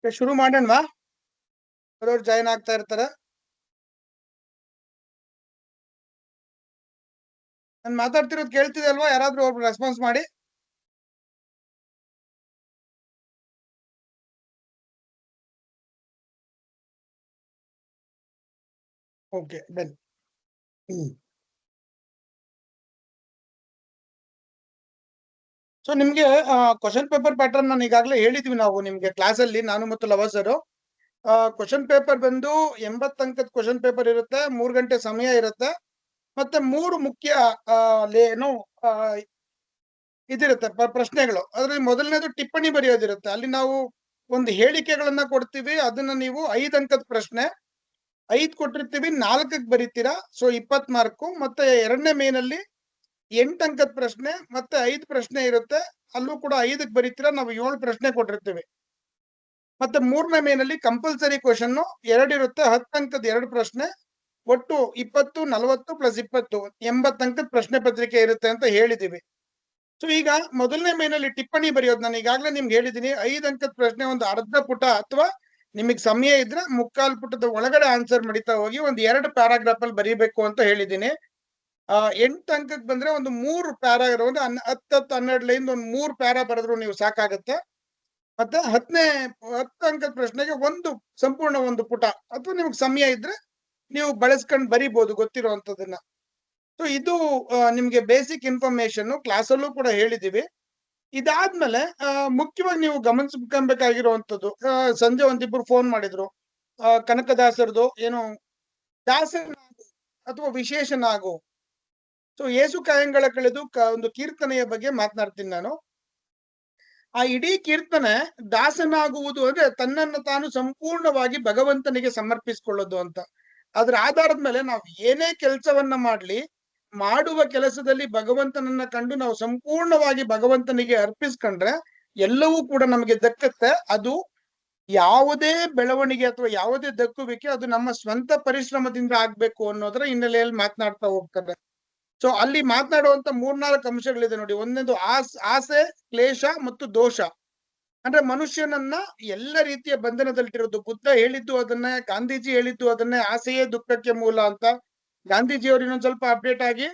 ಶುರು ಮಾಡೋಣವಾ? ಬರೋರು ಜಾಯಿನ್ ಆಗ್ತಾ ಇರ್ತಾರೆ. ನಾನು ಮಾತಾಡ್ತಿರೋದು ಕೇಳ್ತಿದೆ ಅಲ್ವಾ? ಯಾರಾದ್ರೂ ಒಬ್ರು ರೆಸ್ಪಾನ್ಸ್ ಮಾಡಿ. Okay, done. ಸೊ ನಿಮ್ಗೆ ಕ್ವಶನ್ ಪೇಪರ್ ಪ್ಯಾಟರ್ನ್ ನಾನು ಈಗಾಗಲೇ ಹೇಳಿದ್ವಿ ನಾವು ನಿಮ್ಗೆ ಕ್ಲಾಸ್ ಅಲ್ಲಿ, ನಾನು ಮತ್ತು ಲವ ಸರ್. ಕ್ವಶನ್ ಪೇಪರ್ ಬಂದು 80 ಅಂಕದ ಕ್ವಶನ್ ಪೇಪರ್ ಇರುತ್ತೆ. 3 ಗಂಟೆ ಸಮಯ ಇರುತ್ತೆ. ಮತ್ತೆ 3 ಮುಖ್ಯ ಏನು ಆ, ಇದಿರುತ್ತೆ ಪ್ರಶ್ನೆಗಳು. ಅದ್ರಲ್ಲಿ ಮೊದಲನೇದು ಟಿಪ್ಪಣಿ ಬರೆಯೋದಿರುತ್ತೆ. ಅಲ್ಲಿ ನಾವು ಒಂದು ಹೇಳಿಕೆಗಳನ್ನ ಕೊಡ್ತೀವಿ. ಅದನ್ನ ನೀವು 5 ಅಂಕದ ಪ್ರಶ್ನೆ 5 ಕೊಟ್ಟಿರ್ತೀವಿ, 4ಕ್ಕೆ ಬರೀತೀರಾ. So 20 mark. ಮತ್ತೆ ಎರಡನೇ ಮೇನಲ್ಲಿ 8 ಅಂಕದ ಪ್ರಶ್ನೆ ಮತ್ತೆ 5 ಪ್ರಶ್ನೆ ಇರುತ್ತೆ. ಅಲ್ಲೂ ಕೂಡ 5ಕ್ಕೆ ಬರೀತೀರಾ. ನಾವು 7 ಪ್ರಶ್ನೆ ಕೊಟ್ಟಿರ್ತೀವಿ. ಮತ್ತೆ ಮೂರನೇ ಮೇನಲ್ಲಿ ಕಂಪಲ್ಸರಿ ಕ್ವಶನ್ 2 ಇರುತ್ತೆ. 10 ಅಂಕದ 2 ಪ್ರಶ್ನೆ. ಒಟ್ಟು 20, 40 ಪ್ಲಸ್ 20 80 ಅಂಕದ ಪ್ರಶ್ನೆ ಪತ್ರಿಕೆ ಇರುತ್ತೆ ಅಂತ ಹೇಳಿದೀವಿ. ಸೊ ಈಗ ಮೊದಲನೇ ಮೇನಲ್ಲಿ ಟಿಪ್ಪಣಿ ಬರೆಯೋದು ನಾನು ಈಗಾಗಲೇ ನಿಮ್ಗೆ ಹೇಳಿದೀನಿ. 5 ಅಂಕದ ಪ್ರಶ್ನೆ ಒಂದು ಅರ್ಧ ಪುಟ ಅಥವಾ ನಿಮಗೆ ಸಮಯ ಇದ್ರೆ 3/4 ಪುಟದ ಒಳಗಡೆ ಆನ್ಸರ್ ಮಾಡಿತಾ ಹೋಗಿ ಒಂದು 2 ಪ್ಯಾರಾಗ್ರಾಫ್ ಅಲ್ಲಿ ಬರೀಬೇಕು ಅಂತ ಹೇಳಿದೀನಿ. 8 ಅಂಕಕ್ಕೆ ಬಂದ್ರೆ ಒಂದು 3 ಪ್ಯಾರಾಗ್ರಾಫ್, ಒಂದು 10 12 ಲೈನ್ ಒಂದು 3 ಪ್ಯಾರಾ ಬರೆದ್ರು ನೀವು ಸಾಕಾಗತ್ತೆ. ಮತ್ತೆ 10 ಅಂಕದ ಪ್ರಶ್ನೆಗೆ ಒಂದು ಸಂಪೂರ್ಣ ಒಂದು ಪುಟ ಅಥವಾ ನಿಮ್ಗೆ ಸಮಯ ಇದ್ರೆ ನೀವು ಬಳಸ್ಕೊಂಡು ಬರಿಬಹುದು ಗೊತ್ತಿರುವಂತದನ್ನ. ಸೊ ಇದು ನಿಮ್ಗೆ ಬೇಸಿಕ್ ಇನ್ಫಾರ್ಮೇಶನ್ ಕ್ಲಾಸಲ್ಲೂ ಕೂಡ ಹೇಳಿದೀವಿ. ಇದಾದ್ಮೇಲೆ ಮುಖ್ಯವಾಗಿ ನೀವು ಗಮನಿಸ್ಬೇಕಾಗಿರುವಂತದ್ದು, ಸಂಜೆ ಒಂದಿಬ್ರು ಫೋನ್ ಮಾಡಿದ್ರು. ಕನಕದಾಸರದು ಏನು ದಾಸನಾಗು ಅಥವಾ ವಿಶೇಷನಾಗು. ಸೊ ಏಸು ಕಾಯಂಗಳ ಕಳೆದು ಒಂದು ಕೀರ್ತನೆಯ ಬಗ್ಗೆ ಮಾತನಾಡ್ತೀನಿ ನಾನು. ಆ ಇಡೀ ಕೀರ್ತನೆ ದಾಸನಾಗುವುದು ಅಂದ್ರೆ ತನ್ನನ್ನು ತಾನು ಸಂಪೂರ್ಣವಾಗಿ ಭಗವಂತನಿಗೆ ಸಮರ್ಪಿಸಿಕೊಳ್ಳೋದು ಅಂತ. ಅದ್ರ ಆಧಾರದ ಮೇಲೆ ನಾವು ಏನೇ ಕೆಲಸವನ್ನ ಮಾಡ್ಲಿ, ಮಾಡುವ ಕೆಲಸದಲ್ಲಿ ಭಗವಂತನನ್ನ ಕಂಡು ನಾವು ಸಂಪೂರ್ಣವಾಗಿ ಭಗವಂತನಿಗೆ ಅರ್ಪಿಸ್ಕೊಂಡ್ರೆ ಎಲ್ಲವೂ ಕೂಡ ನಮಗೆ ದಕ್ಕತ್ತೆ. ಅದು ಯಾವುದೇ ಬೆಳವಣಿಗೆ ಅಥವಾ ಯಾವುದೇ ದಕ್ಕುವಿಕೆ ಅದು ನಮ್ಮ ಸ್ವಂತ ಪರಿಶ್ರಮದಿಂದ ಆಗ್ಬೇಕು ಅನ್ನೋದ್ರ ಹಿನ್ನೆಲೆಯಲ್ಲಿ ಮಾತನಾಡ್ತಾ ಹೋಗ್ತಾರೆ. ಸೊ ಅಲ್ಲಿ ಮಾತನಾಡುವಂತ 3-4 ಅಂಶಗಳಿದೆ ನೋಡಿ. ಒಂದನೇದು ಆಸೆ, ಕ್ಲೇಶ ಮತ್ತು ದೋಷ. ಅಂದ್ರೆ ಮನುಷ್ಯನನ್ನ ಎಲ್ಲ ರೀತಿಯ ಬಂಧನದಲ್ಲಿಟ್ಟಿರೋದು. ಬುದ್ಧ ಹೇಳಿದ್ದು ಅದನ್ನೇ, ಗಾಂಧೀಜಿ ಹೇಳಿದ್ದು ಅದನ್ನೇ, ಆಸೆಯೇ ದುಃಖಕ್ಕೆ ಮೂಲ ಅಂತ. ಗಾಂಧೀಜಿಯವರು ಇನ್ನೊಂದ್ ಸ್ವಲ್ಪ ಅಪ್ಡೇಟ್ ಆಗಿ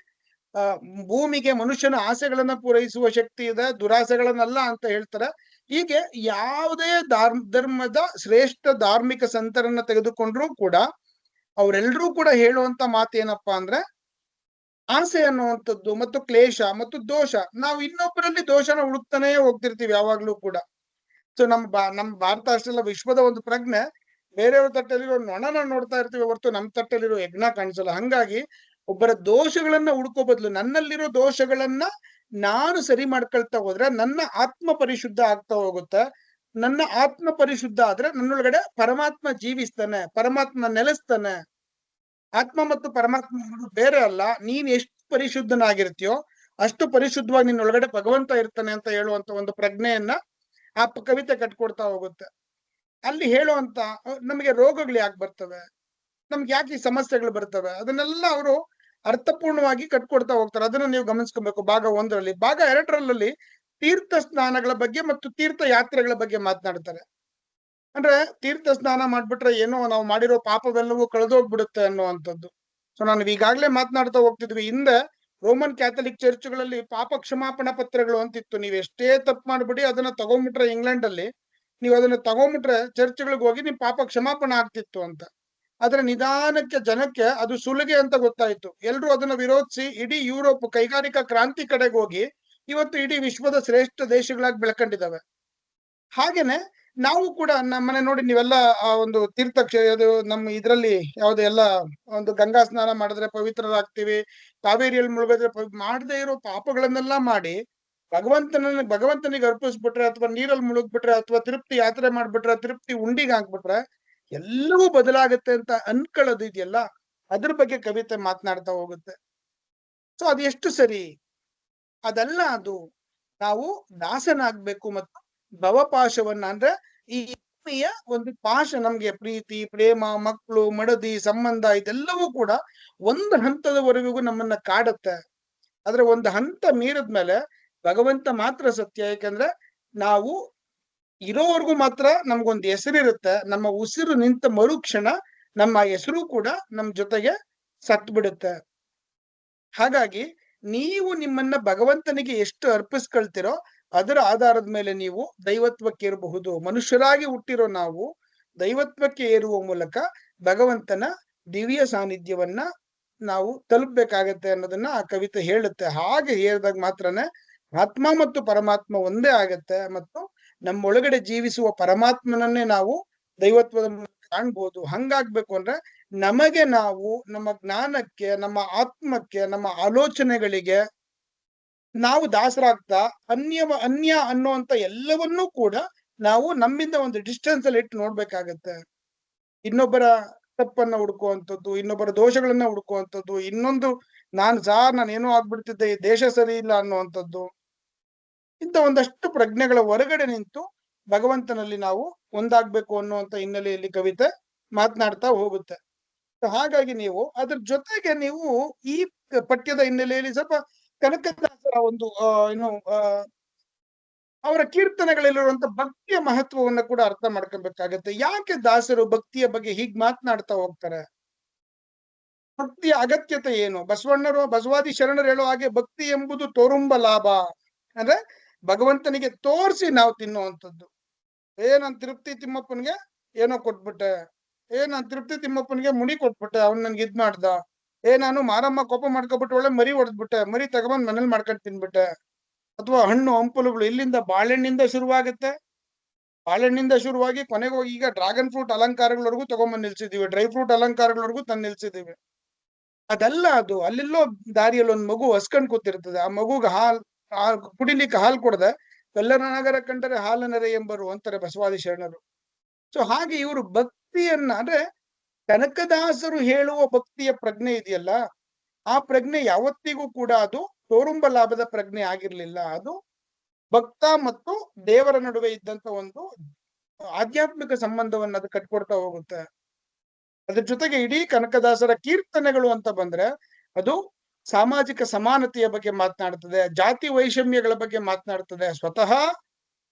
ಭೂಮಿಗೆ ಮನುಷ್ಯನ ಆಸೆಗಳನ್ನ ಪೂರೈಸುವ ಶಕ್ತಿ ಇದೆ, ದುರಾಸೆಗಳನ್ನಲ್ಲ ಅಂತ ಹೇಳ್ತಾರೆ. ಹೀಗೆ ಯಾವುದೇ ಧರ್ಮದ ಶ್ರೇಷ್ಠ ಧಾರ್ಮಿಕ ಸಂತರನ್ನ ತೆಗೆದುಕೊಂಡ್ರು ಕೂಡ ಅವರೆಲ್ಲರೂ ಕೂಡ ಹೇಳುವಂತ ಮಾತೇನಪ್ಪಾ ಅಂದ್ರೆ ಆಸೆ ಅನ್ನುವಂಥದ್ದು ಮತ್ತು ಕ್ಲೇಶ ಮತ್ತು ದೋಷ. ನಾವು ಇನ್ನೊಬ್ಬರಲ್ಲಿ ದೋಷನ ಹುಡುಕ್ತಾನೆ ಹೋಗ್ತಿರ್ತೀವಿ ಯಾವಾಗ್ಲೂ ಕೂಡ. ಸೊ ನಮ್ ಭಾರತ ಅಷ್ಟೆಲ್ಲ ವಿಶ್ವದ ಒಂದು ಪ್ರಜ್ಞೆ. ಬೇರೆಯವ್ರ ತಟ್ಟಲ್ಲಿರೋ ನೊಣನ ನೋಡ್ತಾ ಇರ್ತೀವಿ ಹೊರತು ನಮ್ ತಟ್ಟಲ್ಲಿರೋ ಯಜ್ಞ ಕಾಣಿಸಲ್ಲ. ಹಂಗಾಗಿ ಒಬ್ಬರ ದೋಷಗಳನ್ನ ಹುಡ್ಕೋ ಬದಲು ನನ್ನಲ್ಲಿರೋ ದೋಷಗಳನ್ನ ನಾನು ಸರಿ ಮಾಡ್ಕೊಳ್ತಾ ಹೋದ್ರೆ ನನ್ನ ಆತ್ಮ ಪರಿಶುದ್ಧ ಆಗ್ತಾ ಹೋಗುತ್ತೆ. ನನ್ನ ಆತ್ಮ ಪರಿಶುದ್ಧ ಆದ್ರೆ ನನ್ನೊಳಗಡೆ ಪರಮಾತ್ಮ ಜೀವಿಸ್ತಾನೆ, ಪರಮಾತ್ಮ ನೆಲೆಸ್ತಾನೆ. ಆತ್ಮ ಮತ್ತು ಪರಮಾತ್ಮ ಬೇರೆ ಅಲ್ಲ. ನೀನ್ ಎಷ್ಟು ಪರಿಶುದ್ಧನಾಗಿರ್ತೀಯೋ ಅಷ್ಟು ಪರಿಶುದ್ಧವಾಗಿ ನಿನ್ನೊಳಗಡೆ ಭಗವಂತ ಇರ್ತಾನೆ ಅಂತ ಹೇಳುವಂತ ಒಂದು ಪ್ರಜ್ಞೆಯನ್ನ ಆ ಕವಿತೆ ಕಟ್ಕೊಡ್ತಾ ಹೋಗುತ್ತೆ. ಅಲ್ಲಿ ಹೇಳುವಂತ ನಮಗೆ ರೋಗಗಳು ಯಾಕೆ ಬರ್ತವೆ, ನಮ್ಗೆ ಯಾಕೆ ಈ ಸಮಸ್ಯೆಗಳು ಬರ್ತವೆ, ಅದನ್ನೆಲ್ಲ ಅವರು ಅರ್ಥಪೂರ್ಣವಾಗಿ ಕಟ್ಕೊಡ್ತಾ ಹೋಗ್ತಾರೆ. ಅದನ್ನ ನೀವು ಗಮನಿಸ್ಕೊಬೇಕು. ಭಾಗ 1ರಲ್ಲಿ. ಭಾಗ 2ರಲ್ಲಿ ತೀರ್ಥ ಸ್ನಾನಗಳ ಬಗ್ಗೆ ಮತ್ತು ತೀರ್ಥ ಯಾತ್ರೆಗಳ ಬಗ್ಗೆ ಮಾತನಾಡ್ತಾರೆ. ಅಂದ್ರೆ ತೀರ್ಥ ಸ್ನಾನ ಮಾಡ್ಬಿಟ್ರೆ ಏನೋ ನಾವು ಮಾಡಿರೋ ಪಾಪವೆಲ್ಲವೂ ಕಳೆದೋಗ್ಬಿಡುತ್ತೆ ಅನ್ನುವಂಥದ್ದು. ಸೊ ನಾನು ಈಗಾಗ್ಲೇ ಮಾತನಾಡ್ತಾ ಹೋಗ್ತಿದ್ವಿ. ಹಿಂದೆ ರೋಮನ್ ಕ್ಯಾಥಲಿಕ್ ಚರ್ಚ್ಗಳಲ್ಲಿ ಪಾಪ ಕ್ಷಮಾಪಣಾ ಪತ್ರಗಳು ಅಂತಿತ್ತು. ನೀವು ಎಷ್ಟೇ ತಪ್ಪು ಮಾಡ್ಬಿಡಿ ಅದನ್ನ ತಗೊಂಡ್ಬಿಟ್ರೆ ಇಂಗ್ಲೆಂಡ್ ಅಲ್ಲಿ ನೀವು ಅದನ್ನ ತಗೊಂಡ್ಬಿಟ್ರೆ ಚರ್ಚ್ಗಳಿಗೆ ಹೋಗಿ ನಿಮ್ ಪಾಪ ಕ್ಷಮಾಪಣೆ ಆಗ್ತಿತ್ತು ಅಂತ. ಆದ್ರೆ ನಿಧಾನಕ್ಕೆ ಜನಕ್ಕೆ ಅದು ಸುಲಿಗೆ ಅಂತ ಗೊತ್ತಾಯ್ತು. ಎಲ್ರು ಅದನ್ನ ವಿರೋಧಿಸಿ ಇಡೀ ಯುರೋಪ್ ಕೈಗಾರಿಕಾ ಕ್ರಾಂತಿ ಕಡೆಗೆ ಹೋಗಿ ಇವತ್ತು ಇಡೀ ವಿಶ್ವದ ಶ್ರೇಷ್ಠ ದೇಶಗಳಾಗಿ ಬೆಳ್ಕೊಂಡಿದ್ದಾವೆ. ಹಾಗೇನೆ ನಾವು ಕೂಡ ನಮ್ಮನೆ ನೋಡಿ ನೀವೆಲ್ಲ ಆ ಒಂದು ಅದು ನಮ್ಮ ಇದ್ರಲ್ಲಿ ಯಾವ್ದು ಎಲ್ಲ ಒಂದು ಗಂಗಾ ಸ್ನಾನ ಮಾಡಿದ್ರೆ ಪವಿತ್ರರಾಗ್ತೀವಿ, ಕಾವೇರಿಯಲ್ಲಿ ಮುಳುಗಿದ್ರೆ ಮಾಡದೇ ಇರೋ ಪಾಪಗಳನ್ನೆಲ್ಲ ಮಾಡಿ ಭಗವಂತನಿಗೆ ಅರ್ಪಿಸ್ಬಿಟ್ರೆ ಅಥವಾ ನೀರಲ್ಲಿ ಮುಳುಗ್ಬಿಟ್ರೆ ಅಥವಾ ತಿರುಪ್ತಿ ಯಾತ್ರೆ ಮಾಡ್ಬಿಟ್ರೆ ತಿರುಪ್ತಿ ಉಂಡಿಗೆ ಹಾಕ್ಬಿಟ್ರೆ ಎಲ್ಲವೂ ಬದಲಾಗುತ್ತೆ ಅಂತ ಅನ್ಕೊಳ್ಳೋದು ಇದೆಯಲ್ಲ, ಅದ್ರ ಬಗ್ಗೆ ಕವಿತೆ ಮಾತನಾಡ್ತಾ ಹೋಗುತ್ತೆ. ಸೊ ಅದು ಎಷ್ಟು ಸರಿ? ಅದಲ್ಲ. ಅದು ನಾವು ದಾಸನಾಗ್ಬೇಕು ಮತ್ತು ಭವಪಾಶವನ್ನ ಅಂದ್ರೆ ಈ ಭೂಮಿಯ ಒಂದು ಪಾಶ, ನಮ್ಗೆ ಪ್ರೀತಿ, ಪ್ರೇಮ, ಮಕ್ಕಳು, ಮಡದಿ, ಸಂಬಂಧ ಇದೆಲ್ಲವೂ ಕೂಡ ಒಂದು ಹಂತದವರೆಗೂ ನಮ್ಮನ್ನ ಕಾಡುತ್ತೆ. ಆದ್ರೆ ಒಂದು ಹಂತ ಮೀರಿದ್ಮೇಲೆ ಭಗವಂತ ಮಾತ್ರ ಸತ್ಯ. ಯಾಕಂದ್ರೆ ನಾವು ಇರೋವರೆಗೂ ಮಾತ್ರ ನಮ್ಗೊಂದು ಹೆಸರಿರುತ್ತೆ. ನಮ್ಮ ಉಸಿರು ನಿಂತ ಮರುಕ್ಷಣ ನಮ್ಮ ಹೆಸರು ಕೂಡ ನಮ್ ಜೊತೆಗೆ ಸತ್ ಬಿಡುತ್ತೆ. ಹಾಗಾಗಿ ನೀವು ನಿಮ್ಮನ್ನ ಭಗವಂತನಿಗೆ ಎಷ್ಟು ಅರ್ಪಿಸ್ಕೊಳ್ತಿರೋ ಅದರ ಆಧಾರದ ಮೇಲೆ ನೀವು ದೈವತ್ವಕ್ಕೆ ಏರಬಹುದು. ಮನುಷ್ಯರಾಗಿ ಹುಟ್ಟಿರೋ ನಾವು ದೈವತ್ವಕ್ಕೆ ಏರುವ ಮೂಲಕ ಭಗವಂತನ ದಿವ್ಯ ಸಾನ್ನಿಧ್ಯವನ್ನ ನಾವು ತಲುಪಬೇಕಾಗತ್ತೆ ಅನ್ನೋದನ್ನ ಆ ಕವಿತೆ ಹೇಳುತ್ತೆ. ಹಾಗೆ ಹೇಳಿದಾಗ ಮಾತ್ರನೇ ಆತ್ಮ ಮತ್ತು ಪರಮಾತ್ಮ ಒಂದೇ ಆಗತ್ತೆ ಮತ್ತು ನಮ್ಮೊಳಗಡೆ ಜೀವಿಸುವ ಪರಮಾತ್ಮನನ್ನೇ ನಾವು ದೈವತ್ವದ ಮೂಲಕ ಕಾಣ್ಬೋದು. ಹಂಗಾಗ್ಬೇಕು ಅಂದ್ರೆ ನಮಗೆ ನಾವು ನಮ್ಮ ಜ್ಞಾನಕ್ಕೆ, ನಮ್ಮ ಆತ್ಮಕ್ಕೆ, ನಮ್ಮ ಆಲೋಚನೆಗಳಿಗೆ ನಾವು ದಾಸರಾಗ್ತಾ ಅನ್ಯ ಅನ್ನುವಂತ ಎಲ್ಲವನ್ನೂ ಕೂಡ ನಾವು ನಮ್ಮಿಂದ ಒಂದು ಡಿಸ್ಟೆನ್ಸ್ ಅಲ್ಲಿ ಇಟ್ಟು ನೋಡ್ಬೇಕಾಗತ್ತೆ. ಇನ್ನೊಬ್ಬರ ತಪ್ಪನ್ನ ಹುಡುಕುವಂಥದ್ದು, ಇನ್ನೊಬ್ಬರ ದೋಷಗಳನ್ನ ಹುಡುಕುವಂಥದ್ದು, ಇನ್ನೊಂದು ನಾನೇನೋ ಆಗ್ಬಿಡ್ತಿದ್ದೆ, ಈ ದೇಶ ಸರಿ ಇಲ್ಲ ಅನ್ನುವಂಥದ್ದು, ಇಂಥ ಒಂದಷ್ಟು ಪ್ರಜ್ಞೆಗಳ ಹೊರಗಡೆ ನಿಂತು ಭಗವಂತನಲ್ಲಿ ನಾವು ಒಂದಾಗ್ಬೇಕು ಅನ್ನುವಂತ ಹಿನ್ನೆಲೆಯಲ್ಲಿ ಕವಿತೆ ಮಾತನಾಡ್ತಾ ಹೋಗುತ್ತೆ. ಹಾಗಾಗಿ ನೀವು ಅದ್ರ ಜೊತೆಗೆ ನೀವು ಈ ಪಠ್ಯದ ಹಿನ್ನೆಲೆಯಲ್ಲಿ ಸ್ವಲ್ಪ ಕನಕದಾಸರ ಒಂದು ಏನು ಅವರ ಕೀರ್ತನೆಗಳಲ್ಲಿರುವಂತ ಭಕ್ತಿಯ ಮಹತ್ವವನ್ನ ಕೂಡ ಅರ್ಥ ಮಾಡ್ಕೊಬೇಕಾಗತ್ತೆ. ಯಾಕೆ ದಾಸರು ಭಕ್ತಿಯ ಬಗ್ಗೆ ಹೀಗ್ ಮಾತನಾಡ್ತಾ ಹೋಗ್ತಾರೆ? ಭಕ್ತಿಯ ಅಗತ್ಯತೆ ಏನು? ಬಸವಾದಿ ಶರಣರು ಹೇಳೋ ಹಾಗೆ ಭಕ್ತಿ ಎಂಬುದು ತೋರುಂಬ ಲಾಭ. ಅಂದ್ರೆ ಭಗವಂತನಿಗೆ ತೋರಿಸಿ ನಾವು ತಿನ್ನುವಂಥದ್ದು. ನನ್ ತಿರುಪ್ತಿ ತಿಮ್ಮಪ್ಪನಿಗೆ ಏನೋ ಕೊಟ್ಬಿಟ್ಟೆ, ನಾನ್ ತಿರುಪ್ತಿ ತಿಮ್ಮಪ್ಪನಿಗೆ ಮುಡಿ ಕೊಟ್ಬಿಟ್ಟೆ, ಅವ್ನ್ ನನ್ಗೆ ಇದ್ ಮಾಡ್ದ. ನಾನು ಮಾರಮ್ಮ ಕೋಪ ಮಾಡ್ಕೊಬಿಟ್ಟು ಒಳ್ಳೆ ಮರಿ ಹೊಡೆದ್ಬಿಟ್ಟೆ, ಮರಿ ತಗೊಂಡ್ ಮನೇಲಿ ಮಾಡ್ಕೊಂಡು ತಿನ್ಬಿಟ್ಟೆ. ಅಥವಾ ಹಣ್ಣು ಹಂಪಲುಗಳು ಇಲ್ಲಿಂದ ಬಾಳೆಹಣ್ಣಿಂದ ಶುರುವಾಗುತ್ತೆ, ಬಾಳೆಹಣ್ಣಿಂದ ಶುರುವಾಗಿ ಕೊನೆಗೆ ಹೋಗಿ ಈಗ ಡ್ರ್ಯಾಗನ್ ಫ್ರೂಟ್ ಅಲಂಕಾರಗಳವರೆಗೂ ತಗೊಂಬಂದ್ ನಿಲ್ಸಿದೀವಿ, ಡ್ರೈ ಫ್ರೂಟ್ ಅಲಂಕಾರಗಳವರೆಗೂ ತಂದು ನಿಲ್ಸಿದೀವಿ. ಅದಲ್ಲ, ಅದು ಅಲ್ಲೆಲ್ಲೋ ದಾರಿಯಲ್ಲಿ ಒಂದ್ ಮಗು ಹಸ್ಕೊಂಡ್ ಕೂತಿರ್ತದೆ. ಆ ಮಗುಗೆ ಕುಡಿಲಿಕ್ಕೆ ಹಾಲು ಕೊಡದೆ ಕಲ್ಲರ ನಗರ ಕಂಡರೆ ಹಾಲನರೆ ಎಂಬರು ಅಂತಾರೆ ಬಸವಾದಿ ಶರಣರು. ಸೊ ಹಾಗೆ ಇವರು ಭಕ್ತಿಯನ್ನ ಅಂದ್ರೆ ಕನಕದಾಸರು ಹೇಳುವ ಭಕ್ತಿಯ ಪ್ರಜ್ಞೆ ಇದೆಯಲ್ಲ, ಆ ಪ್ರಜ್ಞೆ ಯಾವತ್ತಿಗೂ ಕೂಡ ಅದು ತೋರುಂಬ ಲಾಭದ ಪ್ರಜ್ಞೆ ಆಗಿರ್ಲಿಲ್ಲ. ಅದು ಭಕ್ತ ಮತ್ತು ದೇವರ ನಡುವೆ ಇದ್ದಂತ ಒಂದು ಆಧ್ಯಾತ್ಮಿಕ ಸಂಬಂಧವನ್ನ ಅದು ಕಟ್ಕೊಡ್ತಾ ಹೋಗುತ್ತೆ. ಅದ್ರ ಜೊತೆಗೆ ಇಡೀ ಕನಕದಾಸರ ಕೀರ್ತನೆಗಳು ಅಂತ ಬಂದ್ರೆ ಅದು ಸಾಮಾಜಿಕ ಸಮಾನತೆಯ ಬಗ್ಗೆ ಮಾತನಾಡ್ತದೆ, ಜಾತಿ ವೈಷಮ್ಯಗಳ ಬಗ್ಗೆ ಮಾತನಾಡ್ತದೆ. ಸ್ವತಃ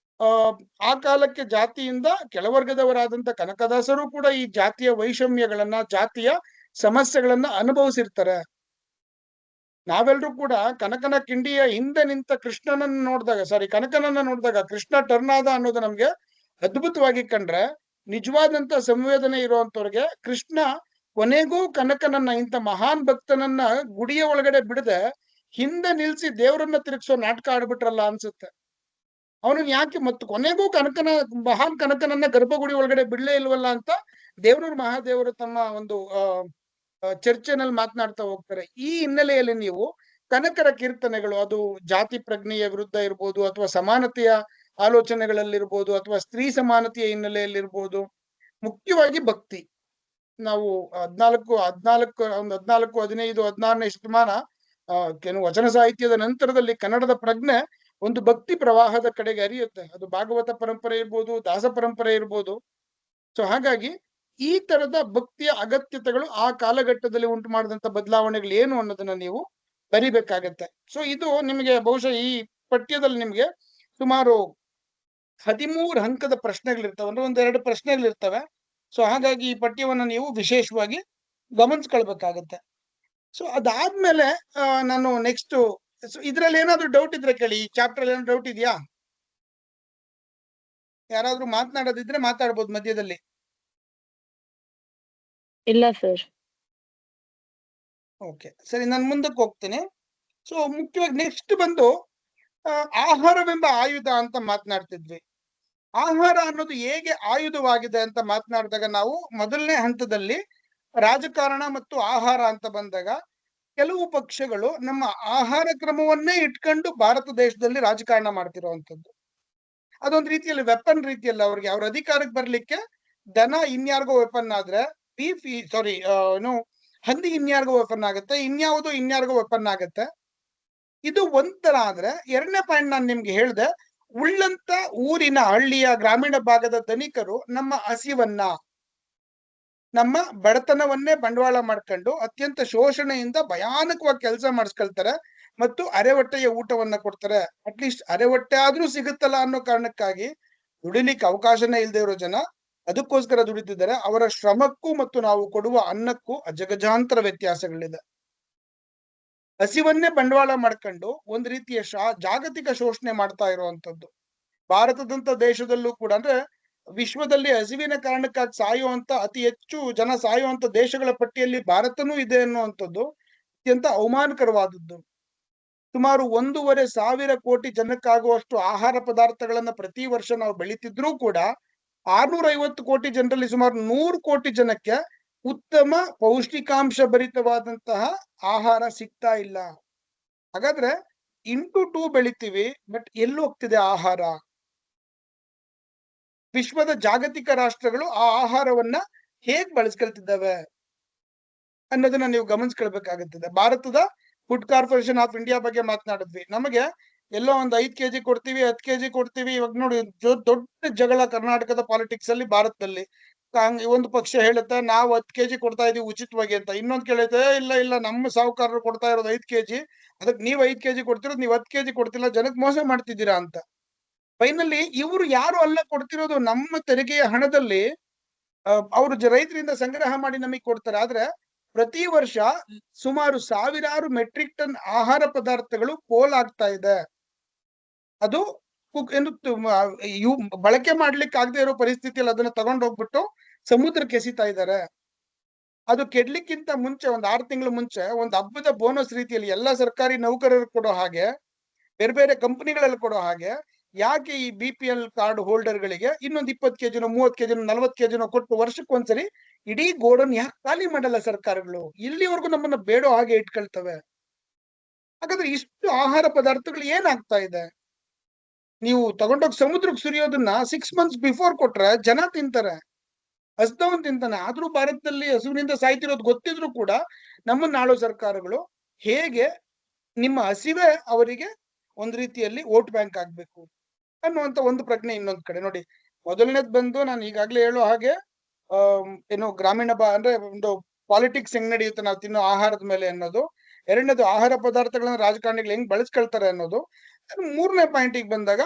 ಆ ಕಾಲಕ್ಕೆ ಜಾತಿಯಿಂದ ಕೆಳವರ್ಗದವರಾದಂತ ಕನಕದಾಸರು ಕೂಡ ಈ ಜಾತಿಯ ವೈಷಮ್ಯಗಳನ್ನ, ಜಾತಿಯ ಸಮಸ್ಯೆಗಳನ್ನ ಅನುಭವಿಸಿರ್ತಾರೆ. ನಾವೆಲ್ಲರೂ ಕೂಡ ಕನಕನ ಕಿಂಡಿಯ ಹಿಂದೆ ನಿಂತ ಕೃಷ್ಣನನ್ನ ಕನಕನನ್ನ ನೋಡಿದಾಗ ಕೃಷ್ಣ ಟರ್ನ್ ಆದ ಅನ್ನೋದು ನಮ್ಗೆ ಅದ್ಭುತವಾಗಿ ಕಂಡ್ರೆ, ನಿಜವಾದಂತ ಸಂವೇದನೆ ಇರುವಂತವ್ರಿಗೆ ಕೃಷ್ಣ ಕೊನೆಗೂ ಕನಕನನ್ನ, ಇಂಥ ಮಹಾನ್ ಭಕ್ತನನ್ನ ಗುಡಿಯ ಒಳಗಡೆ ಬಿಡದೆ ಹಿಂದೆ ನಿಲ್ಸಿ ದೇವರನ್ನ ತಿರುಗಿಸೋ ನಾಟಕ ಆಡ್ಬಿಟ್ರಲ್ಲ ಅನ್ಸುತ್ತೆ. ಅವನನ್ನ ಯಾಕೆ ಮತ್ತು ಕೊನೆಗೂ ಮಹಾನ್ ಕನಕನನ್ನ ಗರ್ಭಗುಡಿ ಒಳಗಡೆ ಬಿಡ್ಲೇ ಇಲ್ವಲ್ಲ ಅಂತ ದೇವರೂರು ಮಹಾದೇವರು ತಮ್ಮ ಒಂದು ಚರ್ಚೆನಲ್ಲಿ ಮಾತನಾಡ್ತಾ ಹೋಗ್ತಾರೆ. ಈ ಹಿನ್ನೆಲೆಯಲ್ಲಿ ನೀವು ಕನಕರ ಕೀರ್ತನೆಗಳು, ಅದು ಜಾತಿ ಪ್ರಜ್ಞೆಯ ವಿರುದ್ಧ ಇರ್ಬೋದು, ಅಥವಾ ಸಮಾನತೆಯ ಆಲೋಚನೆಗಳಲ್ಲಿರ್ಬೋದು, ಅಥವಾ ಸ್ತ್ರೀ ಸಮಾನತೆಯ ಹಿನ್ನೆಲೆಯಲ್ಲಿರ್ಬೋದು, ಮುಖ್ಯವಾಗಿ ಭಕ್ತಿ. ನಾವು 14, 15, 16ನೇ ಶತಮಾನ ಕೆಲವು ವಚನ ಸಾಹಿತ್ಯದ ನಂತರದಲ್ಲಿ ಕನ್ನಡದ ಪ್ರಜ್ಞೆ ಒಂದು ಭಕ್ತಿ ಪ್ರವಾಹದ ಕಡೆಗೆ ಹರಿಯುತ್ತೆ. ಅದು ಭಾಗವತ ಪರಂಪರೆ ಇರ್ಬೋದು, ದಾಸ ಪರಂಪರೆ ಇರ್ಬೋದು. ಸೊ ಹಾಗಾಗಿ ಈ ತರದ ಭಕ್ತಿಯ ಅಗತ್ಯತೆಗಳು ಆ ಕಾಲಘಟ್ಟದಲ್ಲಿ ಉಂಟು ಮಾಡಿದಂತ ಬದಲಾವಣೆಗಳು ಏನು ಅನ್ನೋದನ್ನ ನೀವು ಬರಿಬೇಕಾಗತ್ತೆ. ಸೊ ಇದು ನಿಮಗೆ ಬಹುಶಃ ಈ ಪಠ್ಯದಲ್ಲಿ ನಿಮ್ಗೆ ಸುಮಾರು 13 ಅಂಕದ ಪ್ರಶ್ನೆಗಳಿರ್ತವೆ, ಅಂದ್ರೆ 1-2 ಪ್ರಶ್ನೆಗಳಿರ್ತವೆ. ಸೊ ಹಾಗಾಗಿ ಈ ಪಠ್ಯವನ್ನ ನೀವು ವಿಶೇಷವಾಗಿ ಗಮನಿಸ್ಕೊಳ್ಬೇಕಾಗತ್ತೆ. ಸೊ ಅದಾದ್ಮೇಲೆ ನಾನು ನೆಕ್ಸ್ಟ್ ಇದ್ರಲ್ಲಿ ಏನಾದ್ರು ಡೌಟ್ ಇದ್ರೆ ಕೇಳಿ. ಈ ಚಾಪ್ಟರ್ ಏನಾದ್ರು ಡೌಟ್ ಇದೆಯಾ? ಯಾರಾದ್ರೂ ಮಾತನಾಡೋದಿದ್ರೆ ಮಾತಾಡ್ಬೋದು ಮಧ್ಯದಲ್ಲಿ. ಇಲ್ಲ ಸರ್. ಓಕೆ, ಸರಿ, ನಾನು ಮುಂದಕ್ಕೆ ಹೋಗ್ತೀನಿ. ಸೊ ಮುಖ್ಯವಾಗಿ ನೆಕ್ಸ್ಟ್ ಬಂದು ಆಹಾರವೆಂಬ ಆಯುಧ ಅಂತ ಮಾತನಾಡ್ತಿದ್ವಿ. ಆಹಾರ ಅನ್ನೋದು ಹೇಗೆ ಆಯುಧವಾಗಿದೆ ಅಂತ ಮಾತನಾಡಿದಾಗ ನಾವು ಮೊದಲನೇ ಹಂತದಲ್ಲಿ ರಾಜಕಾರಣ ಮತ್ತು ಆಹಾರ ಅಂತ ಬಂದಾಗ ಕೆಲವು ಪಕ್ಷಗಳು ನಮ್ಮ ಆಹಾರ ಕ್ರಮವನ್ನೇ ಇಟ್ಕೊಂಡು ಭಾರತ ದೇಶದಲ್ಲಿ ರಾಜಕಾರಣ ಮಾಡ್ತಿರೋವಂಥದ್ದು. ಅದೊಂದು ರೀತಿಯಲ್ಲಿ ವೆಪನ್ ರೀತಿಯಲ್ಲಿ ಅವ್ರಿಗೆ ಅವ್ರ ಅಧಿಕಾರಕ್ಕೆ ಬರ್ಲಿಕ್ಕೆ ದನ ಇನ್ಯಾರಿಗೋ ವೆಪನ್ ಆದ್ರೆ ಹಂದಿ ಇನ್ಯಾರಿಗೋ ವೆಪನ್ ಆಗುತ್ತೆ, ಇನ್ಯಾರಿಗೋ ವೆಪನ್ ಆಗುತ್ತೆ. ಇದು ಒಂಥರ ಆದ್ರೆ, ಎರಡನೇ ಪಾಯಿಂಟ್ ನಾನು ನಿಮ್ಗೆ ಹೇಳ್ದೆ, ಉಳ್ಳಂತ ಊರಿನ ಹಳ್ಳಿಯ ಗ್ರಾಮೀಣ ಭಾಗದ ಧನಿಕರು ನಮ್ಮ ಹಸಿವನ್ನ, ನಮ್ಮ ಬಡತನವನ್ನೇ ಬಂಡವಾಳ ಮಾಡ್ಕೊಂಡು ಅತ್ಯಂತ ಶೋಷಣೆಯಿಂದ ಭಯಾನಕವಾಗಿ ಕೆಲಸ ಮಾಡಿಸ್ಕೊಳ್ತಾರೆ ಮತ್ತು ಅರೆ ಹೊಟ್ಟೆಯ ಊಟವನ್ನ ಕೊಡ್ತಾರೆ. ಅಟ್ಲೀಸ್ಟ್ ಅರೆ ಹೊಟ್ಟೆ ಆದ್ರೂ ಸಿಗುತ್ತಲ್ಲ ಅನ್ನೋ ಕಾರಣಕ್ಕಾಗಿ ದುಡಿಲಿಕ್ಕೆ ಅವಕಾಶನೇ ಇಲ್ಲದೆ ಇರೋ ಜನ ಅದಕ್ಕೋಸ್ಕರ ದುಡಿತಿದ್ದಾರೆ. ಅವರ ಶ್ರಮಕ್ಕೂ ಮತ್ತು ನಾವು ಕೊಡುವ ಅನ್ನಕ್ಕೂ ಅಜಗಜಾಂತರ ವ್ಯತ್ಯಾಸಗಳಿದೆ. ಹಸಿವನ್ನೇ ಬಂಡವಾಳ ಮಾಡ್ಕೊಂಡು ಒಂದು ರೀತಿಯ ಜಾಗತಿಕ ಶೋಷಣೆ ಮಾಡ್ತಾ ಇರುವಂತದ್ದು. ಭಾರತದಂತ ದೇಶದಲ್ಲೂ ಕೂಡ ಅಂದ್ರೆ ವಿಶ್ವದಲ್ಲಿ ಹಸಿವಿನ ಕಾರಣಕ್ಕಾಗಿ ಸಾಯುವಂತ ಅತಿ ಹೆಚ್ಚು ಜನ ಸಾಯುವಂತ ದೇಶಗಳ ಪಟ್ಟಿಯಲ್ಲಿ ಭಾರತನೂ ಇದೆ ಅನ್ನುವಂಥದ್ದು ಅತ್ಯಂತ ಅವಮಾನಕರವಾದದ್ದು. ಸುಮಾರು 1,500 ಕೋಟಿ ಜನಕ್ಕಾಗುವಷ್ಟು ಆಹಾರ ಪದಾರ್ಥಗಳನ್ನ ಪ್ರತಿ ವರ್ಷ ನಾವು ಬೆಳೀತಿದ್ರೂ ಕೂಡ 650 ಕೋಟಿ ಜನರಲ್ಲಿ ಸುಮಾರು 100 ಕೋಟಿ ಜನಕ್ಕೆ ಉತ್ತಮ ಪೌಷ್ಟಿಕಾಂಶ ಭರಿತವಾದಂತಹ ಆಹಾರ ಸಿಗ್ತಾ ಇಲ್ಲ. ಹಾಗಾದ್ರೆ ಇಂಟು 2 ಬೆಳಿತೀವಿ, ಬಟ್ ಎಲ್ಲಿ ಹೋಗ್ತಿದೆ ಆಹಾರ? ವಿಶ್ವದ ಜಾಗತಿಕ ರಾಷ್ಟ್ರಗಳು ಆ ಆಹಾರವನ್ನ ಹೇಗ್ ಬಳಸ್ಕೊಳ್ತಿದ್ದಾವೆ ಅನ್ನೋದನ್ನ ನೀವು ಗಮನಿಸ್ಕೊಳ್ಬೇಕಾಗುತ್ತದೆ. ಭಾರತದ ಫುಡ್ ಕಾರ್ಪೊರೇಷನ್ ಆಫ್ ಇಂಡಿಯಾ ಬಗ್ಗೆ ಮಾತನಾಡಿದ್ವಿ. ನಮಗೆ ಎಲ್ಲೋ ಒಂದು 5 ಕೆಜಿ ಕೊಡ್ತೀವಿ, 10 ಕೆಜಿ ಕೊಡ್ತೀವಿ. ಇವಾಗ ನೋಡಿ ದೊಡ್ಡ ಜಗಳ ಕರ್ನಾಟಕದ ಪಾಲಿಟಿಕ್ಸ್ ಅಲ್ಲಿ, ಭಾರತದಲ್ಲಿ. ಒಂದು ಪಕ್ಷ ಹೇಳುತ್ತೆ ನಾವು 10 ಕೆಜಿ ಕೊಡ್ತಾ ಇದೀವಿ ಉಚಿತವಾಗಿ ಅಂತ. ಇನ್ನೊಂದು ಕೇಳುತ್ತೆ ಇಲ್ಲ ಇಲ್ಲ ನಮ್ಮ ಸಾಹುಕಾರರು ಕೊಡ್ತಾ ಇರೋದು 5 ಕೆಜಿ, ಅದಕ್ಕೆ ನೀವು 5 ಕೆಜಿ ಕೊಡ್ತಿರೋದು, ನೀವು 10 ಕೆಜಿ ಕೊಡ್ತಿಲ್ಲ, ಜನಕ್ಕೆ ಮೋಸ ಮಾಡ್ತಿದ್ದೀರಾ ಅಂತ. ಫೈನಲಿ ಇವರು ಯಾರು ಅಲ್ಲ ಕೊಡ್ತಿರೋದು, ನಮ್ಮ ತೆರಿಗೆಯ ಹಣದಲ್ಲಿ ಅವರು ರೈತರಿಂದ ಸಂಗ್ರಹ ಮಾಡಿ ನಮಗೆ ಕೊಡ್ತಾರೆ. ಆದ್ರೆ ಪ್ರತಿ ವರ್ಷ ಸುಮಾರು ಸಾವಿರಾರು ಮೆಟ್ರಿಕ್ ಟನ್ ಆಹಾರ ಪದಾರ್ಥಗಳು ಪೋಲಾಗ್ತಾ ಇದೆ. ಅದು ಬಳಕೆ ಮಾಡ್ಲಿಕ್ಕೆ ಆಗದೆ ಇರೋ ಪರಿಸ್ಥಿತಿಯಲ್ಲಿ ಅದನ್ನ ತಗೊಂಡೋಗ್ಬಿಟ್ಟು ಸಮುದ್ರಕ್ಕೆ ಎಸಿತಾ ಇದ್ದಾರೆ. ಅದು ಕೆಡ್ಲಿಕ್ಕಿಂತ ಮುಂಚೆ ಒಂದು 6 ತಿಂಗಳು ಮುಂಚೆ ಒಂದು ಹಬ್ಬದ ಬೋನಸ್ ರೀತಿಯಲ್ಲಿ ಎಲ್ಲಾ ಸರ್ಕಾರಿ ನೌಕರರು ಕೊಡೋ ಹಾಗೆ, ಬೇರೆ ಬೇರೆ ಕಂಪನಿಗಳಲ್ಲಿ ಕೊಡೋ ಹಾಗೆ, ಯಾಕೆ ಈ BPL ಕಾರ್ಡ್ ಹೋಲ್ಡರ್ಗಳಿಗೆ ಇನ್ನೊಂದು 20 ಕೆಜಿನೋ 30 ಕೆಜಿನೋ 40 ಕೆಜಿನೋ ಕೊಟ್ಟು ವರ್ಷಕ್ಕೊಂದ್ಸರಿ ಇಡೀ ಗೋಡನ್ ಯಾಕೆ ಖಾಲಿ ಮಾಡಲ್ಲ ಸರ್ಕಾರಗಳು? ಇಲ್ಲಿವರೆಗೂ ನಮ್ಮನ್ನ ಬೇಡೋ ಹಾಗೆ ಇಟ್ಕೊಳ್ತವೆ. ಹಾಗಾದ್ರೆ ಇಷ್ಟು ಆಹಾರ ಪದಾರ್ಥಗಳು ಏನಾಗ್ತಾ ಇದೆ? ನೀವು ತಗೊಂಡೋಗಿ ಸಮುದ್ರಕ್ಕೆ ಸುರಿಯೋದನ್ನ 6 ಮಂತ್ಸ್ ಬಿಫೋರ್ ಕೊಟ್ರೆ ಜನ ತಿಂತಾರೆ, ಹಸ್ದವನ್ ತಿಂತಾನೆ. ಆದ್ರೂ ಭಾರತದಲ್ಲಿ ಹಸುವಿನಿಂದ ಸಾಯ್ತಿರೋದು ಗೊತ್ತಿದ್ರು ಕೂಡ ನಮ್ಮನ್ನ ಆಳೋ ಸರ್ಕಾರಗಳು ಹೇಗೆ ನಿಮ್ಮ ಹಸಿವೆ ಅವರಿಗೆ ಒಂದ್ ರೀತಿಯಲ್ಲಿ ವೋಟ್ ಬ್ಯಾಂಕ್ ಆಗ್ಬೇಕು ಅನ್ನುವಂತ ಒಂದು ಪ್ರಜ್ಞೆ ಇನ್ನೊಂದ್ ಕಡೆ ನೋಡಿ. ಮೊದಲನೇದ್ ಬಂದು ನಾನು ಈಗಾಗ್ಲೇ ಹೇಳೋ ಹಾಗೆ ಏನು ಗ್ರಾಮೀಣ ಅಂದ್ರೆ ಒಂದು ಪಾಲಿಟಿಕ್ಸ್ ಹೆಂಗ್ ನಡೆಯುತ್ತೆ ನಾವು ತಿನ್ನೋ ಆಹಾರದ ಮೇಲೆ ಅನ್ನೋದು. ಎರಡನೇದು ಆಹಾರ ಪದಾರ್ಥಗಳನ್ನ ರಾಜಕಾರಣಿಗಳು ಹೆಂಗ್ ಬಳಸ್ಕೊಳ್ತಾರೆ ಅನ್ನೋದು. 3ನೇ ಪಾಯಿಂಟಿಗೆ ಬಂದಾಗ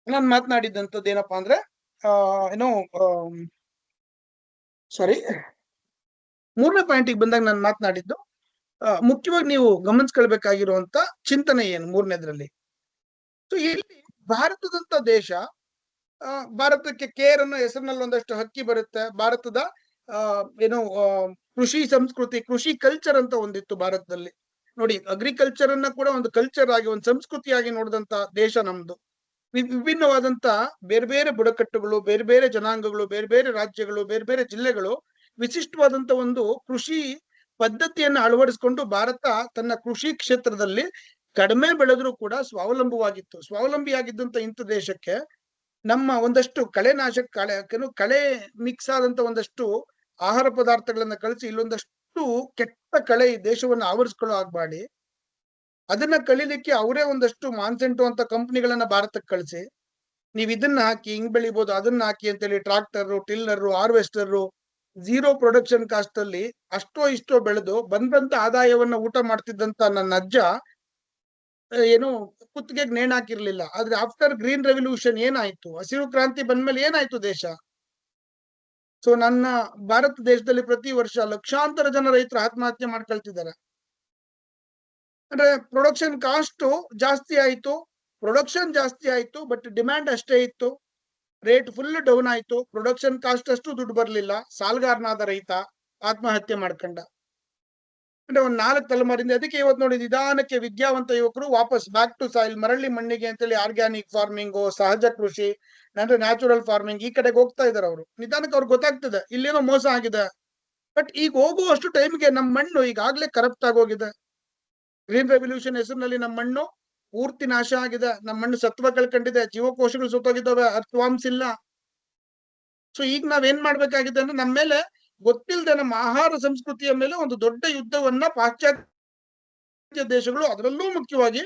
ನಾನು ಮಾತನಾಡಿದಂಥದ್ದು ಏನಪ್ಪಾ ಅಂದ್ರೆ ಏನು ಸಾರಿ 3ನೇ ಪಾಯಿಂಟಿಗೆ ಬಂದಾಗ ನಾನು ಮಾತನಾಡಿದ್ದು ಮುಖ್ಯವಾಗಿ ನೀವು ಗಮನಿಸ್ಕೊಳ್ಬೇಕಾಗಿರುವಂತ ಚಿಂತನೆ ಏನು 3ನೇದ್ರಲ್ಲಿ. ಸೊ ಇಲ್ಲಿ ಭಾರತದಂತ ದೇಶ, ಭಾರತಕ್ಕೆ ಕೇರ್ ಅನ್ನೋ ಹೆಸರಿನಲ್ಲಿ ಒಂದಷ್ಟು ಹಕ್ಕಿ ಬರುತ್ತೆ. ಭಾರತದ ಏನು ಕೃಷಿ ಸಂಸ್ಕೃತಿ, ಕೃಷಿ ಕಲ್ಚರ್ ಅಂತ ಒಂದಿತ್ತು ಭಾರತದಲ್ಲಿ. ನೋಡಿ, ಅಗ್ರಿಕಲ್ಚರ್ ಅನ್ನ ಕೂಡ ಒಂದು ಕಲ್ಚರ್ ಆಗಿ, ಒಂದು ಸಂಸ್ಕೃತಿಯಾಗಿ ನೋಡಿದಂತ ದೇಶ ನಮ್ದು. ವಿಭಿನ್ನವಾದಂತ ಬೇರೆ ಬೇರೆ ಬುಡಕಟ್ಟುಗಳು, ಬೇರೆ ಬೇರೆ ಜನಾಂಗಗಳು, ಬೇರೆ ಬೇರೆ ರಾಜ್ಯಗಳು, ಬೇರೆ ಬೇರೆ ಜಿಲ್ಲೆಗಳು ವಿಶಿಷ್ಟವಾದಂತ ಒಂದು ಕೃಷಿ ಪದ್ಧತಿಯನ್ನು ಅಳವಡಿಸಿಕೊಂಡು ಭಾರತ ತನ್ನ ಕೃಷಿ ಕ್ಷೇತ್ರದಲ್ಲಿ ಕಡಿಮೆ ಬೆಳೆದ್ರೂ ಕೂಡ ಸ್ವಾವಲಂಬವಾಗಿತ್ತು. ಸ್ವಾವಲಂಬಿಯಾಗಿದ್ದಂತ ಇಂಥ ದೇಶಕ್ಕೆ ನಮ್ಮ ಒಂದಷ್ಟು ಕಳೆ ಮಿಕ್ಸ್ ಆದಂತ ಒಂದಷ್ಟು ಆಹಾರ ಪದಾರ್ಥಗಳನ್ನ ಕಳಿಸಿ ಇಲ್ಲೊಂದಷ್ಟು ಕೆಟ್ಟ ಕಳೆ ಈ ದೇಶವನ್ನು ಆವರಿಸ್ಕೊಳ್ಳೋ ಆಗ್ಬಾಡಿ ಅದನ್ನ ಕಳಿಲಿಕ್ಕೆ ಅವರೇ ಒಂದಷ್ಟು ಮಾನ್ಸೆಂಟು ಅಂತ ಕಂಪನಿಗಳನ್ನ ಭಾರತಕ್ಕೆ ಕಳಿಸಿ, ನೀವ್ ಇದನ್ನ ಹಾಕಿ ಹಿಂಗ್ ಬೆಳಿಬಹುದು, ಅದನ್ನ ಹಾಕಿ ಅಂತೇಳಿ tractor, tiller, harvester, 0 production cost ಅಲ್ಲಿ ಅಷ್ಟೋ ಇಷ್ಟೋ ಬೆಳೆದು ಬಂದಂತ ಆದಾಯವನ್ನ ಊಟ ಮಾಡ್ತಿದ್ದಂತ ನನ್ನ ಅಜ್ಜ ಏನು ಕುತ್ತಿಗೆಗೆ ನೇಣ್ ಹಾಕಿರ್ಲಿಲ್ಲ. ಆದ್ರೆ ಆಫ್ಟರ್ ಗ್ರೀನ್ ರೆವಲ್ಯೂಷನ್ ಏನಾಯ್ತು, ಹಸಿರು ಕ್ರಾಂತಿ ಬಂದ್ಮೇಲೆ ಏನಾಯ್ತು ದೇಶ? ಸೊ ನನ್ನ ಭಾರತ ದೇಶದಲ್ಲಿ ಪ್ರತಿ ವರ್ಷ ಲಕ್ಷಾಂತರ ಜನ ರೈತರು ಆತ್ಮಹತ್ಯೆ ಮಾಡ್ಕೊಳ್ತಿದ್ದಾರೆ. ಅಂದ್ರೆ ಪ್ರೊಡಕ್ಷನ್ ಕಾಸ್ಟ್ ಜಾಸ್ತಿ ಆಯ್ತು, ಪ್ರೊಡಕ್ಷನ್ ಜಾಸ್ತಿ ಆಯ್ತು, ಬಟ್ ಡಿಮ್ಯಾಂಡ್ ಅಷ್ಟೇ ಇತ್ತು. ರೇಟ್ ಫುಲ್ ಡೌನ್ ಆಯ್ತು, ಪ್ರೊಡಕ್ಷನ್ ಕಾಸ್ಟ್ ಅಷ್ಟು ದುಡ್ಡು ಬರ್ಲಿಲ್ಲ. ಸಾಲಗಾರನಾದ ರೈತ ಆತ್ಮಹತ್ಯೆ ಮಾಡ್ಕೊಂಡ. ಅಂದ್ರೆ ಒಂದ್ 4 ತಲೆಮಾರಿಂದ. ಅದಕ್ಕೆ ಇವತ್ತು ನೋಡಿ ನಿಧಾನಕ್ಕೆ ವಿದ್ಯಾವಂತ ಯುವಕರು ವಾಪಸ್ ಬ್ಯಾಕ್ ಟು ಸಾಯಿಲ್, ಮರಳಿ ಮಣ್ಣಿಗೆ ಅಂತೇಳಿ ಆರ್ಗ್ಯಾನಿಕ್ ಫಾರ್ಮಿಂಗ್, ಸಹಜ ಕೃಷಿ, ಅಂದ್ರೆ ನ್ಯಾಚುರಲ್ ಫಾರ್ಮಿಂಗ್ ಈ ಕಡೆಗೆ ಹೋಗ್ತಾ ಇದಾರೆ ಅವರು. ನಿಧಾನಕ್ಕೆ ಅವ್ರಿಗೆ ಗೊತ್ತಾಗ್ತದೆ ಇಲ್ಲೇನೋ ಮೋಸ ಆಗಿದೆ. ಬಟ್ ಈಗ ಹೋಗುವಷ್ಟು ಟೈಮ್ಗೆ ನಮ್ಮ ಮಣ್ಣು ಈಗಾಗ್ಲೇ ಕರಪ್ಟ್ ಆಗೋಗಿದೆ. ಗ್ರೀನ್ ರೆವಲ್ಯೂಷನ್ ಹೆಸರಿನಲ್ಲಿ ನಮ್ಮ ಮಣ್ಣು ಪೂರ್ತಿ ನಾಶ ಆಗಿದೆ. ನಮ್ಮ ಮಣ್ಣು ಸತ್ವ ಕಳ್ಕೊಂಡಿದೆ, ಜೀವಕೋಶಗಳು ಸುತ್ತೋಗಿದ್ದಾವೆ, ಅರ್ಥವಾಂಶ ಇಲ್ಲ. ಸೊ ಈಗ ನಾವೇನ್ ಮಾಡ್ಬೇಕಾಗಿದೆ ಅಂದ್ರೆ ನಮ್ಮ ಮೇಲೆ ಗೊತ್ತಿಲ್ಲದೆ ನಮ್ಮ ಆಹಾರ ಸಂಸ್ಕೃತಿಯ ಮೇಲೆ ಒಂದು ದೊಡ್ಡ ಯುದ್ಧವನ್ನ ಪಾಶ್ಚಾತ್ಯ ದೇಶಗಳು, ಅದರಲ್ಲೂ ಮುಖ್ಯವಾಗಿ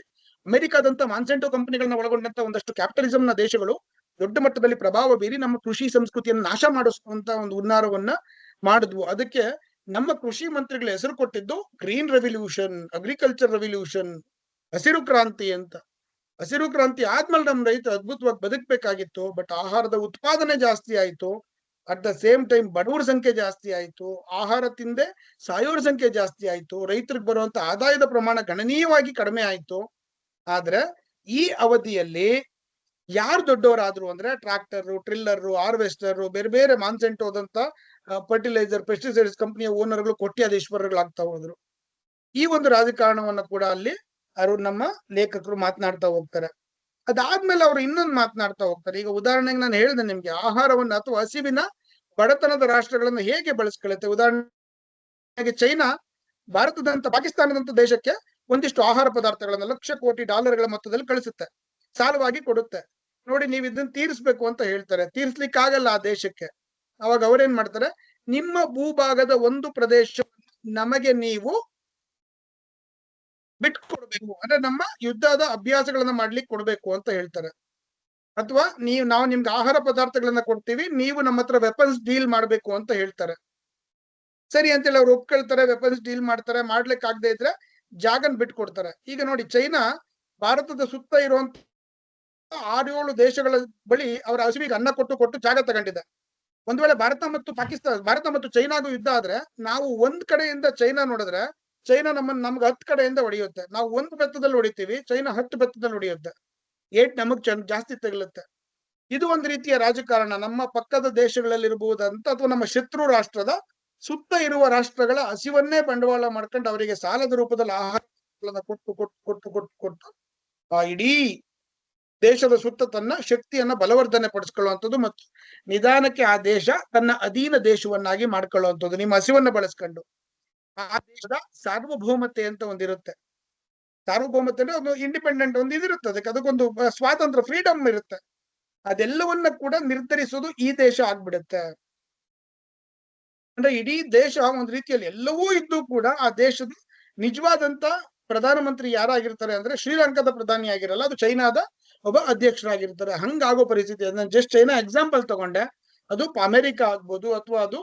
ಅಮೆರಿಕಾದಂತ ಮಾನ್ಸೆಂಟೋ ಕಂಪನಿಗಳನ್ನ ಒಳಗೊಂಡಂತ ಒಂದಷ್ಟು ಕ್ಯಾಪಿಟಲಿಸಂ ನ ದೇಶಗಳು ದೊಡ್ಡ ಮಟ್ಟದಲ್ಲಿ ಪ್ರಭಾವ ಬೀರಿ ನಮ್ಮ ಕೃಷಿ ಸಂಸ್ಕೃತಿಯನ್ನು ನಾಶ ಮಾಡಿಸುವಂತ ಒಂದು ಹುನ್ನಾರವನ್ನ ಮಾಡಿದ್ವು. ಅದಕ್ಕೆ ನಮ್ಮ ಕೃಷಿ ಮಂತ್ರಿಗಳ ಹೆಸರು ಕೊಟ್ಟಿದ್ದು ಗ್ರೀನ್ ರೆವಲ್ಯೂಷನ್, ಅಗ್ರಿಕಲ್ಚರ್ ರೆವಲ್ಯೂಷನ್, ಹಸಿರು ಕ್ರಾಂತಿ ಅಂತ. ಹಸಿರು ಕ್ರಾಂತಿ ಆದ್ಮೇಲೆ ನಮ್ ರೈತ ಅದ್ಭುತವಾಗಿ ಬದುಕ್ಬೇಕಾಗಿತ್ತು. ಬಟ್ ಆಹಾರದ ಉತ್ಪಾದನೆ ಜಾಸ್ತಿ ಆಯ್ತು. ಅಟ್ ದ ಸೇಮ್ ಟೈಮ್ ಬಡವರ ಸಂಖ್ಯೆ ಜಾಸ್ತಿ ಆಯ್ತು. ಆಹಾರ ತಿಂದೆ ಸಾಯೋರ ಸಂಖ್ಯೆ ಜಾಸ್ತಿ ಆಯ್ತು. ರೈತರಿಗೆ ಬರುವಂತ ಆದಾಯದ ಪ್ರಮಾಣ ಗಣನೀಯವಾಗಿ ಕಡಿಮೆ ಆಯ್ತು. ಆದ್ರೆ ಈ ಅವಧಿಯಲ್ಲಿ ಯಾರು ದೊಡ್ಡವರಾದ್ರು ಅಂದ್ರೆ ಟ್ರಾಕ್ಟರ್, ಟ್ರಿಲ್ಲರ್, ಹಾರ್ವೆಸ್ಟರ್, ಬೇರೆ ಬೇರೆ ಮಾನ್ಸೆಂಟೋದಂತ ಫರ್ಟಿಲೈಸರ್, ಪೆಸ್ಟಿಸೈಡ್ಸ್ ಕಂಪನಿಯ ಓನರ್ಗಳು ಕೋಟ್ಯಾಧೀಶ್ವರಗಳಾಗ್ತಾ ಹೋದ್ರು. ಈ ಒಂದು ರಾಜಕಾರಣವನ್ನ ಕೂಡ ಅಲ್ಲಿ ಅವರು ನಮ್ಮ ಲೇಖಕರು ಮಾತನಾಡ್ತಾ ಹೋಗ್ತಾರೆ. ಅದಾದ್ಮೇಲೆ ಅವರು ಇನ್ನೊಂದು ಮಾತನಾಡ್ತಾ ಹೋಗ್ತಾರೆ. ಈಗ ಉದಾಹರಣೆಗೆ ನಾನು ಹೇಳಿದೆ ನಿಮ್ಗೆ, ಆಹಾರವನ್ನ ಅಥವಾ ಹಸಿವಿನ ಬಡತನದ ರಾಷ್ಟ್ರಗಳನ್ನ ಹೇಗೆ ಬಳಸ್ಕೊಳ್ಳುತ್ತೆ. ಉದಾಹರಣೆಗೆ ಚೈನಾ ಭಾರತದಂತ ಪಾಕಿಸ್ತಾನದಂತ ದೇಶಕ್ಕೆ ಒಂದಿಷ್ಟು ಆಹಾರ ಪದಾರ್ಥಗಳನ್ನ ಲಕ್ಷ ಕೋಟಿ ಡಾಲರ್ಗಳ ಮೊತ್ತದಲ್ಲಿ ಕಳಿಸುತ್ತೆ, ಸಾಲವಾಗಿ ಕೊಡುತ್ತೆ. ನೋಡಿ, ನೀವು ಇದನ್ನ ತೀರಿಸ್ಬೇಕು ಅಂತ ಹೇಳ್ತಾರೆ. ತೀರ್ಸ್ಲಿಕ್ಕಾಗಲ್ಲ ಆ ದೇಶಕ್ಕೆ. ಅವಾಗ ಅವ್ರೇನ್ ಮಾಡ್ತಾರೆ, ನಿಮ್ಮ ಭೂಭಾಗದ ಒಂದು ಪ್ರದೇಶ ನಮಗೆ ನೀವು ಬಿಟ್ಕೊಡ್ಬೇಕು, ಅಂದ್ರೆ ನಮ್ಮ ಯುದ್ಧದ ಅಭ್ಯಾಸಗಳನ್ನ ಮಾಡ್ಲಿಕ್ಕೆ ಕೊಡ್ಬೇಕು ಅಂತ ಹೇಳ್ತಾರೆ. ಅಥವಾ ನಾವು ನಿಮ್ಗೆ ಆಹಾರ ಪದಾರ್ಥಗಳನ್ನ ಕೊಡ್ತೀವಿ, ನೀವು ನಮ್ಮ ಹತ್ರ ವೆಪನ್ಸ್ ಡೀಲ್ ಮಾಡ್ಬೇಕು ಅಂತ ಹೇಳ್ತಾರೆ. ಸರಿ ಅಂತೇಳಿ ಅವ್ರು ಒಪ್ಕೊಳ್ತಾರೆ, ವೆಪನ್ಸ್ ಡೀಲ್ ಮಾಡ್ತಾರೆ. ಮಾಡ್ಲಿಕ್ಕೆ ಆಗದೆ ಇದ್ರೆ ಜಾಗನ್ ಬಿಟ್ಕೊಡ್ತಾರೆ. ಈಗ ನೋಡಿ, ಚೈನಾ ಭಾರತದ ಸುತ್ತ ಇರುವಂತ 6-7 ದೇಶಗಳ ಬಳಿ ಅವರ ಹಸಿವಿಗೆ ಅನ್ನ ಕೊಟ್ಟು ಕೊಟ್ಟು ಜಾಗ ತಗೊಂಡಿದೆ. ಒಂದ್ ವೇಳೆ ಭಾರತ ಮತ್ತು ಚೈನಾಗೂ ಯುದ್ಧ ಆದ್ರೆ, ನಾವು ಒಂದ್ ಕಡೆಯಿಂದ ಚೈನಾ ನೋಡಿದ್ರೆ, ಚೈನಾ ನಮ್ಗೆ 10 ಕಡೆಯಿಂದ ಹೊಡೆಯುತ್ತೆ. ನಾವು ಒಂದು ಬೆತ್ತದಲ್ಲಿ ಹೊಡಿತೀವಿ, ಚೈನಾ 10 ಬೆತ್ತದಲ್ಲಿ ಹೊಡೆಯುತ್ತೆ. ನಮಗ್ ಜಾಸ್ತಿ ತಗಲುತ್ತೆ. ಇದು ಒಂದು ರೀತಿಯ ರಾಜಕಾರಣ. ನಮ್ಮ ಪಕ್ಕದ ದೇಶಗಳಲ್ಲಿರಬಹುದಂತ ಅಥವಾ ನಮ್ಮ ಶತ್ರು ರಾಷ್ಟ್ರದ ಸುತ್ತ ಇರುವ ರಾಷ್ಟ್ರಗಳ ಹಸಿವನ್ನೇ ಬಂಡವಾಳ ಮಾಡ್ಕೊಂಡು ಅವರಿಗೆ ಸಾಲದ ರೂಪದಲ್ಲಿ ಆಹಾರಗಳನ್ನ ಕೊಟ್ಟು ಕೊಟ್ಟು ಕೊಟ್ಟು ಕೊಟ್ಟು ಕೊಟ್ಟು ಆ ಇಡೀ ದೇಶದ ಸುತ್ತ ತನ್ನ ಶಕ್ತಿಯನ್ನ ಬಲವರ್ಧನೆ ಪಡಿಸ್ಕೊಳ್ಳುವಂಥದ್ದು ಮತ್ತು ನಿಧಾನಕ್ಕೆ ಆ ದೇಶ ತನ್ನ ಅಧೀನ ದೇಶವನ್ನಾಗಿ ಮಾಡ್ಕೊಳ್ಳುವಂಥದ್ದು, ನಿಮ್ಮ ಹಸಿವನ್ನ ಬಳಸ್ಕೊಂಡು. ಆ ದೇಶದ ಸಾರ್ವಭೌಮತೆ ಅಂತ ಒಂದಿರುತ್ತೆ. ಸಾರ್ವಭೌಮತೆ ಅಂದ್ರೆ ಒಂದು ಇಂಡಿಪೆಂಡೆಂಟ್ ಒಂದು ಇದಿರುತ್ತೆ, ಅದಕ್ಕೊಂದು ಸ್ವಾತಂತ್ರ್ಯ, ಫ್ರೀಡಮ್ ಇರುತ್ತೆ. ಅದೆಲ್ಲವನ್ನ ಕೂಡ ನಿರ್ಧರಿಸೋದು ಈ ದೇಶ ಆಗ್ಬಿಡುತ್ತೆ. ಅಂದ್ರೆ ಇಡೀ ದೇಶ ಒಂದ್ ರೀತಿಯಲ್ಲಿ ಎಲ್ಲವೂ ಇದ್ದು ಕೂಡ ಆ ದೇಶದ ನಿಜವಾದಂತ ಪ್ರಧಾನಮಂತ್ರಿ ಯಾರಾಗಿರ್ತಾರೆ ಅಂದ್ರೆ ಶ್ರೀಲಂಕಾದ ಪ್ರಧಾನಿ ಆಗಿರಲ್ಲ, ಅದು ಚೈನಾದ ಒಬ್ಬ ಅಧ್ಯಕ್ಷರಾಗಿರ್ತಾರೆ. ಹಂಗಾಗೋ ಪರಿಸ್ಥಿತಿ. ನಾನು ಜಸ್ಟ್ ಚೈನಾ ಎಕ್ಸಾಂಪಲ್ ತಗೊಂಡೆ. ಅದು ಅಮೆರಿಕ ಆಗ್ಬೋದು, ಅಥವಾ ಅದು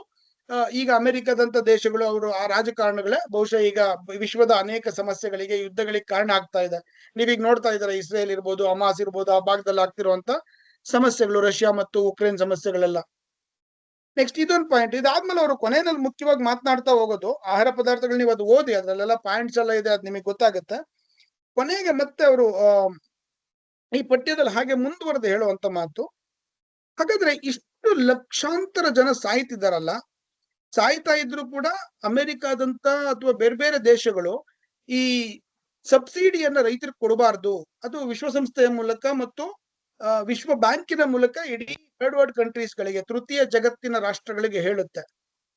ಈಗ ಅಮೆರಿಕದಂತ ದೇಶಗಳು, ಅವರು ಆ ರಾಜಕಾರಣಗಳೇ ಬಹುಶಃ ಈಗ ವಿಶ್ವದ ಅನೇಕ ಸಮಸ್ಯೆಗಳಿಗೆ, ಯುದ್ಧಗಳಿಗೆ ಕಾರಣ ಆಗ್ತಾ ಇದೆ. ನೀವೀಗ ನೋಡ್ತಾ ಇದ್ದಾರೆ, ಇಸ್ರೇಲ್ ಇರ್ಬೋದು, ಹಮಾಸ್ ಇರ್ಬೋದು, ಆ ಭಾಗದಲ್ಲಿ ಆಗ್ತಿರುವಂತ ಸಮಸ್ಯೆಗಳು, ರಷ್ಯಾ ಮತ್ತು ಉಕ್ರೇನ್ ಸಮಸ್ಯೆಗಳೆಲ್ಲ. ನೆಕ್ಸ್ಟ್ ಇದೊಂದು ಪಾಯಿಂಟ್. ಇದಾದ್ಮೇಲೆ ಅವರು ಕೊನೆಯಲ್ಲಿ ಮುಖ್ಯವಾಗಿ ಮಾತನಾಡ್ತಾ ಹೋಗೋದು ಆಹಾರ ಪದಾರ್ಥಗಳು. ನೀವು ಅದು ಓದಿ, ಅದ್ರಲ್ಲೆಲ್ಲ ಪಾಯಿಂಟ್ಸ್ ಎಲ್ಲ ಇದೆ, ಅದು ನಿಮಗೆ ಗೊತ್ತಾಗುತ್ತೆ. ಕೊನೆಗೆ ಮತ್ತೆ ಅವರು ಈ ಪಠ್ಯದಲ್ಲಿ ಹಾಗೆ ಮುಂದುವರೆದು ಹೇಳುವಂತ ಮಾತು, ಹಾಗಾದ್ರೆ ಇಷ್ಟು ಲಕ್ಷಾಂತರ ಜನ ಸಾಯ್ತಿದಾರಲ್ಲ, ಸಾಯ್ತಾ ಇದ್ರು ಕೂಡ ಅಮೆರಿಕಾದಂತ ಅಥವಾ ಬೇರೆ ಬೇರೆ ದೇಶಗಳು ಈ ಸಬ್ಸಿಡಿಯನ್ನ ರೈತರಿಗೆ ಕೊಡಬಾರ್ದು, ಅದು ವಿಶ್ವಸಂಸ್ಥೆಯ ಮೂಲಕ ಮತ್ತು ವಿಶ್ವ ಬ್ಯಾಂಕಿನ ಮೂಲಕ ಇಡೀ ಥರ್ಡ್ ವರ್ಲ್ಡ್ ಕಂಟ್ರೀಸ್ ಗಳಿಗೆ, ತೃತೀಯ ಜಗತ್ತಿನ ರಾಷ್ಟ್ರಗಳಿಗೆ ಹೇಳುತ್ತೆ.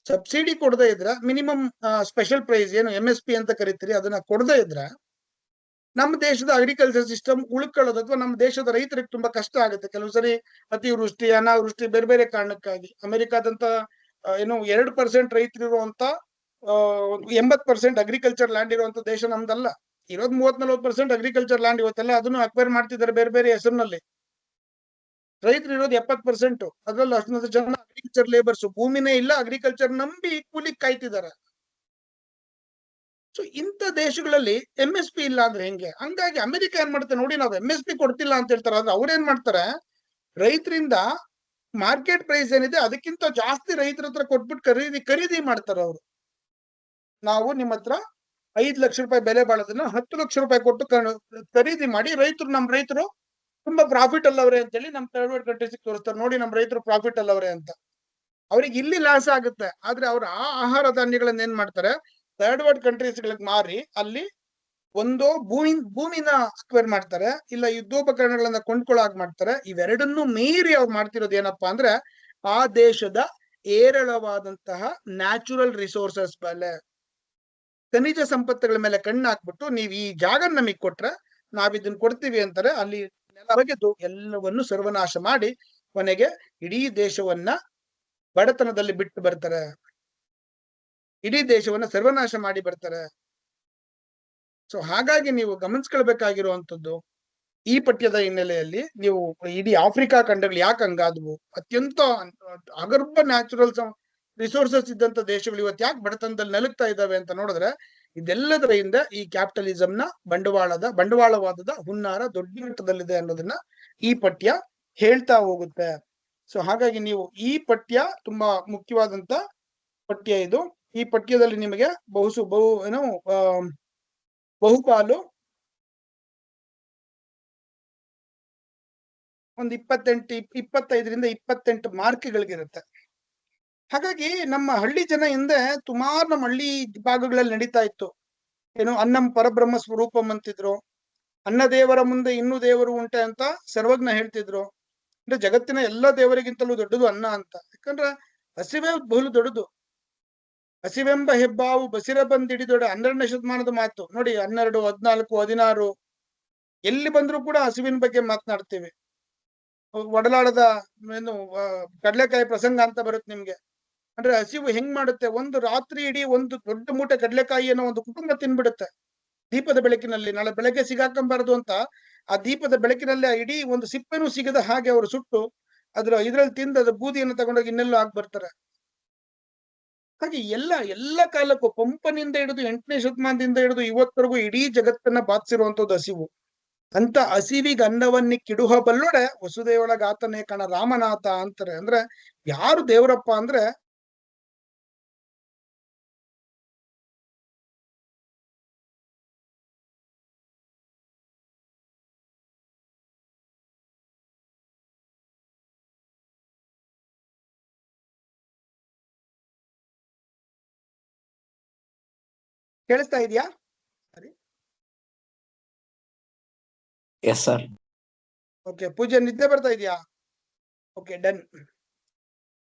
ಸಬ್ಸಿಡಿ ಕೊಡದೇ ಇದ್ರೆ, ಮಿನಿಮಮ್ ಸ್ಪೆಷಲ್ ಪ್ರೈಸ್ ಏನು MSP ಅಂತ ಕರಿತೀರಿ, ಅದನ್ನ ಕೊಡದೇ ಇದ್ರೆ ನಮ್ಮ ದೇಶದ ಅಗ್ರಿಕಲ್ಚರ್ ಸಿಸ್ಟಮ್ ಉಳ್ಕೊಳ್ಳೋದು ಅಥವಾ ನಮ್ಮ ದೇಶದ ರೈತರಿಗೆ ತುಂಬಾ ಕಷ್ಟ ಆಗುತ್ತೆ. ಕೆಲವು ಸರಿ ಅತಿವೃಷ್ಟಿ, ಅನಾವೃಷ್ಟಿ, ಬೇರೆ ಬೇರೆ ಕಾರಣಕ್ಕಾಗಿ. ಅಮೆರಿಕಾದಂತ ಏನು 2% ರೈತರಿರುವಂತ 80% ಅಗ್ರಿಕಲ್ಚರ್ ಲ್ಯಾಂಡ್ ಇರುವಂತ ದೇಶ ನಮ್ದಲ್ಲ. ಇರೋದು 30-40% ಅಗ್ರಿಕಲ್ಚರ್ ಲ್ಯಾಂಡ್. ಇವತ್ತೆಲ್ಲ ಅದನ್ನು ಅಕ್ವೈರ್ ಮಾಡ್ತಿದ್ದಾರೆ ಬೇರೆ ಬೇರೆ ಹೆಸರಿನಲ್ಲಿ. ರೈತರು ಇರೋದು 70%. ಅದ್ರಲ್ಲಿ ಅಷ್ಟೊಂದು ಜನ ಅಗ್ರಿಕಲ್ಚರ್ ಲೇಬರ್ಸ್, ಭೂಮಿನೇ ಇಲ್ಲ, ಅಗ್ರಿಕಲ್ಚರ್ ನಂಬಿ ಕೂಲಿ ಕಾಯ್ತಿದ್ದಾರೆ. ಸೊ ಇಂಥ ದೇಶಗಳಲ್ಲಿ MSP ಇಲ್ಲ ಅಂದ್ರೆ ಹೆಂಗೆ? ಹಂಗಾಗಿ ಅಮೆರಿಕ ಏನ್ ಮಾಡ್ತಾರೆ ನೋಡಿ, ನಾವು MSP ಕೊಡ್ತಿಲ್ಲ ಅಂತ ಹೇಳ್ತಾರೆ. ಆದ್ರೆ ಅವ್ರೇನ್ ಮಾಡ್ತಾರೆ, ರೈತರಿಂದ ಮಾರ್ಕೆಟ್ ಪ್ರೈಸ್ ಏನಿದೆ ಅದಕ್ಕಿಂತ ಜಾಸ್ತಿ ರೈತರ ಹತ್ರ ಕೊಟ್ಬಿಟ್ಟು ಖರೀದಿ ಮಾಡ್ತಾರೆ ಅವರು. ನಾವು ನಿಮ್ಮ ಹತ್ರ 5 ಲಕ್ಷ ರೂಪಾಯಿ ಬೆಲೆ ಬಾಳೋದನ್ನ 10 ಲಕ್ಷ ರೂಪಾಯಿ ಕೊಟ್ಟು ಖರೀದಿ ಮಾಡಿ, ನಮ್ಮ ರೈತರು ತುಂಬಾ ಪ್ರಾಫಿಟ್ ಅಲ್ಲವ್ರೆ ಅಂತ ಹೇಳಿ ನಮ್ಮ ಥರ್ಡ್ ವರ್ಲ್ಡ್ ಕಂಟ್ರೀಸ್ ತೋರಿಸ್ತಾರೆ. ನೋಡಿ, ನಮ್ಮ ರೈತರು ಪ್ರಾಫಿಟ್ ಅಲ್ಲವ್ರೆ ಅಂತ. ಅವ್ರಿಗೆ ಇಲ್ಲಿ ಲಾಸ್ ಆಗುತ್ತೆ. ಆದ್ರೆ ಅವ್ರು ಆ ಆಹಾರ ಧಾನ್ಯಗಳನ್ನ ಏನ್ ಮಾಡ್ತಾರೆ, ಥರ್ಡ್ ವರ್ಲ್ಡ್ ಕಂಟ್ರೀಸ್ ಗಳಿಗೆ ಮಾರಿ ಅಲ್ಲಿ ಒಂದು ಭೂಮಿನ ಅಕ್ವೈರ್ ಮಾಡ್ತಾರೆ, ಇಲ್ಲ ಯುದ್ಧೋಪಕರಣಗಳನ್ನ ಕೊಂಡ್ಕೊಳ್ಳಾಗ ಮಾಡ್ತಾರೆ. ಇವೆರಡನ್ನೂ ಮೀರಿ ಅವ್ರು ಮಾಡ್ತಿರೋದು ಏನಪ್ಪಾ ಅಂದ್ರೆ, ಆ ದೇಶದ ಏರಳವಾದಂತಹ ನ್ಯಾಚುರಲ್ ರಿಸೋರ್ಸಸ್ ಮೇಲೆ, ಖನಿಜ ಸಂಪತ್ತುಗಳ ಮೇಲೆ ಕಣ್ಣು ಹಾಕ್ಬಿಟ್ಟು, ನೀವು ಈ ಜಾಗ ನಮಗ್ ಕೊಟ್ರೆ ನಾವ್ ಇದನ್ನ ಕೊಡ್ತೀವಿ ಅಂತಾರೆ. ಅಲ್ಲಿ ನೆಲ ಬಗೆದು ಎಲ್ಲವನ್ನು ಸರ್ವನಾಶ ಮಾಡಿ ಕೊನೆಗೆ ಇಡೀ ದೇಶವನ್ನ ಬಡತನದಲ್ಲಿ ಬಿಟ್ಟು ಬರ್ತಾರೆ. ಇಡೀ ದೇಶವನ್ನ ಸರ್ವನಾಶ ಮಾಡಿ ಬರ್ತಾರೆ. ಸೊ ಹಾಗಾಗಿ ನೀವು ಗಮನಿಸ್ಕೊಳ್ಬೇಕಾಗಿರುವಂತದ್ದು, ಈ ಪಠ್ಯದ ಹಿನ್ನೆಲೆಯಲ್ಲಿ ನೀವು ಇಡೀ ಆಫ್ರಿಕಾ ಖಂಡಗಳು ಯಾಕೆ ಹಂಗಾದ್ವು, ಅತ್ಯಂತ ಅಗರ್ಭ ನ್ಯಾಚುರಲ್ ರಿಸೋರ್ಸಸ್ ಇದ್ದಂತ ದೇಶಗಳು ಇವತ್ತು ಯಾಕೆ ಬಡತನದಲ್ಲಿ ನಲುಗ್ತಾ ಇದ್ದಾವೆ ಅಂತ ನೋಡಿದ್ರೆ, ಇದೆಲ್ಲದರ ಹಿಂದ ಈ ಕ್ಯಾಪಿಟಲಿಸಂನ ಬಂಡವಾಳವಾದದ ಹುನ್ನಾರ ದೊಡ್ಡ ಮಟ್ಟದಲ್ಲಿದೆ ಅನ್ನೋದನ್ನ ಈ ಪಠ್ಯ ಹೇಳ್ತಾ ಹೋಗುತ್ತೆ. ಸೊ ಹಾಗಾಗಿ ನೀವು ಈ ಪಠ್ಯ ತುಂಬಾ ಮುಖ್ಯವಾದಂತ ಪಠ್ಯ ಇದು. ಈ ಪಠ್ಯದಲ್ಲಿ ನಿಮಗೆ ಬಹುಪಾಲು ಒಂದು 25ರಿಂದ 28 ಮಾರ್ಕ್ಗಳಿಗಿರುತ್ತೆ. ಹಾಗಾಗಿ ನಮ್ಮ ಹಳ್ಳಿ ಜನ ಹಿಂದೆ ಸುಮಾರು ನಮ್ಮ ಹಳ್ಳಿ ಭಾಗಗಳಲ್ಲಿ ನಡೀತಾ ಇತ್ತು. ಏನು ಅನ್ನಂ ಪರಬ್ರಹ್ಮ ಸ್ವರೂಪಂ ಅಂತಿದ್ರು, ಅನ್ನ ದೇವರ ಮುಂದೆ ಇನ್ನೂ ದೇವರು ಉಂಟೆ ಅಂತ ಸರ್ವಜ್ಞ ಹೇಳ್ತಿದ್ರು. ಅಂದ್ರೆ ಜಗತ್ತಿನ ಎಲ್ಲ ದೇವರಿಗಿಂತಲೂ ದೊಡ್ಡದು ಅನ್ನ ಅಂತ. ಯಾಕಂದ್ರೆ ಹಸಿವೆ ಬಹುಲು ದೊಡ್ಡದು. ಹಸಿವೆಂಬ ಹೆಬ್ಬಾವು ಬಸಿರ ಬಂದಿಡಿದೊಡೆ 12ನೇ ಶತಮಾನದ ಮಾತು ನೋಡಿ. 12, 14, 16 ಎಲ್ಲಿ ಬಂದ್ರು ಕೂಡ ಹಸಿವಿನ ಬಗ್ಗೆ ಮಾತನಾಡ್ತೀವಿ. ಒಡಲಾಡದ ಏನು ಕಡ್ಲೆಕಾಯಿ ಪ್ರಸಂಗ ಅಂತ ಬರುತ್ತೆ ನಿಮ್ಗೆ. ಅಂದ್ರೆ ಹಸಿವು ಹೆಂಗ್ ಮಾಡುತ್ತೆ, ಒಂದು ರಾತ್ರಿ ಇಡೀ ಒಂದು ದೊಡ್ಡ ಮೂಟೆ ಕಡ್ಲೆಕಾಯಿಯನ್ನು ಒಂದು ಕುಟುಂಬ ತಿನ್ಬಿಡುತ್ತೆ ದೀಪದ ಬೆಳಕಿನಲ್ಲಿ. ನಾಳೆ ಬೆಳಗ್ಗೆ ಸಿಗಾಕೊಂಬಾರದು ಅಂತ ಆ ದೀಪದ ಬೆಳಕಿನಲ್ಲಿ ಆ ಇಡೀ ಒಂದು ಸಿಪ್ಪೆನೂ ಸಿಗದ ಹಾಗೆ ಅವರು ಸುಟ್ಟು ಇದ್ರಲ್ಲಿ ತಿಂದು ಅದ್ರ ಬೂದಿಯನ್ನು ತಗೊಂಡೋಗಿ ಇನ್ನೆಲ್ಲೋ ಆಗಿ ಬರ್ತಾರೆ. ಹಾಗೆ ಎಲ್ಲ ಕಾಲಕ್ಕೂ ಪಂಪನಿಂದ ಹಿಡಿದು 8ನೇ ಶತಮಾನದಿಂದ ಹಿಡಿದು ಇವತ್ತರೆಗೂ ಇಡೀ ಜಗತ್ತನ್ನ ಬಾಧಿಸಿರುವಂತದ್ದು ಹಸಿವು. ಅಂತ ಹಸಿವಿಗೆ ಅನ್ನವನ್ನಿ ಕಿಡುಹ ಬಲ್ಲೊಡೆ ವಸುದೇವೊಳಗಾತನೇ ಕಣ ರಾಮನಾಥ ಅಂತಾರೆ. ಅಂದ್ರೆ ಯಾರು ದೇವರಪ್ಪ ಅಂದ್ರೆ ಕೇಳಿಸ್ತಾ ಇದೆಯಾ? ಸರಿ, ಎಸ್ ಸರ್. ಓಕೆ. ಪೂಜೆ ನಿದ್ದೆ ಬರ್ತಾ ಇದೆಯಾ? Okay, done.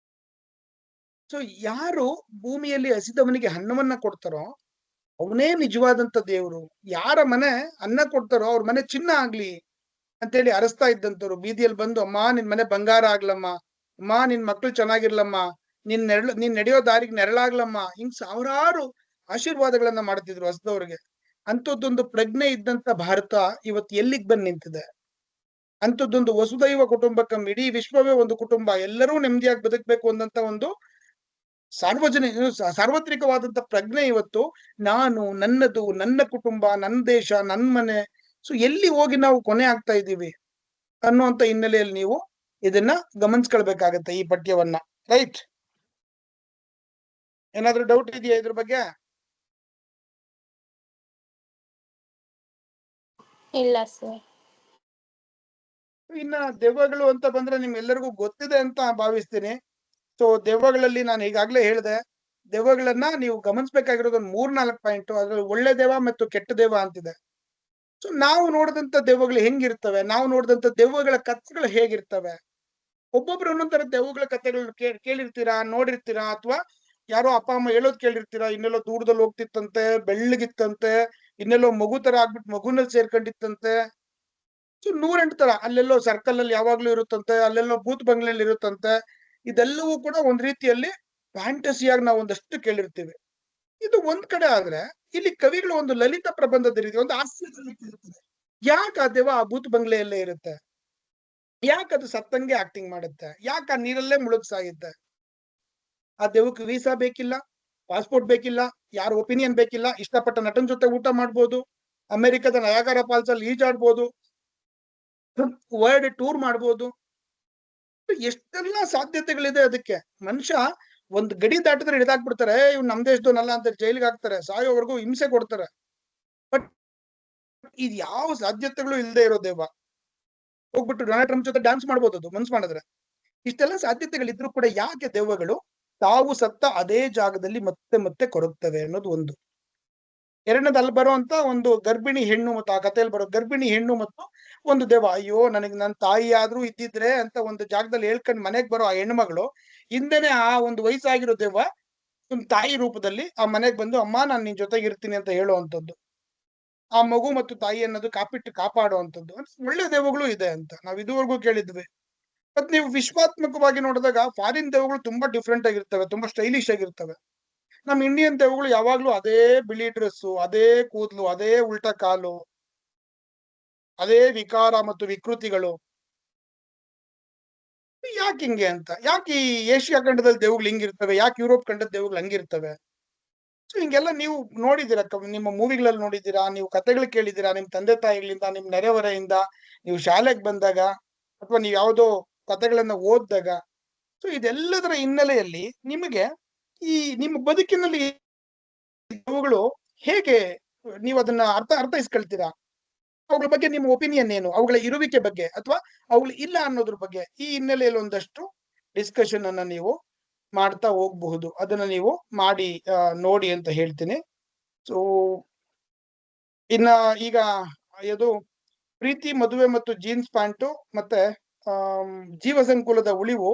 ಸೊ ಯಾರು ಭೂಮಿಯಲ್ಲಿ ಹಸಿದವನಿಗೆ ಅನ್ನವನ್ನ ಕೊಡ್ತಾರೋ ಅವನೇ ನಿಜವಾದಂತ ದೇವರು. ಯಾರ ಮನೆ ಅನ್ನ ಕೊಡ್ತಾರೋ ಅವ್ರ ಮನೆ ಚಿನ್ನ ಆಗ್ಲಿ ಅಂತೇಳಿ ಅರಸ್ತಾ ಇದ್ದಂತವ್ರು. ಬೀದಿಯಲ್ಲಿ ಬಂದು ಅಮ್ಮ ನಿನ್ ಮನೆ ಬಂಗಾರ ಆಗ್ಲಮ್ಮ, ಅಮ್ಮ ನಿನ್ ಮಕ್ಳು ಚೆನ್ನಾಗಿರ್ಲಮ್ಮ, ನೀನ್ ನಡೆಯೋ ದಾರಿಗೆ ನೆರಳಾಗ್ಲಮ್ಮ, ಹಿಂಗ್ ಸಾವಿರಾರು ಆಶೀರ್ವಾದಗಳನ್ನ ಮಾಡ್ತಿದ್ರು ಹಸ್ದವ್ರಿಗೆ. ಅಂಥದ್ದೊಂದು ಪ್ರಜ್ಞೆ ಇದ್ದಂತ ಭಾರತ ಇವತ್ತು ಎಲ್ಲಿಗೆ ಬಂದು ನಿಂತಿದೆ? ಅಂಥದ್ದೊಂದು ವಸುದೈವ ಕುಟುಂಬಕಂ, ಇಡೀ ವಿಶ್ವವೇ ಒಂದು ಕುಟುಂಬ, ಎಲ್ಲರೂ ನೆಮ್ಮದಿಯಾಗಿ ಬದುಕಬೇಕು ಅಂದಂತ ಒಂದು ಸಾರ್ವತ್ರಿಕವಾದಂತ ಪ್ರಜ್ಞೆ ಇವತ್ತು ನಾನು, ನನ್ನದು, ನನ್ನ ಕುಟುಂಬ, ನನ್ನ ದೇಶ, ನನ್ನ ಮನೆ, ಸೊ ಎಲ್ಲಿ ಹೋಗಿ ನಾವು ಕೊನೆ ಆಗ್ತಾ ಇದ್ದೀವಿ ಅನ್ನುವಂತ ಹಿನ್ನೆಲೆಯಲ್ಲಿ ನೀವು ಇದನ್ನ ಗಮನಿಸ್ಕೊಳ್ಬೇಕಾಗತ್ತೆ ಈ ಪಠ್ಯವನ್ನ. ರೈಟ್? ಏನಾದ್ರೂ ಡೌಟ್ ಇದೆಯಾ ಇದ್ರ ಬಗ್ಗೆ? ಇಲ್ಲ ಸರ್. ಇನ್ನ ದೆವ್ವಗಳು ಅಂತ ಬಂದ್ರೆ ನಿಮ್ಗೆಲ್ಲರಿಗೂ ಗೊತ್ತಿದೆ ಅಂತ ಭಾವಿಸ್ತೀನಿ. ಸೊ ದೆವ್ವಗಳಲ್ಲಿ ನಾನು ಈಗಾಗ್ಲೇ ಹೇಳಿದೆ, ದೆವ್ವಗಳನ್ನ ನೀವು ಗಮನಿಸ್ಬೇಕಾಗಿರೋದು ಒಂದು 3-4 ಪಾಯಿಂಟ್. ಅದ್ರಲ್ಲಿ ಒಳ್ಳೆ ದೆವ್ವ ಮತ್ತು ಕೆಟ್ಟ ದೆವ್ವ ಅಂತಿದೆ. ಸೊ ನಾವು ನೋಡಿದಂತ ದೆವ್ವಗಳು ಹೆಂಗಿರ್ತವೆ, ನಾವು ನೋಡಿದಂತ ದೆವ್ವಗಳ ಕಥೆಗಳು ಹೇಗಿರ್ತವೆ, ಒಬ್ಬೊಬ್ರು ಒಂದೊಂದರ ದೆವ್ವಗಳ ಕಥೆಗಳು ಕೇಳಿರ್ತೀರಾ, ನೋಡಿರ್ತೀರಾ, ಅಥವಾ ಯಾರೋ ಅಪ್ಪ ಅಮ್ಮ ಹೇಳೋದ್ ಕೇಳಿರ್ತೀರಾ. ಇನ್ನೆಲ್ಲೋ ದೂರದಲ್ಲಿ ಹೋಗ್ತಿತ್ತಂತೆ, ಬೆಳ್ಳಗಿತ್ತಂತೆ, ಇನ್ನೆಲ್ಲೋ ಮಗು ತರ ಆಗ್ಬಿಟ್ಟು ಮಗುನಲ್ಲಿ ಸೇರ್ಕೊಂಡಿತ್ತಂತೆ. ಸೊ 108 ತರ ಅಲ್ಲೆಲ್ಲೋ ಸರ್ಕಲ್ ಅಲ್ಲಿ ಯಾವಾಗ್ಲೂ ಇರುತ್ತಂತೆ, ಅಲ್ಲೆಲ್ಲೋ ಬೂತ್ ಬಂಗ್ಲೆಯಲ್ಲಿ ಇರುತ್ತಂತೆ. ಇದೆಲ್ಲವೂ ಕೂಡ ಒಂದ್ ರೀತಿಯಲ್ಲಿ ಫ್ಯಾಂಟಸಿಯಾಗಿ ನಾವು ಒಂದಷ್ಟು ಕೇಳಿರ್ತೀವಿ. ಇದು ಒಂದ್ ಕಡೆ ಆದ್ರೆ ಇಲ್ಲಿ ಕವಿಗಳು ಒಂದು ಲಲಿತ ಪ್ರಬಂಧದ ರೀತಿ ಒಂದು ಹಾಸ್ಯ ಇರ್ತದೆ. ಯಾಕೆ ಆ ದೆವ್ವ ಆ ಬೂತ್ ಬಂಗ್ಲೆಯಲ್ಲೇ ಇರುತ್ತೆ? ಯಾಕೆ ಅದು ಸತ್ತಂಗೆ ಆಕ್ಟಿಂಗ್ ಮಾಡುತ್ತೆ? ಯಾಕೆ ಆ ನೀರಲ್ಲೇ ಮುಳುಗ್ಸಾಗುತ್ತೆ? ಆ ದೆವ್ವಕ್ಕೆ ವೀಸಾ ಬೇಕಿಲ್ಲ, ಪಾಸ್ಪೋರ್ಟ್ ಬೇಕಿಲ್ಲ, ಯಾರ ಒಪಿನಿಯನ್ ಬೇಕಿಲ್ಲ, ಇಷ್ಟಪಟ್ಟ ನಟನ ಜೊತೆ ಊಟ ಮಾಡ್ಬೋದು, ಅಮೆರಿಕದ ನಯಾಗರ ಫಾಲ್ಸ್ ಅಲ್ಲಿ ಈಜಾಡ್ಬೋದು, ವರ್ಲ್ಡ್ ಟೂರ್ ಮಾಡ್ಬೋದು. ಎಷ್ಟೆಲ್ಲ ಸಾಧ್ಯತೆಗಳಿದೆ ಅದಕ್ಕೆ. ಮನುಷ್ಯ ಒಂದ್ ಗಡಿ ದಾಟಿದ್ರೆ ಹಿಡಿದಾಕ್ಬಿಡ್ತಾರೆ, ಇವ್ ನಮ್ ದೇಶದವನಲ್ಲ ಅಂತ ಜೈಲಿಗೆ ಹಾಕ್ತಾರೆ, ಸಾಯೋವರೆಗೂ ಹಿಂಸೆ ಕೊಡ್ತಾರೆ. ಬಟ್ ಇದ್ ಯಾವ ಸಾಧ್ಯತೆಗಳು ಇಲ್ಲದೆ ಇರೋ ದೆವ್ವ. ಹೋಗ್ಬಿಟ್ಟು ಡೊನಾಲ್ಡ್ ಟ್ರಂಪ್ ಜೊತೆ ಡ್ಯಾನ್ಸ್ ಮಾಡ್ಬೋದು ಅದು ಮನ್ಸ್ ಮಾಡಿದ್ರೆ. ಇಷ್ಟೆಲ್ಲ ಸಾಧ್ಯತೆಗಳಿದ್ರು ಕೂಡ ಯಾಕೆ ದೆವ್ವಗಳು ತಾವು ಸತ್ತ ಅದೇ ಜಾಗದಲ್ಲಿ ಮತ್ತೆ ಮತ್ತೆ ಕೊರಗ್ತವೆ ಅನ್ನೋದು ಒಂದು. ಎರಡನೇದು ಅಲ್ಲಿ ಬರುವಂತ ಒಂದು ಗರ್ಭಿಣಿ ಹೆಣ್ಣು, ಮತ್ತು ಆ ಕಥೆಯಲ್ಲಿ ಬರೋ ಗರ್ಭಿಣಿ ಹೆಣ್ಣು ಮತ್ತು ಒಂದು ದೆವ್ವ. ಅಯ್ಯೋ ನನಗೆ ನನ್ನ ತಾಯಿ ಆದ್ರೂ ಇದ್ದಿದ್ರೆ ಅಂತ ಒಂದು ಜಾಗದಲ್ಲಿ ಹೇಳ್ಕೊಂಡು ಮನೆಗ್ ಬರೋ ಆ ಹೆಣ್ಮಗಳು ಹಿಂದೆನೆ ಆ ಒಂದು ವಯಸ್ಸಾಗಿರೋ ದೆವ್ವ ತಾಯಿ ರೂಪದಲ್ಲಿ ಆ ಮನೆಗ್ ಬಂದು ಅಮ್ಮ ನಾನು ನಿನ್ ಜೊತೆಗೆ ಇರ್ತೀನಿ ಅಂತ ಹೇಳುವಂಥದ್ದು. ಆ ಮಗು ಮತ್ತು ತಾಯಿ ಅನ್ನೋದು ಕಾಪಾಡುವಂಥದ್ದು. ಒಳ್ಳೆ ದೆವ್ವಗಳು ಇದೆ ಅಂತ ನಾವ್ ಇದುವರೆಗೂ ಕೇಳಿದ್ವಿ. ಮತ್ ನೀವು ವಿಶ್ವಾತ್ಮಕವಾಗಿ ನೋಡಿದಾಗ ಫಾರಿನ್ ದೆವ್ವಗಳು ತುಂಬಾ ಡಿಫ್ರೆಂಟ್ ಆಗಿರ್ತವೆ, ತುಂಬಾ ಸ್ಟೈಲಿಶ್ ಆಗಿರ್ತವೆ. ನಮ್ ಇಂಡಿಯನ್ ದೆವ್ವಗಳು ಯಾವಾಗ್ಲೂ ಅದೇ ಬಿಳಿ ಡ್ರೆಸ್ಸು, ಅದೇ ಕೂದಲು, ಅದೇ ಉಲ್ಟಾ ಕಾಲು, ಅದೇ ವಿಕಾರ ಮತ್ತು ವಿಕೃತಿಗಳು. ಯಾಕೆ ಹಿಂಗೆ ಅಂತ? ಯಾಕೆ ಈ ಏಷ್ಯಾ ಖಂಡದಲ್ಲಿ ದೆವ್ವಗಳು ಹಿಂಗಿರ್ತವೆ? ಯಾಕೆ ಯುರೋಪ್ ಖಂಡದ ದೆವ್ವಗಳು ಹಂಗಿರ್ತವೆ? ಸೊ ಹಿಂಗೆಲ್ಲ ನೀವು ನೋಡಿದ್ದೀರಾ, ನಿಮ್ಮ ಮೂವಿಗಳಲ್ಲಿ ನೋಡಿದ್ದೀರಾ, ನೀವು ಕಥೆಗಳು ಕೇಳಿದ್ದೀರಾ, ನಿಮ್ ತಂದೆ ತಾಯಿಗಳಿಂದ, ನಿಮ್ ನೆರೆಹೊರೆಯಿಂದ, ನೀವು ಶಾಲೆಗೆ ಬಂದಾಗ, ಅಥವಾ ನೀವು ಯಾವುದೋ ಕಥೆಗಳನ್ನ ಓದಿದಾಗ. ಸೊ ಇದೆಲ್ಲದರ ಹಿನ್ನೆಲೆಯಲ್ಲಿ ನಿಮಗೆ ಈ ನಿಮ್ಮ ಬದುಕಿನಲ್ಲಿ ಅವುಗಳು ಹೇಗೆ ನೀವು ಅದನ್ನ ಅರ್ಥೈಸ್ಕೊಳ್ತೀರಾ? ಅವುಗಳ ಬಗ್ಗೆ ನಿಮ್ಮ ಒಪಿನಿಯನ್ ಏನು? ಅವುಗಳ ಇರುವಿಕೆ ಬಗ್ಗೆ ಅಥವಾ ಅವುಗಳು ಇಲ್ಲ ಅನ್ನೋದ್ರ ಬಗ್ಗೆ ಈ ಹಿನ್ನೆಲೆಯಲ್ಲಿ ಒಂದಷ್ಟು ಡಿಸ್ಕಷನ್ ಅನ್ನ ನೀವು ಮಾಡ್ತಾ ಹೋಗಬಹುದು. ಅದನ್ನ ನೀವು ಮಾಡಿ ನೋಡಿ ಅಂತ ಹೇಳ್ತೀನಿ. ಸೊ ಇನ್ನ ಈಗ ಇದು ಪ್ರೀತಿ, ಮದುವೆ ಮತ್ತು ಜೀನ್ಸ್ ಪ್ಯಾಂಟು ಮತ್ತೆ ಜೀವಸಂಕುಲದ ಉಳಿವು,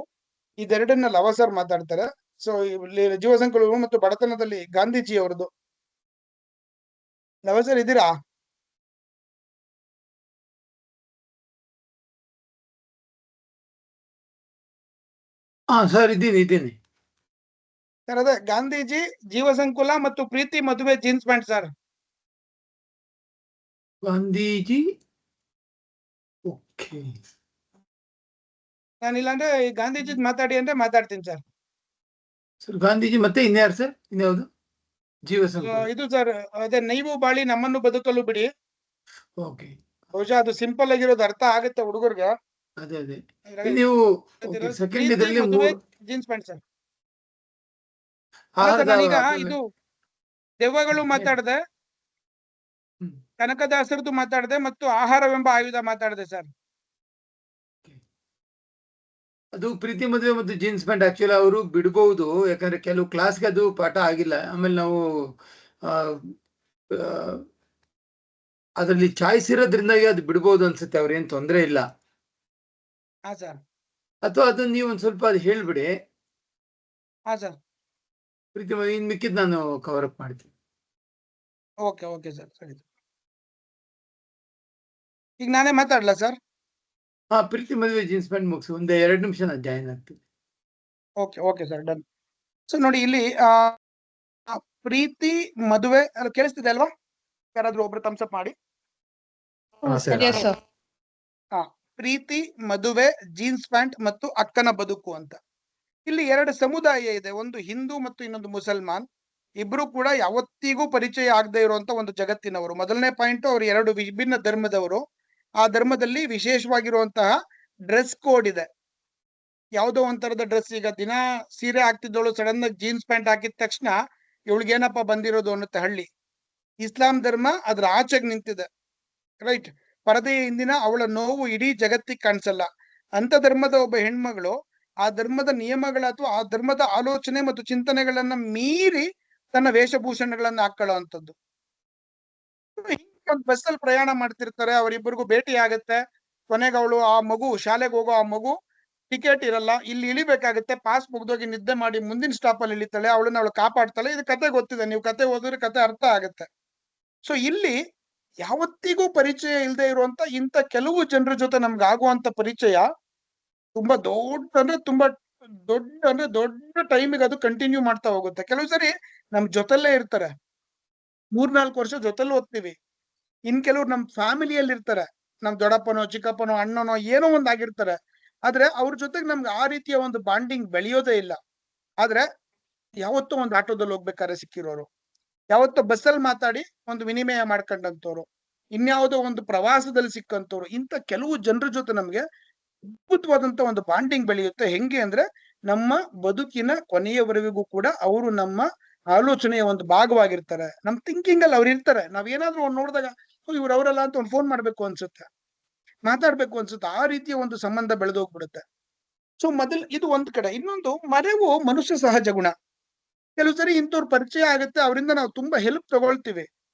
ಇದೆರಡನ್ನ ಲವ ಸರ್ ಮಾತಾಡ್ತಾರೆ. ಸೊ ಜೀವಸಂಕುಲ ಮತ್ತು ಬಡತನದಲ್ಲಿ ಗಾಂಧೀಜಿ ಅವರದು. ಲವ ಸರ್ ಇದ್ದೀರಾ? ಹಾ ಸರ್, ಇದ್ದೀನಿ. ಸರ್ ಅದೇ ಗಾಂಧೀಜಿ, ಜೀವಸಂಕುಲ ಮತ್ತು ಪ್ರೀತಿ, ಮದುವೆ, jeans pant sir. Gandhiji. Okay. ನಾನು ಇಲ್ಲಾಂದ್ರೆ ಈ ಗಾಂಧೀಜಿ ಮಾತಾಡಿ ಅಂದ್ರೆ ಮಾತಾಡ್ತೀನಿ ಸರ್. ಸರ್ ಗಾಂಧೀಜಿ ಮತ್ತೆ ಇನ್ಯಾರು ಸರ್? ಇನ್ಯಾವುದು? ಜೀವಸಂಕುಲ. ಇದು ಸರ್ ಅದೇ ನೀವು ಬಾಳಿ ನಮ್ಮನ್ನು ಬದುಕಲು ಬಿಡಿ. ಓಕೆ. ಬಹುಶಃ ಅದು ಸಿಂಪಲ್ ಆಗಿರೋದು ಅರ್ಥ ಆಗುತ್ತೆ ಹುಡುಗರಿಗೆ. ಅದೇ. ನೀವು ಸೆಕೆಂಡ್ ಇದರಲ್ಲಿ ಜೀನ್ಸ್ ಪ್ಯಾಂಟ್ ಸರ್. ಆಹಾರದ ನಾನೀಗ ಇದು ದೆವ್ವಗಳು ಮಾತಾಡದೆ, ಕನಕದಾಸರದ್ದು ಮಾತಾಡದೆ ಮತ್ತು ಆಹಾರವೆಂಬ ಆಯುಧ ಮಾತಾಡದೆ ಸರ್. ಅದು ಪ್ರೀತಿ ಮದುವೆ ಮತ್ತು ಜೀನ್ಸ್ ಪ್ಯಾಂಟ್ ಆಕ್ಚುಲಿ ಅವರು ಬಿಡಬಹುದು, ಯಾಕಂದ್ರೆ ಕೆಲವು ಕ್ಲಾಸ್ಗೆ ಅದು ಪಾಠ ಆಗಿಲ್ಲ. ಆಮೇಲೆ ನಾವು ಅದರಲ್ಲಿ ಚಾಯ್ಸ್ ಇರೋದ್ರಿಂದಾಗಿ ಅದು ಬಿಡಬಹುದು ಅನ್ಸುತ್ತೆ. ಅವ್ರೇನ್ ತೊಂದರೆ ಇಲ್ಲ. ಹಾ ಸರ್. ಅಥವಾ ಅದನ್ನ ನೀವು ಒಂದ್ ಸ್ವಲ್ಪ ಅದು ಹೇಳ್ಬಿಡಿ. ಹಾ ಸರ್. ಪ್ರೀತಿ ಮದುವೆ ಇನ್ ಮಿಕ್ಕಿದ್ ನಾನು ಕವರ್ ಅಪ್ ಮಾಡ್ತೀನಿ. ಓಕೆ ಸರ್, ಸರಿ. ಈಗ ನಾನೇ ಮಾತಾಡ್ಲಾ ಸರ್? ಹಾ, ಪ್ರೀತಿ ಮದುವೆ ಜೀನ್ಸ್ ಪ್ಯಾಂಟ್ ಮುಗಿಸಿ ಒಂದು 2 ನಿಮಿಷ ನಾನು ಜಾಯಿನ್ ಆಗ್ತೀನಿ. Okay sir, done. ಸೊ ನೋಡಿ ಇಲ್ಲಿ ಪ್ರೀತಿ, ಮದುವೆ ಅದು ಕೇಳಿಸ್ತಿದೆ ಅಲ್ವಾ? ಯಾರಾದ್ರೂ ಒಬ್ರು ಥಮ್ಸ್ ಅಪ್ ಮಾಡಿ. ಪ್ರೀತಿ, ಮದುವೆ, ಜೀನ್ಸ್ ಪ್ಯಾಂಟ್ ಮತ್ತು ಅಕ್ಕನ ಬದುಕು ಅಂತ ಇಲ್ಲಿ ಎರಡು ಸಮುದಾಯ ಇದೆ. ಒಂದು ಹಿಂದೂ ಮತ್ತು ಇನ್ನೊಂದು ಮುಸಲ್ಮಾನ್. ಇಬ್ರು ಕೂಡ ಯಾವತ್ತಿಗೂ ಪರಿಚಯ ಆಗದೆ ಇರುವಂತ ಒಂದು ಜಗತ್ತಿನವರು. ಮೊದಲನೇ ಪಾಯಿಂಟ್, ಅವರು ಎರಡು ವಿಭಿನ್ನ ಧರ್ಮದವರು. ಆ ಧರ್ಮದಲ್ಲಿ ವಿಶೇಷವಾಗಿರುವಂತಹ ಡ್ರೆಸ್ ಕೋಡ್ ಇದೆ. ಯಾವುದೋ ಒಂಥರದ ಡ್ರೆಸ್. ಈಗ ದಿನ ಸೀರೆ ಹಾಕ್ತಿದ್ದವಳು ಸಡನ್ ಆಗಿ ಜೀನ್ಸ್ ಪ್ಯಾಂಟ್ ಹಾಕಿದ ತಕ್ಷಣ ಇವಳಿಗೇನಪ್ಪ ಬಂದಿರೋದು ಅನ್ನುತ್ತೆ ಹಳ್ಳಿ. ಇಸ್ಲಾಂ ಧರ್ಮ ಅದ್ರ ಆಚೆಗೆ ನಿಂತಿದೆ, ರೈಟ್? ಪರದೆಯ ಹಿಂದಿನ ಅವಳ ನೋವು ಇಡೀ ಜಗತ್ತಿಗೆ ಕಾಣಿಸಲ್ಲ. ಅಂತ ಧರ್ಮದ ಒಬ್ಬ ಹೆಣ್ಮಗಳು ಆ ಧರ್ಮದ ನಿಯಮಗಳ ಅಥವಾ ಆ ಧರ್ಮದ ಆಲೋಚನೆ ಮತ್ತು ಚಿಂತನೆಗಳನ್ನ ಮೀರಿ ತನ್ನ ವೇಷಭೂಷಣಗಳನ್ನ ಹಾಕೊಳ್ಳೋ ಅಂತದ್ದು. ಒಂದು ಬಸ್ಸಲ್ಲಿ ಪ್ರಯಾಣ ಮಾಡ್ತಿರ್ತಾರೆ, ಅವರಿಬ್ಬರಿಗೂ ಭೇಟಿ ಆಗತ್ತೆ. ಕೊನೆಗೆ ಅವಳು ಆ ಮಗು, ಶಾಲೆಗೆ ಹೋಗೋ ಆ ಮಗು, ಟಿಕೆಟ್ ಇರಲ್ಲ, ಇಲ್ಲಿ ಇಳಿಬೇಕಾಗತ್ತೆ. ಪಾಸ್ ಮುಗ್ದೋಗಿ ನಿದ್ದೆ ಮಾಡಿ ಮುಂದಿನ ಸ್ಟಾಪ್ ಅಲ್ಲಿ ಇಳಿತಾಳೆ. ಅವಳು ಕಾಪಾಡ್ತಾಳೆ. ಇದು ಕತೆ ಗೊತ್ತಿದೆ, ನೀವು ಕತೆ ಓದಿದ್ರೆ ಕತೆ ಅರ್ಥ ಆಗತ್ತೆ. ಸೊ ಇಲ್ಲಿ ಯಾವತ್ತಿಗೂ ಪರಿಚಯ ಇಲ್ಲದೆ ಇರುವಂತ ಇಂಥ ಕೆಲವು ಜನರ ಜೊತೆ ನಮ್ಗೆ ಆಗುವಂತ ಪರಿಚಯ ತುಂಬಾ ದೊಡ್ಡ ಟೈಮಿಗೆ ಅದು ಕಂಟಿನ್ಯೂ ಮಾಡ್ತಾ ಹೋಗುತ್ತೆ. ಕೆಲವು ಸರಿ ನಮ್ ಜೊತೆಲ್ಲೇ ಇರ್ತಾರೆ, 3-4 ವರ್ಷ ಜೊತೆಲಿ ಓದ್ತೀವಿ. ಇನ್ ಕೆಲವ್ರು ನಮ್ ಫ್ಯಾಮಿಲಿಯಲ್ಲಿ ಇರ್ತಾರೆ, ನಮ್ ದೊಡ್ಡಪ್ಪನೋ ಚಿಕ್ಕಪ್ಪನೋ ಅಣ್ಣನೋ ಏನೋ ಒಂದ್ ಆಗಿರ್ತಾರೆ. ಆದ್ರೆ ಅವ್ರ ಜೊತೆಗೆ ನಮ್ಗೆ ಆ ರೀತಿಯ ಒಂದು ಬಾಂಡಿಂಗ್ ಬೆಳೆಯೋದೇ ಇಲ್ಲ. ಆದ್ರೆ ಯಾವತ್ತೋ ಒಂದು ಆಟೋದಲ್ಲಿ ಹೋಗ್ಬೇಕಾದ್ರೆ ಸಿಕ್ಕಿರೋರು, ಯಾವತ್ತೋ ಬಸ್ಸಲ್ಲಿ ಮಾತಾಡಿ ಒಂದು ವಿನಿಮಯ ಮಾಡ್ಕೊಂಡಂತವ್ರು, ಇನ್ಯಾವುದೋ ಒಂದು ಪ್ರವಾಸದಲ್ಲಿ ಸಿಕ್ಕಂತವ್ರು, ಇಂಥ ಕೆಲವು ಜನರ ಜೊತೆ ನಮ್ಗೆ ಅದ್ಭುತವಾದಂತ ಒಂದು ಬಾಂಡಿಂಗ್ ಬೆಳೆಯುತ್ತೆ. ಹೆಂಗೆ ಅಂದ್ರೆ ನಮ್ಮ ಬದುಕಿನ ಕೊನೆಯವರೆಗೂ ಕೂಡ ಅವರು ನಮ್ಮ ಆಲೋಚನೆಯ ಒಂದು ಭಾಗವಾಗಿರ್ತಾರೆ. ನಮ್ ಥಿಂಕಿಂಗ್ ಅಲ್ಲಿ ಅವ್ರು ಇರ್ತಾರೆ. ನಾವೇನಾದ್ರೂ ಒಂದ್ ನೋಡಿದಾಗ ಇವ್ರು ಅವರಲ್ಲ ಅಂತ ಒಂದು ಫೋನ್ ಮಾಡ್ಬೇಕು ಅನ್ಸುತ್ತೆ, ಮಾತಾಡ್ಬೇಕು ಅನ್ಸುತ್ತೆ. ಆ ರೀತಿಯ ಒಂದು ಸಂಬಂಧ ಬೆಳೆದೋಗ್ಬಿಡುತ್ತೆ. ಸೊ ಇದು ಒಂದ್ ಕಡೆ. ಇನ್ನೊಂದು, ಮರೆವು ಮನುಷ್ಯ ಸಹಜ ಗುಣ. ಕೆಲವು ಸರಿ ಇಂಥವ್ರು ಪರಿಚಯ ಆಗುತ್ತೆ, ಅವರಿಂದ ನಾವು ತುಂಬಾ ಹೆಲ್ಪ್ ತಗೊಳ್ತೀವಿ.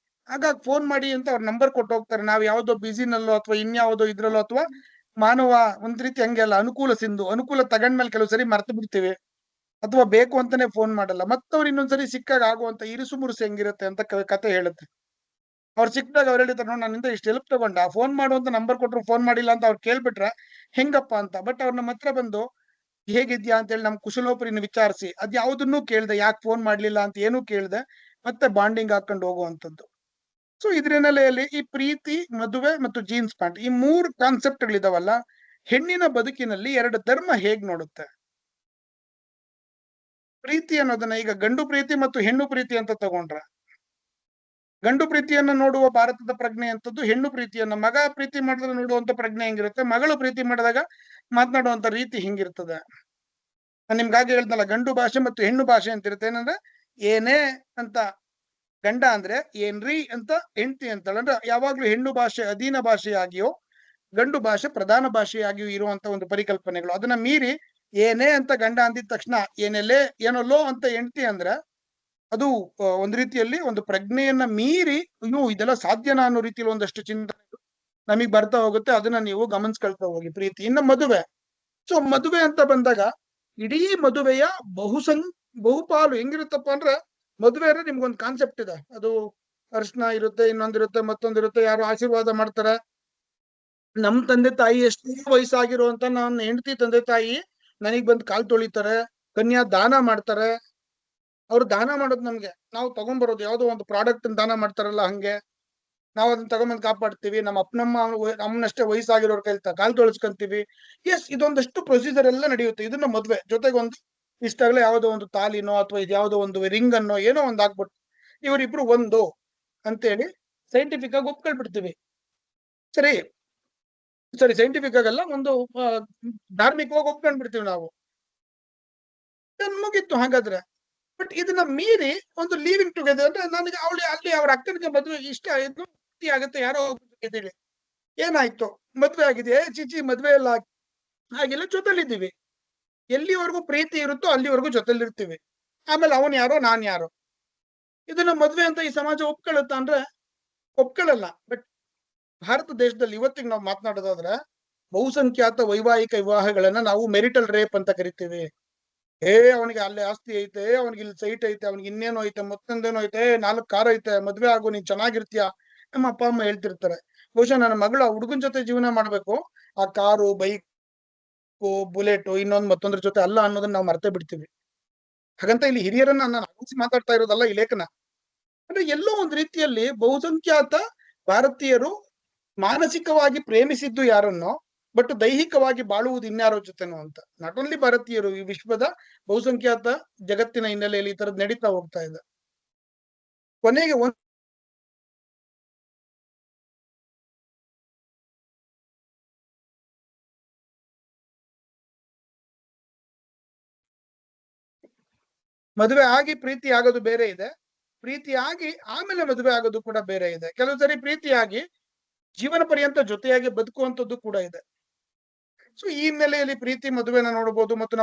ಹಾಗಾಗಿ ಫೋನ್ ಮಾಡಿ ಅಂತ ಅವ್ರ ನಂಬರ್ ಕೊಟ್ಟು ಹೋಗ್ತಾರೆ. ನಾವು ಯಾವ್ದೋ ಬಿಸಿನಲ್ಲೋ ಅಥವಾ ಇನ್ಯಾವುದೋ ಇದ್ರಲ್ಲೋ, ಅಥವಾ ಮಾನವ ಒಂದ್ ರೀತಿ ಹಂಗೆ ಅಲ್ಲ, ಅನುಕೂಲ ತಗೊಂಡ್ಮೇಲೆ ಕೆಲವು ಸರಿ ಮರ್ತು ಬಿಡ್ತೀವಿ, ಅಥವಾ ಬೇಕು ಅಂತಾನೆ ಫೋನ್ ಮಾಡಲ್ಲ. ಮತ್ತವ್ರು ಇನ್ನೊಂದ್ಸರಿ ಸಿಕ್ಕಾಗ ಆಗುವಂತ ಇರುಸು ಮುರುಸು ಹೆಂಗಿರುತ್ತೆ ಅಂತ ಕತೆ ಹೇಳುತ್ತೆ. ಅವ್ರು ಸಿಕ್ಕಿದಾಗ ಅವ್ರು ಹೇಳಿರ್ತಾರೆ, ನೋಡಿ ನನ್ನಿಂದ ಇಷ್ಟು ಹೆಲ್ಪ್ ತಗೊಂಡ, ಫೋನ್ ಮಾಡುವಂತ ನಂಬರ್ ಕೊಟ್ರು ಫೋನ್ ಮಾಡಿಲ್ಲ ಅಂತ ಅವ್ರು ಕೇಳ್ಬಿಟ್ರೆ ಹೆಂಗಪ್ಪ ಅಂತ. ಬಟ್ ಅವ್ರ ನಮ್ಮ ಹತ್ರ ಬಂದು ಹೇಗಿದ್ಯಾ ಅಂತ ಹೇಳಿ ನಮ್ ಕುಶಲೋಪರಿನ ವಿಚಾರಿಸಿ, ಅದ್ ಯಾವ್ದನ್ನೂ ಕೇಳ್ದೆ, ಯಾಕೆ ಫೋನ್ ಮಾಡ್ಲಿಲ್ಲ ಅಂತ ಏನೂ ಕೇಳ್ದೆ ಮತ್ತೆ ಬಾಂಡಿಂಗ್ ಹಾಕೊಂಡು ಹೋಗುವಂತದ್ದು. ಸೊ ಇದ್ರ ಹಿನ್ನೆಲೆಯಲ್ಲಿ ಈ ಪ್ರೀತಿ, ಮದುವೆ ಮತ್ತು ಜೀನ್ಸ್ ಪ್ಯಾಂಟ್, ಈ 3 ಕಾನ್ಸೆಪ್ಟ್ಗಳಿದಾವಲ್ಲ, ಹೆಣ್ಣಿನ ಬದುಕಿನಲ್ಲಿ 2 ಧರ್ಮ ಹೇಗ್ ನೋಡುತ್ತೆ? ಪ್ರೀತಿ ಅನ್ನೋದನ್ನ ಈಗ ಗಂಡು ಪ್ರೀತಿ ಮತ್ತು ಹೆಣ್ಣು ಪ್ರೀತಿ ಅಂತ ತಗೊಂಡ್ರ, ಗಂಡು ಪ್ರೀತಿಯನ್ನ ನೋಡುವ ಭಾರತದ ಪ್ರಜ್ಞೆ ಅಂತದ್ದು, ಹೆಣ್ಣು ಪ್ರೀತಿಯನ್ನ ಮಗ ಪ್ರೀತಿ ಮಾಡಿದ್ರೆ ನೋಡುವಂತ ಪ್ರಜ್ಞೆ ಹೆಂಗಿರುತ್ತೆ, ಮಗಳು ಪ್ರೀತಿ ಮಾಡಿದಾಗ ಮಾತನಾಡುವಂತ ರೀತಿ ಹಿಂಗಿರ್ತದೆ. ನಾನು ನಿಮ್ಗಾಗಿ ಹೇಳ್ದಲ್ಲ, ಗಂಡು ಭಾಷೆ ಮತ್ತು ಹೆಣ್ಣು ಭಾಷೆ ಅಂತ ಇರುತ್ತೆ. ಏನಂದ್ರೆ ಏನೇ ಅಂತ ಗಂಡ ಅಂದ್ರೆ ಏನ್ರಿ ಅಂತ ಹೆಂಡತಿ ಅಂತಾಳೆ. ಅಂದ್ರೆ ಯಾವಾಗ್ಲೂ ಹೆಣ್ಣು ಭಾಷೆ ಅಧೀನ ಭಾಷೆಯಾಗಿಯೋ ಗಂಡು ಭಾಷೆ ಪ್ರಧಾನ ಭಾಷೆಯಾಗಿಯೂ ಇರುವಂತ ಒಂದು ಪರಿಕಲ್ಪನೆಗಳು. ಅದನ್ನ ಮೀರಿ ಏನೇ ಅಂತ ಗಂಡ ಅಂದಿದ ತಕ್ಷಣ ಏನೆಲ್ಲೇ ಏನಲ್ಲೋ ಅಂತ ಹೆಂಡತಿ ಅಂದ್ರೆ ಅದು ಒಂದ್ ರೀತಿಯಲ್ಲಿ ಒಂದು ಪ್ರಜ್ಞೆಯನ್ನ ಮೀರಿ ಅಯ್ಯೋ ಇದೆಲ್ಲ ಸಾಧ್ಯನಾ ಅನ್ನೋ ರೀತಿಯಲ್ಲಿ ಒಂದಷ್ಟು ಚಿಂತನೆ ನಮಗ್ ಬರ್ತಾ ಹೋಗುತ್ತೆ. ಅದನ್ನ ನೀವು ಗಮನಿಸ್ಕೊಳ್ತಾ ಹೋಗಿ. ಪ್ರೀತಿ. ಇನ್ನು ಮದುವೆ. ಸೊ ಮದುವೆ ಅಂತ ಬಂದಾಗ ಇಡೀ ಮದುವೆಯ ಬಹುಪಾಲು ಹೆಂಗಿರುತ್ತಪ್ಪ ಅಂದ್ರೆ, ಮದುವೆ ಅಂದ್ರೆ ನಿಮ್ಗೊಂದು ಕಾನ್ಸೆಪ್ಟ್ ಇದೆ. ಅದು ಅರ್ಶನ ಇರುತ್ತೆ, ಇನ್ನೊಂದಿರುತ್ತೆ, ಮತ್ತೊಂದಿರುತ್ತೆ, ಯಾರು ಆಶೀರ್ವಾದ ಮಾಡ್ತಾರೆ. ನಮ್ ತಂದೆ ತಾಯಿ ಎಷ್ಟೇ ವಯಸ್ಸಾಗಿರುವಂತ ನನ್ನ ಹೆಂಡತಿ ತಂದೆ ತಾಯಿ ನನಗ್ ಬಂದು ಕಾಲ್ ತೊಳಿತಾರೆ, ಕನ್ಯಾ ದಾನ ಮಾಡ್ತಾರೆ. ಅವ್ರು ದಾನ ಮಾಡೋದು ನಮ್ಗೆ, ನಾವು ತಗೊಂಡ್ಬರೋದು ಯಾವ್ದೋ ಒಂದು ಪ್ರಾಡಕ್ಟ್ ದಾನ ಮಾಡ್ತಾರಲ್ಲ ಹಂಗೆ ನಾವ್ ಅದನ್ನ ತಗೊಂಬಂದ್ ಕಾಪಾಡ್ತೀವಿ. ನಮ್ಮ ಅಪ್ಪನಮ್ಮ ಅಮ್ಮನಷ್ಟೇ ವಯಸ್ಸಾಗಿರೋರ್ ಕೈಲಿ ಕಾಲ್ ತೊಳಸ್ಕೊಂತೀವಿ. ಎಸ್, ಇದೊಂದಷ್ಟು ಪ್ರೊಸೀಜರ್ ಎಲ್ಲ ನಡೆಯುತ್ತೆ. ಇದನ್ನ ಮದ್ವೆ ಜೊತೆಗೆ ಒಂದು ಇಷ್ಟಾಗ್ಲೇ ಯಾವ್ದೋ ಒಂದು ತಾಲಿನೋ ಅಥವಾ ಇದು ಯಾವ್ದೋ ಒಂದು ರಿಂಗ್ ಅನ್ನೋ ಏನೋ ಒಂದ್ ಹಾಕ್ಬಿಟ್ಟು ಇವರಿಬ್ರು ಒಂದು ಅಂತೇಳಿ ಸೈಂಟಿಫಿಕ್ ಆಗಿ ಒಪ್ಕೊಳ್ಬಿಡ್ತೀವಿ. ಸರಿ ಸರಿ ಸೈಂಟಿಫಿಕ್ ಆಗಲ್ಲ, ಒಂದು ಧಾರ್ಮಿಕವಾಗಿ ಒಪ್ಕೊಂಡ್ಬಿಡ್ತೀವಿ ನಾವು, ಮುಗೀತು ಹಾಗಾದ್ರೆ. ಬಟ್ ಇದನ್ನ ಮೀರಿ ಒಂದು ಲೀವಿಂಗ್ ಟುಗೆದರ್ ಅಂದ್ರೆ ನನಗೆ ಅಲ್ಲಿ ಅವ್ರ ಅಕ್ಕನಿಗೆ ಮದುವೆ ಇಷ್ಟ ಆಯ್ತು ಆಗುತ್ತೆ, ಯಾರೋ ಹೇಳಿ ಏನಾಯ್ತು ಮದ್ವೆ ಆಗಿದೆ, ಚಿಚಿ ಮದ್ವೆ ಎಲ್ಲ ಆಗಿಲ್ಲ, ಜೊತೆಲಿದ್ದೀವಿ. ಎಲ್ಲಿವರೆಗೂ ಪ್ರೀತಿ ಇರುತ್ತೋ ಅಲ್ಲಿವರೆಗೂ ಜೊತೆಲಿರ್ತೀವಿ. ಆಮೇಲೆ ಅವನ್ ಯಾರೋ ನಾನ್ ಯಾರೋ. ಇದನ್ನ ಮದ್ವೆ ಅಂತ ಈ ಸಮಾಜ ಒಪ್ಕೊಳ್ಳುತ್ತಾ ಅಂದ್ರೆ ಒಪ್ಕೊಳ್ಳಲ್ಲ. ಬಟ್ ಭಾರತ ದೇಶದಲ್ಲಿ ಇವತ್ತಿಗೆ ನಾವು ಮಾತನಾಡೋದಾದ್ರೆ ಬಹುಸಂಖ್ಯಾತ ವೈವಾಹಿಕ ವಿವಾಹಗಳನ್ನ ನಾವು ಮೆರಿಟಲ್ ರೇಪ್ ಅಂತ ಕರಿತೀವಿ. ಅವನಿಗೆ ಅಲ್ಲಿ ಆಸ್ತಿ ಐತೆ, ಅವನಿಗೆ ಇಲ್ಲಿ ಸೈಟ್ ಐತೆ, ಅವನಿಗೆ ಇನ್ನೇನೋ ಐತೆ, ಮತ್ತೊಂದೇನೋ ಐತೆ, 4 ಕಾರ್ ಐತೆ, ಮದ್ವೆ ಆಗು, ನೀನ್ ಚೆನ್ನಾಗಿರ್ತೀಯ, ನಮ್ಮ ಅಪ್ಪ ಅಮ್ಮ ಹೇಳ್ತಿರ್ತಾರೆ. ಬಹುಶಃ ನನ್ನ ಮಗಳು ಆ ಹುಡುಗನ ಜೊತೆ ಜೀವನ ಮಾಡ್ಬೇಕು, ಆ ಕಾರು ಬೈಕ್ ಬುಲೆಟ್ ಇನ್ನೊಂದು ಮತ್ತೊಂದ್ರ ಜೊತೆ ಅಲ್ಲ ಅನ್ನೋದನ್ನ ನಾವು ಮರ್ತೇ ಬಿಡ್ತೀವಿ. ಹಾಗಂತ ಇಲ್ಲಿ ಹಿರಿಯರನ್ನ ನಾನು ಅಗಲಿಸಿ ಮಾತಾಡ್ತಾ ಇರೋದಲ್ಲ ಈ ಲೇಖನ. ಅಂದ್ರೆ ಎಲ್ಲೋ ಒಂದ್ ರೀತಿಯಲ್ಲಿ ಬಹುಸಂಖ್ಯಾತ ಭಾರತೀಯರು ಮಾನಸಿಕವಾಗಿ ಪ್ರೇಮಿಸಿದ್ದು ಯಾರನ್ನೋ, ಬಟ್ ದೈಹಿಕವಾಗಿ ಬಾಳುವುದು ಇನ್ಯಾರೋ ಜೊತೆನೋ ಅಂತ. ನಾಟ್ ಓನ್ಲಿ ಭಾರತೀಯರು, ಈ ವಿಶ್ವದ ಬಹುಸಂಖ್ಯಾತ ಜಗತ್ತಿನ ಹಿನ್ನೆಲೆಯಲ್ಲಿ ಈ ತರದ್ ನಡೀತಾ ಹೋಗ್ತಾ ಇದೆ. ಕೊನೆಗೆ ಮದುವೆ ಆಗಿ ಪ್ರೀತಿ ಆಗೋದು ಬೇರೆ ಇದೆ, ಪ್ರೀತಿ ಆಗಿ ಆಮೇಲೆ ಮದುವೆ ಆಗೋದು ಕೂಡ ಬೇರೆ ಇದೆ. ಕೆಲವು ಸರಿ ಪ್ರೀತಿಯಾಗಿ ಜೀವನ ಪರ್ಯಂತ ಜೊತೆಯಾಗಿ ಬದುಕುವಂಥದ್ದು ಕೂಡ ಇದೆ. ಸೊ ಈ ಹಿನ್ನೆಲೆಯಲ್ಲಿ ಪ್ರೀತಿ ಮದುವೆನ ನೋಡಬಹುದು. ಮತ್ತು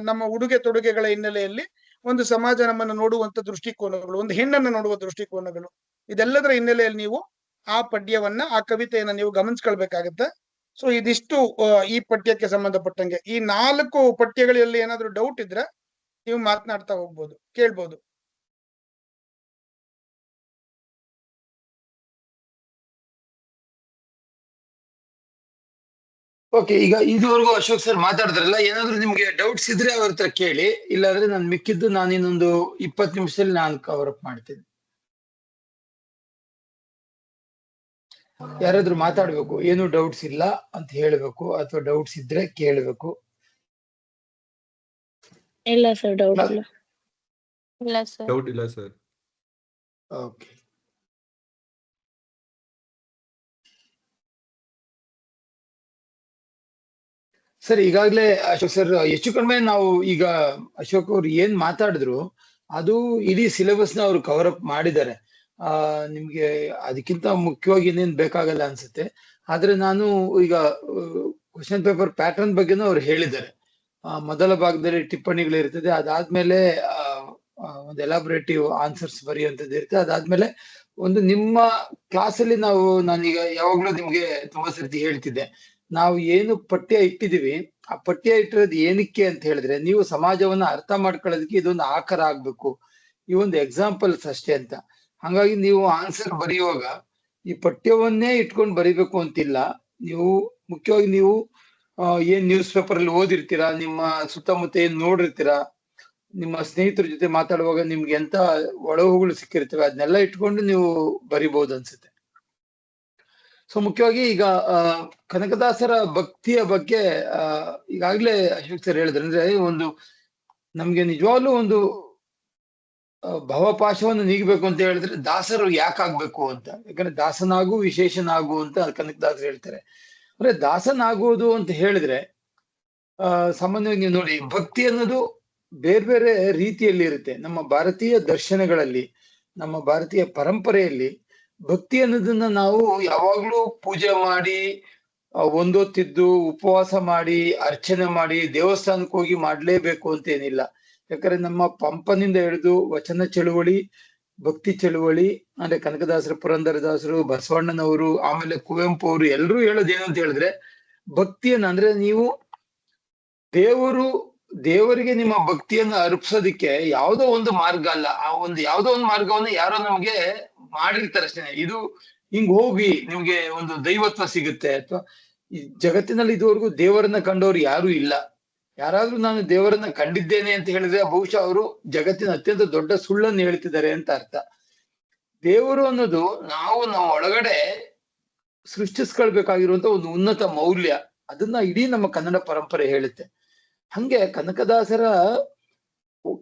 ನಮ್ಮ ಉಡುಗೆ ತೊಡುಗೆಗಳ ಹಿನ್ನೆಲೆಯಲ್ಲಿ ಒಂದು ಸಮಾಜ ನಮ್ಮನ್ನು ನೋಡುವಂತ ದೃಷ್ಟಿಕೋನಗಳು, ಒಂದು ಹೆಣ್ಣನ್ನು ನೋಡುವ ದೃಷ್ಟಿಕೋನಗಳು, ಇದೆಲ್ಲದರ ಹಿನ್ನೆಲೆಯಲ್ಲಿ ನೀವು ಆ ಪದ್ಯವನ್ನ, ಆ ಕವಿತೆಯನ್ನ ನೀವು ಗಮನಿಸ್ಕೊಳ್ಬೇಕಾಗತ್ತೆ. ಸೊ ಇದಿಷ್ಟು ಈ ಪಠ್ಯಕ್ಕೆ ಸಂಬಂಧಪಟ್ಟಂಗೆ. ಈ 4 ಪಠ್ಯಗಳಲ್ಲಿ ಏನಾದ್ರು ಡೌಟ್ ಇದ್ರೆ ನೀವು ಮಾತನಾಡ್ತಾ ಹೋಗ್ಬೋದು, ಕೇಳ್ಬೋದು. ಓಕೆ, ಈಗ ಇದುವರೆಗೂ ಅಶೋಕ್ ಸರ್ ಮಾತಾಡಿದ್ರಲ್ಲ, ಏನಾದ್ರು ನಿಮ್ಗೆ ಡೌಟ್ಸ್ ಇದ್ರೆ ಅವ್ರ ಹತ್ರ ಕೇಳಿ, ಇಲ್ಲಾಂದ್ರೆ ನಾನು ಮಿಕ್ಕಿದ್ದು ನಾನು ಇನ್ನೊಂದು 20 ನಿಮಿಷದಲ್ಲಿ ನಾನು ಕವರ್ ಅಪ್ ಮಾಡ್ತೀನಿ. ಯಾರಾದ್ರೂ ಮಾತಾಡ್ಬೇಕು, ಏನು ಡೌಟ್ಸ್ ಇಲ್ಲ ಅಂತ ಹೇಳ್ಬೇಕು, ಅಥವಾ ಡೌಟ್ಸ್ ಇದ್ರೆ ಕೇಳ್ಬೇಕು. ಇಲ್ಲ ಸರ್, ಡೌಟ್ ಇಲ್ಲ. ಇಲ್ಲ ಸರ್, ಡೌಟ್ ಇಲ್ಲ ಸರ್. ಓಕೆ, ಸರ್ ಈಗಾಗ್ಲೇ ಅಶೋಕ್ ಸರ್ ಹೆಚ್ಚು ಕಡಿಮೆ ನಾವು ಈಗ ಅಶೋಕ್ ಅವ್ರು ಏನ್ ಮಾತಾಡಿದ್ರು ಅದು ಇಡೀ ಸಿಲೆಬಸ್ ನ ಅವ್ರು ಕವರ್ ಅಪ್ ಮಾಡಿದ್ದಾರೆ. ನಿಮ್ಗೆ ಅದಕ್ಕಿಂತ ಮುಖ್ಯವಾಗಿ ಇನ್ನೇನ್ ಬೇಕಾಗಲ್ಲ ಅನ್ಸುತ್ತೆ. ಆದ್ರೆ ನಾನು ಈಗ ಕ್ವಶನ್ ಪೇಪರ್ ಪ್ಯಾಟರ್ನ್ ಬಗ್ಗೆನೂ ಅವ್ರು ಹೇಳಿದ್ದಾರೆ. ಮೊದಲ ಭಾಗದಲ್ಲಿ ಟಿಪ್ಪಣಿಗಳಿರ್ತದೆ, ಅದಾದ್ಮೇಲೆ ಒಂದು ಎಲಾಬ್ರೇಟಿವ್ ಆನ್ಸರ್ಸ್ ಬರೆಯುವಂಥದ್ದು ಇರುತ್ತೆ, ಅದಾದ್ಮೇಲೆ ಒಂದು ನಿಮ್ಮ ಕ್ಲಾಸಲ್ಲಿ ನಾನೀಗ ಯಾವಾಗ್ಲೂ ನಿಮ್ಗೆ ತುಂಬಾ ಸರ್ತಿ ಹೇಳ್ತಿದ್ದೆ, ನಾವು ಏನು ಪಠ್ಯ ಇಟ್ಟಿದೀವಿ ಆ ಪಠ್ಯ ಇಟ್ಟಿರೋದು ಏನಕ್ಕೆ ಅಂತ ಹೇಳಿದ್ರೆ ನೀವು ಸಮಾಜವನ್ನ ಅರ್ಥ ಮಾಡ್ಕೊಳ್ಳೋದಕ್ಕೆ ಇದೊಂದು ಆಕಾರ ಆಗ್ಬೇಕು, ಈ ಒಂದು ಎಕ್ಸಾಂಪಲ್ಸ್ ಅಷ್ಟೇ ಅಂತ. ಹಾಗಾಗಿ ನೀವು ಆನ್ಸರ್ ಬರೆಯುವಾಗ ಈ ಪಠ್ಯವನ್ನೇ ಇಟ್ಕೊಂಡು ಬರಿಬೇಕು ಅಂತಿಲ್ಲ. ನೀವು ಮುಖ್ಯವಾಗಿ ನೀವು ಏನ್ ನ್ಯೂಸ್ ಪೇಪರ್ ಅಲ್ಲಿ ಓದಿರ್ತೀರಾ, ನಿಮ್ಮ ಸುತ್ತಮುತ್ತ ಏನ್ ನೋಡಿರ್ತೀರಾ, ನಿಮ್ಮ ಸ್ನೇಹಿತರ ಜೊತೆ ಮಾತಾಡುವಾಗ ನಿಮ್ಗೆ ಎಂತ ಒಳಹುಗಳು ಸಿಕ್ಕಿರ್ತವೆ ಅದನ್ನೆಲ್ಲ ಇಟ್ಕೊಂಡು ನೀವು ಬರಿಬಹುದು ಅನ್ಸುತ್ತೆ. ಸೊ ಮುಖ್ಯವಾಗಿ ಈಗ ಕನಕದಾಸರ ಭಕ್ತಿಯ ಬಗ್ಗೆ ಈಗಾಗ್ಲೇ ಅಶೋಕ್ ಸರ್ ಹೇಳಿದ್ರು. ಅಂದ್ರೆ ಒಂದು ನಮ್ಗೆ ನಿಜವಾಗ್ಲೂ ಒಂದು ಭವಪಾಶವನ್ನು ನೀಗಬೇಕು ಅಂತ ಹೇಳಿದ್ರೆ ದಾಸರು ಯಾಕಾಗ್ಬೇಕು ಅಂತ. ಯಾಕಂದ್ರೆ ದಾಸನಾಗು ವಿಶೇಷನಾಗು ಅಂತ ಕನಕದಾಸರು ಹೇಳ್ತಾರೆ. ಅಂದ್ರೆ ದಾಸನಾಗುವುದು ಅಂತ ಹೇಳಿದ್ರೆ ಸಾಮಾನ್ಯವಾಗಿ ನೀವು ನೋಡಿ, ಭಕ್ತಿ ಅನ್ನೋದು ಬೇರೆ ಬೇರೆ ರೀತಿಯಲ್ಲಿ ಇರುತ್ತೆ. ನಮ್ಮ ಭಾರತೀಯ ದರ್ಶನಗಳಲ್ಲಿ, ನಮ್ಮ ಭಾರತೀಯ ಪರಂಪರೆಯಲ್ಲಿ ಭಕ್ತಿ ಅನ್ನೋದನ್ನ ನಾವು ಯಾವಾಗ್ಲೂ ಪೂಜೆ ಮಾಡಿ, ಒಂದೊತ್ತಿದ್ದು ಉಪವಾಸ ಮಾಡಿ, ಅರ್ಚನೆ ಮಾಡಿ, ದೇವಸ್ಥಾನಕ್ಕೆ ಹೋಗಿ ಮಾಡ್ಲೇಬೇಕು ಅಂತ ಏನಿಲ್ಲ. ಯಾಕಂದ್ರೆ ನಮ್ಮ ಪಂಪನಿಂದ ಹಿಡಿದು ವಚನ ಚಳುವಳಿ, ಭಕ್ತಿ ಚಳುವಳಿ, ಅಂದ್ರೆ ಕನಕದಾಸರು, ಪುರಂದರದಾಸರು, ಬಸವಣ್ಣನವರು, ಆಮೇಲೆ ಕುವೆಂಪು ಅವರು ಎಲ್ಲರೂ ಹೇಳೋದು ಏನು ಅಂತ ಹೇಳಿದ್ರೆ, ಭಕ್ತಿಯನ್ನ ಅಂದ್ರೆ ನೀವು ದೇವರಿಗೆ ನಿಮ್ಮ ಭಕ್ತಿಯನ್ನ ಅರ್ಪಿಸೋದಿಕ್ಕೆ ಯಾವುದೋ ಒಂದು ಮಾರ್ಗ ಅಲ್ಲ, ಆ ಒಂದು ಯಾವುದೋ ಒಂದು ಮಾರ್ಗವನ್ನು ಯಾರೋ ನಮ್ಗೆ ಮಾಡಿರ್ತಾರೆ ಅಷ್ಟೇ. ಇದು ಹಿಂಗ್ ಹೋಗಿ ನಿಮ್ಗೆ ಒಂದು ದೈವತ್ವ ಸಿಗುತ್ತೆ. ಅಥವಾ ಈ ಜಗತ್ತಿನಲ್ಲಿ ಇದುವರೆಗೂ ದೇವರನ್ನ ಕಂಡವ್ರು ಯಾರು ಇಲ್ಲ. ಯಾರಾದ್ರೂ ನಾನು ದೇವರನ್ನ ಕಂಡಿದ್ದೇನೆ ಅಂತ ಹೇಳಿದ್ರೆ ಬಹುಶಃ ಅವರು ಜಗತ್ತಿನ ಅತ್ಯಂತ ದೊಡ್ಡ ಸುಳ್ಳನ್ನು ಹೇಳ್ತಿದ್ದಾರೆ ಅಂತ ಅರ್ಥ. ದೇವರು ಅನ್ನೋದು ನಾವು ನಮ್ಮ ಒಳಗಡೆ ಸೃಷ್ಟಿಸ್ಕೊಳ್ಬೇಕಾಗಿರುವಂತ ಒಂದು ಉನ್ನತ ಮೌಲ್ಯ. ಅದನ್ನ ಇಡೀ ನಮ್ಮ ಕನ್ನಡ ಪರಂಪರೆ ಹೇಳುತ್ತೆ. ಹಂಗೆ ಕನಕದಾಸರ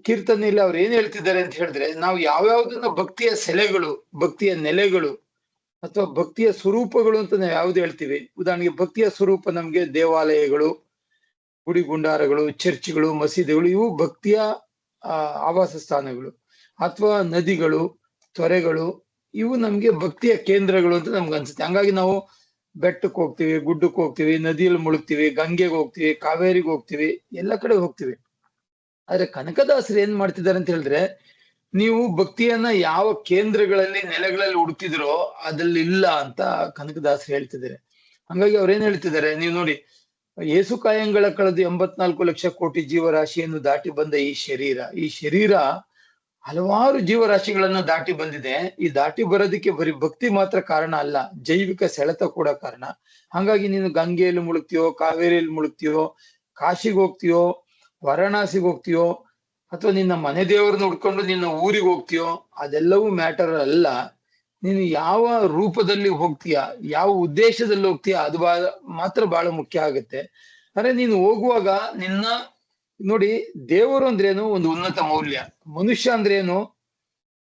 ಕೀರ್ತನೆಯಲ್ಲಿ ಅವ್ರು ಏನ್ ಹೇಳ್ತಿದ್ದಾರೆ ಅಂತ ಹೇಳಿದ್ರೆ, ನಾವು ಯಾವ್ಯಾವ್ದನ್ನ ಭಕ್ತಿಯ ಸೆಲೆಗಳು, ಭಕ್ತಿಯ ನೆಲೆಗಳು ಅಥವಾ ಭಕ್ತಿಯ ಸ್ವರೂಪಗಳು ಅಂತ ನಾವು ಯಾವ್ದು ಹೇಳ್ತೀವಿ. ಉದಾಹರಣೆಗೆ ಭಕ್ತಿಯ ಸ್ವರೂಪ ನಮ್ಗೆ ದೇವಾಲಯಗಳು, ಗುಡಿ ಗುಂಡಾರಗಳು, ಚರ್ಚ್ಗಳು, ಮಸೀದಿಗಳು, ಇವು ಭಕ್ತಿಯ ಆವಾಸ ಸ್ಥಾನಗಳು. ಅಥವಾ ನದಿಗಳು, ತೊರೆಗಳು, ಇವು ನಮ್ಗೆ ಭಕ್ತಿಯ ಕೇಂದ್ರಗಳು ಅಂತ ನಮ್ಗೆ ಅನ್ಸುತ್ತೆ. ಹಂಗಾಗಿ ನಾವು ಬೆಟ್ಟಕ್ಕೆ ಹೋಗ್ತೀವಿ, ಗುಡ್ಡಕ್ಕೆ ಹೋಗ್ತೀವಿ, ನದಿಯಲ್ಲಿ ಮುಳುಗ್ತೀವಿ, ಗಂಗೆಗೆ ಹೋಗ್ತೀವಿ, ಕಾವೇರಿಗೆ ಹೋಗ್ತೀವಿ, ಎಲ್ಲ ಕಡೆ ಹೋಗ್ತೀವಿ. ಆದ್ರೆ ಕನಕದಾಸರು ಏನ್ ಮಾಡ್ತಿದ್ದಾರೆ ಅಂತ ಹೇಳಿದ್ರೆ, ನೀವು ಭಕ್ತಿಯನ್ನ ಯಾವ ಕೇಂದ್ರಗಳಲ್ಲಿ, ನೆಲೆಗಳಲ್ಲಿ ಹುಡುಕ್ತಿದ್ರೋ ಅದ್ರಲ್ಲಿ ಇಲ್ಲ ಅಂತ ಕನಕದಾಸರು ಹೇಳ್ತಿದ್ದಾರೆ. ಹಂಗಾಗಿ ಅವ್ರೇನ್ ಹೇಳ್ತಿದ್ದಾರೆ, ನೀವು ನೋಡಿ, ಏಸು ಕಾಯಂಗಳ ಕಳೆದು 84 ಲಕ್ಷ ಕೋಟಿ ಜೀವರಾಶಿಯನ್ನು ದಾಟಿ ಬಂದ ಈ ಶರೀರ ಹಲವಾರು ಜೀವರಾಶಿಗಳನ್ನ ದಾಟಿ ಬಂದಿದೆ. ಈ ದಾಟಿ ಬರೋದಕ್ಕೆ ಬರೀ ಭಕ್ತಿ ಮಾತ್ರ ಕಾರಣ ಅಲ್ಲ, ಜೈವಿಕ ಸೆಳೆತ ಕೂಡ ಕಾರಣ. ಹಾಗಾಗಿ ನೀನು ಗಂಗೆಯಲ್ಲಿ ಮುಳುಗ್ತೀಯೋ, ಕಾವೇರಿಯಲ್ಲಿ ಮುಳುಗ್ತೀಯೋ, ಕಾಶಿಗೆ ಹೋಗ್ತೀಯೋ, ವಾರಾಣಸಿಗೆ ಹೋಗ್ತೀಯೋ, ಅಥವಾ ನಿನ್ನ ಮನೆ ದೇವರನ್ನ ಹುಡ್ಕೊಂಡು ನಿನ್ನ ಊರಿಗೆ ಹೋಗ್ತೀಯೋ, ಅದೆಲ್ಲವೂ ಮ್ಯಾಟರ್ ಅಲ್ಲ. ನೀನು ಯಾವ ರೂಪದಲ್ಲಿ ಹೋಗ್ತೀಯ, ಯಾವ ಉದ್ದೇಶದಲ್ಲಿ ಹೋಗ್ತೀಯ, ಅದು ಮಾತ್ರ ಬಹಳ ಮುಖ್ಯ ಆಗುತ್ತೆ. ಅಂದ್ರೆ ನೀನು ಹೋಗುವಾಗ ನೋಡಿ, ದೇವರು ಅಂದ್ರೇನು ಒಂದು ಉನ್ನತ ಮೌಲ್ಯ. ಮನುಷ್ಯ ಅಂದ್ರೇನು?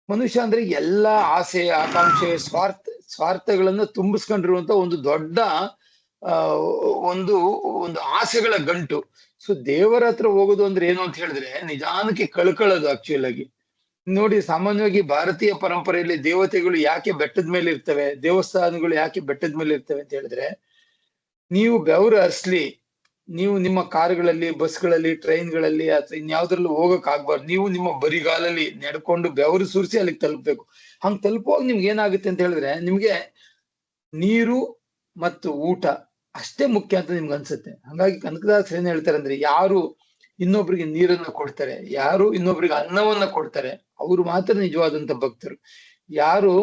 ಮನುಷ್ಯ ಅಂದ್ರೆ ಎಲ್ಲ ಆಸೆ, ಆಕಾಂಕ್ಷೆ, ಸ್ವಾರ್ಥಗಳನ್ನ ತುಂಬಿಸ್ಕೊಂಡಿರುವಂತ ಒಂದು ದೊಡ್ಡ ಒಂದು ಆಸೆಗಳ ಗಂಟು. ಸೊ ದೇವರ ಹತ್ರ ಹೋಗೋದು ಅಂದ್ರೆ ಏನು ಅಂತ ಹೇಳಿದ್ರೆ ನಿಧಾನಕ್ಕೆ ಕಳ್ಕೊಳ್ಳೋದು. ಆಕ್ಚುಯಲ್ ಆಗಿ ನೋಡಿ, ಸಾಮಾನ್ಯವಾಗಿ ಭಾರತೀಯ ಪರಂಪರೆಯಲ್ಲಿ ದೇವತೆಗಳು ಯಾಕೆ ಬೆಟ್ಟದ ಮೇಲೆ ಇರ್ತವೆ, ದೇವಸ್ಥಾನಗಳು ಯಾಕೆ ಬೆಟ್ಟದ ಮೇಲೆ ಇರ್ತವೆ ಅಂತ ಹೇಳಿದ್ರೆ, ನೀವು ಬೆವರು ಹರಿಸ್ಲಿ, ನೀವು ನಿಮ್ಮ ಕಾರುಗಳಲ್ಲಿ, ಬಸ್ಗಳಲ್ಲಿ, ಟ್ರೈನ್ಗಳಲ್ಲಿ ಅಥವಾ ಇನ್ಯಾವ್ದ್ರಲ್ಲೂ ಹೋಗಕ್ ಆಗ್ಬಾರ್ದು. ನೀವು ನಿಮ್ಮ ಬರಿಗಾಲಲ್ಲಿ ನಡ್ಕೊಂಡು ಬೆವರು ಸುರಿಸಿ ಅಲ್ಲಿಗೆ ತಲುಪಬೇಕು. ಹಂಗ್ ತಲುಪುವಾಗ ನಿಮ್ಗೆ ಏನಾಗುತ್ತೆ ಅಂತ ಹೇಳಿದ್ರೆ, ನಿಮ್ಗೆ ನೀರು ಮತ್ತು ಊಟ ಅಷ್ಟೇ ಮುಖ್ಯ ಅಂತ ನಿಮ್ಗೆ ಅನ್ಸುತ್ತೆ. ಹಾಗಾಗಿ ಕನಕದಾಸರು ಏನ್ ಹೇಳ್ತಾರೆ ಅಂದ್ರೆ, ಯಾರು ಇನ್ನೊಬ್ರಿಗೆ ನೀರನ್ನ ಕೊಡ್ತಾರೆ, ಯಾರು ಇನ್ನೊಬ್ರಿಗೆ ಅನ್ನವನ್ನ ಕೊಡ್ತಾರೆ, ಅವರು ಮಾತ್ರ ನಿಜವಾದಂತ ಭಕ್ತರು. ಯಾರು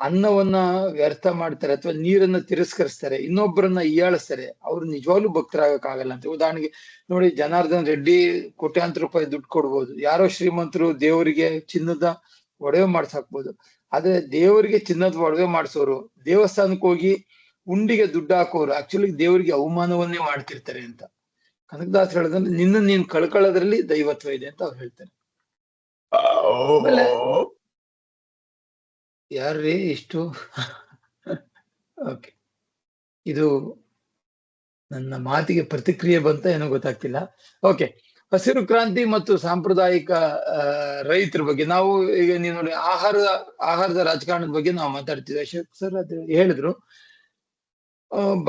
ಅನ್ನವನ್ನ ವ್ಯರ್ಥ ಮಾಡ್ತಾರೆ ಅಥವಾ ನೀರನ್ನ ತಿರಸ್ಕರಿಸ್ತಾರೆ, ಇನ್ನೊಬ್ಬರನ್ನ ಹೀಯಾಳಿಸ್ತಾರೆ, ಅವ್ರು ನಿಜವಾಗ್ಲೂ ಭಕ್ತರಾಗಕ್ಕಾಗಲ್ಲ ಅಂತ. ಉದಾಹರಣೆಗೆ ನೋಡಿ, ಜನಾರ್ದನ್ ರೆಡ್ಡಿ ಕೋಟ್ಯಾಂತರ ರೂಪಾಯಿ ದುಡ್ಡು ಕೊಡ್ಬೋದು, ಯಾರೋ ಶ್ರೀಮಂತರು ದೇವರಿಗೆ ಚಿನ್ನದ ಒಡವೆ ಮಾಡ್ಸಾಕ್ಬೋದು. ಆದ್ರೆ ದೇವರಿಗೆ ಚಿನ್ನದ ಒಡವೆ ಮಾಡಿಸೋರು, ದೇವಸ್ಥಾನಕ್ಕೆ ಹೋಗಿ ಉಂಡಿಗೆ ದುಡ್ಡು ಹಾಕೋರು ಆಕ್ಚುಲಿ ದೇವರಿಗೆ ಅವಮಾನವನ್ನೇ ಮಾಡ್ತಿರ್ತಾರೆ ಅಂತ ಕನಕದಾಸರು ಹೇಳೋದಂದ್ರೆ, ನಿನ್ನ ನೀನ್ ಕಳ್ಕೊಳ್ಳೋದ್ರಲ್ಲಿ ದೈವತ್ವ ಇದೆ ಅಂತ ಅವ್ರು ಹೇಳ್ತಾರೆ. ಆಮೇಲೆ ಯಾರ್ರೀ ಇಷ್ಟು ಓಕೆ, ಇದು ನನ್ನ ಮಾತಿಗೆ ಪ್ರತಿಕ್ರಿಯೆ ಬಂತ ಏನೋ ಗೊತ್ತಾಗ್ತಿಲ್ಲ. ಓಕೆ, ಹಸಿರು ಕ್ರಾಂತಿ ಮತ್ತು ಸಾಂಪ್ರದಾಯಿಕ ರೈತರ ಬಗ್ಗೆ ನಾವು ಈಗ ನೀವು ನೋಡಿ, ಆಹಾರದ ರಾಜಕಾರಣದ ಬಗ್ಗೆ ನಾವು ಮಾತಾಡ್ತಿದ್ವಿ. ಅಶೋಕ್ ಸರ್ ಅದು ಹೇಳಿದ್ರು,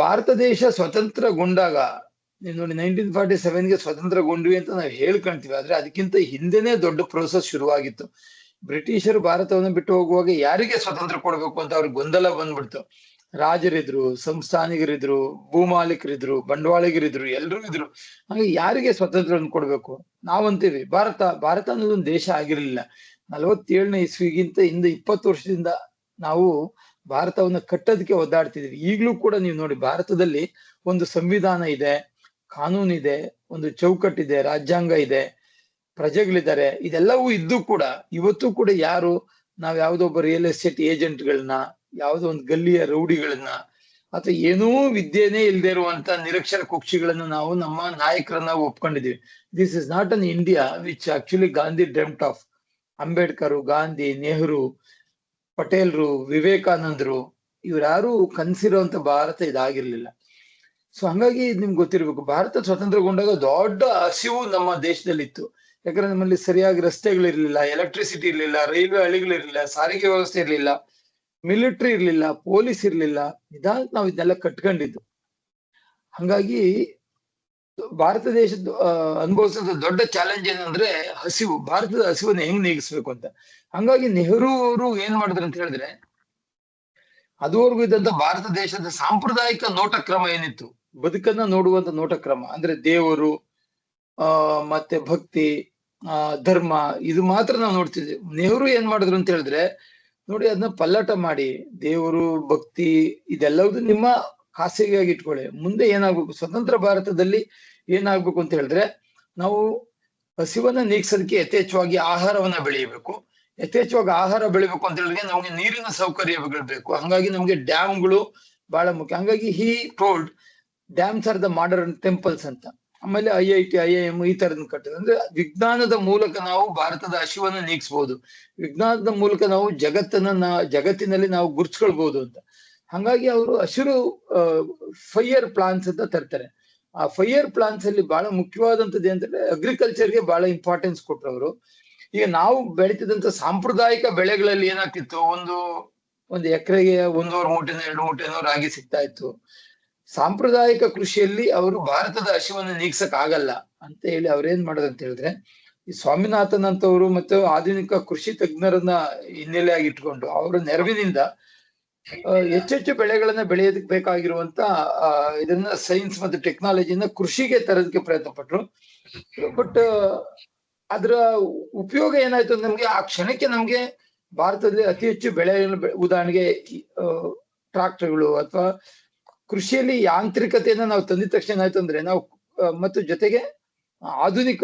ಭಾರತ ದೇಶ ಸ್ವತಂತ್ರಗೊಂಡಾಗ ನೀವು ನೋಡಿ 1947ಗೆ ಸ್ವತಂತ್ರಗೊಂಡ್ವಿ ಅಂತ ನಾವು ಹೇಳ್ಕೊಂತೀವಿ. ಆದ್ರೆ ಅದಕ್ಕಿಂತ ಹಿಂದೆನೆ ದೊಡ್ಡ ಪ್ರೋಸೆಸ್ ಶುರುವಾಗಿತ್ತು. ಬ್ರಿಟಿಷರು ಭಾರತವನ್ನು ಬಿಟ್ಟು ಹೋಗುವಾಗ ಯಾರಿಗೆ ಸ್ವತಂತ್ರ ಕೊಡ್ಬೇಕು ಅಂತ ಅವ್ರಿಗೆ ಗೊಂದಲ ಬಂದ್ಬಿಡ್ತು. ರಾಜರಿದ್ರು, ಸಂಸ್ಥಾನಿಗರಿದ್ರು, ಭೂಮಾಲೀಕರಿದ್ರು, ಬಂಡವಾಳಿಗರಿದ್ರು, ಎಲ್ರೂ ಇದ್ರು. ಹಾಗೆ ಯಾರಿಗೆ ಸ್ವತಂತ್ರವನ್ನು ಕೊಡ್ಬೇಕು? ನಾವಂತೀವಿ ಭಾರತ ಅನ್ನೋದೊಂದು ದೇಶ ಆಗಿರ್ಲಿಲ್ಲ. 47ನೇ ಇಸ್ವಿಗಿಂತ ಹಿಂದೆ 20 ವರ್ಷದಿಂದ ನಾವು ಭಾರತವನ್ನ ಕಟ್ಟೋದಕ್ಕೆ ಒದ್ದಾಡ್ತಿದೀವಿ. ಈಗ್ಲೂ ಕೂಡ ನೀವು ನೋಡಿ, ಭಾರತದಲ್ಲಿ ಒಂದು ಸಂವಿಧಾನ ಇದೆ, ಕಾನೂನಿದೆ, ಒಂದು ಚೌಕಟ್ಟಿದೆ, ರಾಜ್ಯಾಂಗ ಇದೆ, ಪ್ರಜೆಗಳಿದ್ದಾರೆ. ಇದೆಲ್ಲವೂ ಇದ್ದು ಕೂಡ ಇವತ್ತು ಕೂಡ ಯಾರು ನಾವ್ ಯಾವ್ದೊಬ್ಬ ರಿಯಲ್ ಎಸ್ಟೇಟ್ ಏಜೆಂಟ್ಗಳನ್ನ, ಯಾವ್ದೋ ಒಂದು ಗಲ್ಲಿಯ ರೌಡಿಗಳನ್ನ ಅಥವಾ ಏನೂ ವಿದ್ಯೆನೇ ಇಲ್ದೇ ಇರುವಂತ ನಿರಕ್ಷರ ಕುಕ್ಷಿಗಳನ್ನ ನಾವು ನಮ್ಮ ನಾಯಕರನ್ನ ಒಪ್ಕೊಂಡಿದೀವಿ. This is not an India which actually Gandhi dreamt of. Ambedkar, Gandhi, Nehru, ಪಟೇಲ್ರು, ವಿವೇಕಾನಂದರು ಇವ್ರ್ಯಾರು ಕನ್ಸಿರುವಂತ ಭಾರತ ಇದಾಗಿರ್ಲಿಲ್ಲ. ಸೊ ಹಂಗಾಗಿ ನಿಮ್ಗೆ ಗೊತ್ತಿರ್ಬೇಕು, ಭಾರತ ಸ್ವತಂತ್ರಗೊಂಡಾಗ ದೊಡ್ಡ ಹಸಿವು ನಮ್ಮ ದೇಶದಲ್ಲಿತ್ತು. ಯಾಕಂದ್ರೆ ನಮ್ಮಲ್ಲಿ ಸರಿಯಾಗಿ ರಸ್ತೆಗಳಿರ್ಲಿಲ್ಲ, ಎಲೆಕ್ಟ್ರಿಸಿಟಿ ಇರ್ಲಿಲ್ಲ, ರೈಲ್ವೆ ಹಳಿಗಳಿರ್ಲಿಲ್ಲ, ಸಾರಿಗೆ ವ್ಯವಸ್ಥೆ ಇರ್ಲಿಲ್ಲ, ಮಿಲಿಟರಿ ಇರ್ಲಿಲ್ಲ, ಪೊಲೀಸ್ ಇರ್ಲಿಲ್ಲ. ನಿಧಾನಕ್ಕೆ ನಾವು ಇದನ್ನೆಲ್ಲ ಕಟ್ಕೊಂಡಿದ್ದು. ಹಂಗಾಗಿ ಭಾರತ ದೇಶದ ಅನುಭವಿಸಿದ ದೊಡ್ಡ ಚಾಲೆಂಜ್ ಏನಂದ್ರೆ ಹಸಿವು. ಭಾರತದ ಹಸಿವನ್ನು ಹೆಂಗ್ ನೀಗಿಸ್ಬೇಕು ಅಂತ. ಹಂಗಾಗಿ ನೆಹರು ಅವರು ಏನ್ ಮಾಡಿದ್ರು ಅಂತ ಹೇಳಿದ್ರೆ, ಅದುವರೆಗೂ ಇದ್ದಂತ ಭಾರತ ದೇಶದ ಸಾಂಪ್ರದಾಯಿಕ ನೋಟ ಕ್ರಮ ಏನಿತ್ತು, ಬದುಕನ್ನ ನೋಡುವಂತ ನೋಟ ಕ್ರಮ ಅಂದ್ರೆ ದೇವರು, ಮತ್ತೆ ಭಕ್ತಿ, ಧರ್ಮ, ಇದು ಮಾತ್ರ ನಾವು ನೋಡ್ತಿದ್ವಿ. ನೆಹರು ಏನ್ ಮಾಡಿದ್ರು ಅಂತ ಹೇಳಿದ್ರೆ, ನೋಡಿ ಅದನ್ನ ಪಲ್ಲಟ ಮಾಡಿ ದೇವರು, ಭಕ್ತಿ ಇದೆಲ್ಲವೂ ನಿಮ್ಮ ಖಾಸಗಿಯಾಗಿ ಇಟ್ಕೊಳ್ಳಿ. ಮುಂದೆ ಏನಾಗ್ಬೇಕು, ಸ್ವತಂತ್ರ ಭಾರತದಲ್ಲಿ ಏನಾಗ್ಬೇಕು ಅಂತ ಹೇಳಿದ್ರೆ, ನಾವು ಹಸಿವನ್ನ ನೀಗ್ಸೋದಕ್ಕೆ ಯಥೇಚ್ಛವಾಗಿ ಆಹಾರವನ್ನ ಬೆಳೆಯಬೇಕು. ಯಥೇಚ್ಛವಾಗಿ ಆಹಾರ ಬೆಳಿಬೇಕು ಅಂತ ಹೇಳಿದ್ರೆ ನಮ್ಗೆ ನೀರಿನ ಸೌಕರ್ಯಗಳು ಬೇಕು. ಹಂಗಾಗಿ ನಮ್ಗೆ ಡ್ಯಾಮ್ಗಳು ಬಹಳ ಮುಖ್ಯ. ಹಂಗಾಗಿ he told dams are the modern temples ಅಂತ. ಆಮೇಲೆ IIT, IIM ಈ ತರದ್ ಕಟ್ಟಿದ್ರು. ಅಂದ್ರೆ ವಿಜ್ಞಾನದ ಮೂಲಕ ನಾವು ಭಾರತದ ಹಸಿವನ್ನ ನೀಗಿಸ್ಬೋದು, ವಿಜ್ಞಾನದ ಮೂಲಕ ನಾವು ಜಗತ್ತಿನಲ್ಲಿ ನಾವು ಗುರ್ಸ್ಕೊಳ್ಬಹುದು ಅಂತ. ಹಂಗಾಗಿ ಅವರು ಹಸಿರು ಫೈರ್ ಪ್ಲಾನ್ಸ್ ಅಂತ ತರ್ತಾರೆ. ಆ ಫೈರ್ ಪ್ಲಾನ್ಸ್ ಅಲ್ಲಿ ಬಹಳ ಮುಖ್ಯವಾದಂತದ್ದು ಅಂತಂದ್ರೆ ಅಗ್ರಿಕಲ್ಚರ್ಗೆ ಬಹಳ ಇಂಪಾರ್ಟೆನ್ಸ್ ಕೊಟ್ರು ಅವರು. ಈಗ ನಾವು ಬೆಳೀತಿದಂತ ಸಾಂಪ್ರದಾಯಿಕ ಬೆಳೆಗಳಲ್ಲಿ ಏನಾಗ್ತಿತ್ತು, ಒಂದು ಎಕರೆಗೆ 1.5 ಮೂಟೆನೋ 2 ಮೂಟೆನೋ ರಾಗಿ ಸಿಗ್ತಾ ಇತ್ತು. ಸಾಂಪ್ರದಾಯಿಕ ಕೃಷಿಯಲ್ಲಿ ಅವರು ಭಾರತದ ಹಸಿವನ್ನು ನೀಗ್ಸಕ್ ಆಗಲ್ಲ ಅಂತ ಹೇಳಿ ಅವ್ರೇನ್ ಮಾಡೋದು ಅಂತ ಹೇಳಿದ್ರೆ, ಈ ಸ್ವಾಮಿನಾಥನ್ ಅಂತವರು ಮತ್ತು ಆಧುನಿಕ ಕೃಷಿ ತಜ್ಞರನ್ನ ಹಿನ್ನೆಲೆಯಾಗಿ ಇಟ್ಕೊಂಡು ಅವರ ನೆರವಿನಿಂದ ಹೆಚ್ಚೆಚ್ಚು ಬೆಳೆಗಳನ್ನ ಬೆಳೆಯೋದಕ್ಕೆ ಬೇಕಾಗಿರುವಂತ ಇದನ್ನ ಸೈನ್ಸ್ ಮತ್ತು ಟೆಕ್ನಾಲಜಿನ ಕೃಷಿಗೆ ತರೋದಕ್ಕೆ ಪ್ರಯತ್ನ ಪಟ್ರು. ಬಟ್ ಅದರ ಉಪಯೋಗ ಏನಾಯ್ತು ನಮ್ಗೆ, ಆ ಕ್ಷಣಕ್ಕೆ ನಮ್ಗೆ ಭಾರತದಲ್ಲಿ ಅತಿ ಹೆಚ್ಚು ಬೆಳೆಗಳನ್ನು ಉದಾಹರಣೆಗೆ ಟ್ರಾಕ್ಟರ್ಗಳು ಅಥವಾ ಕೃಷಿಯಲ್ಲಿ ಯಾಂತ್ರಿಕತೆಯನ್ನ ನಾವು ತಂದಿದ ತಕ್ಷಣ ಏನಾಯ್ತು ಅಂದ್ರೆ ನಾವು ಮತ್ತು ಜೊತೆಗೆ ಆಧುನಿಕ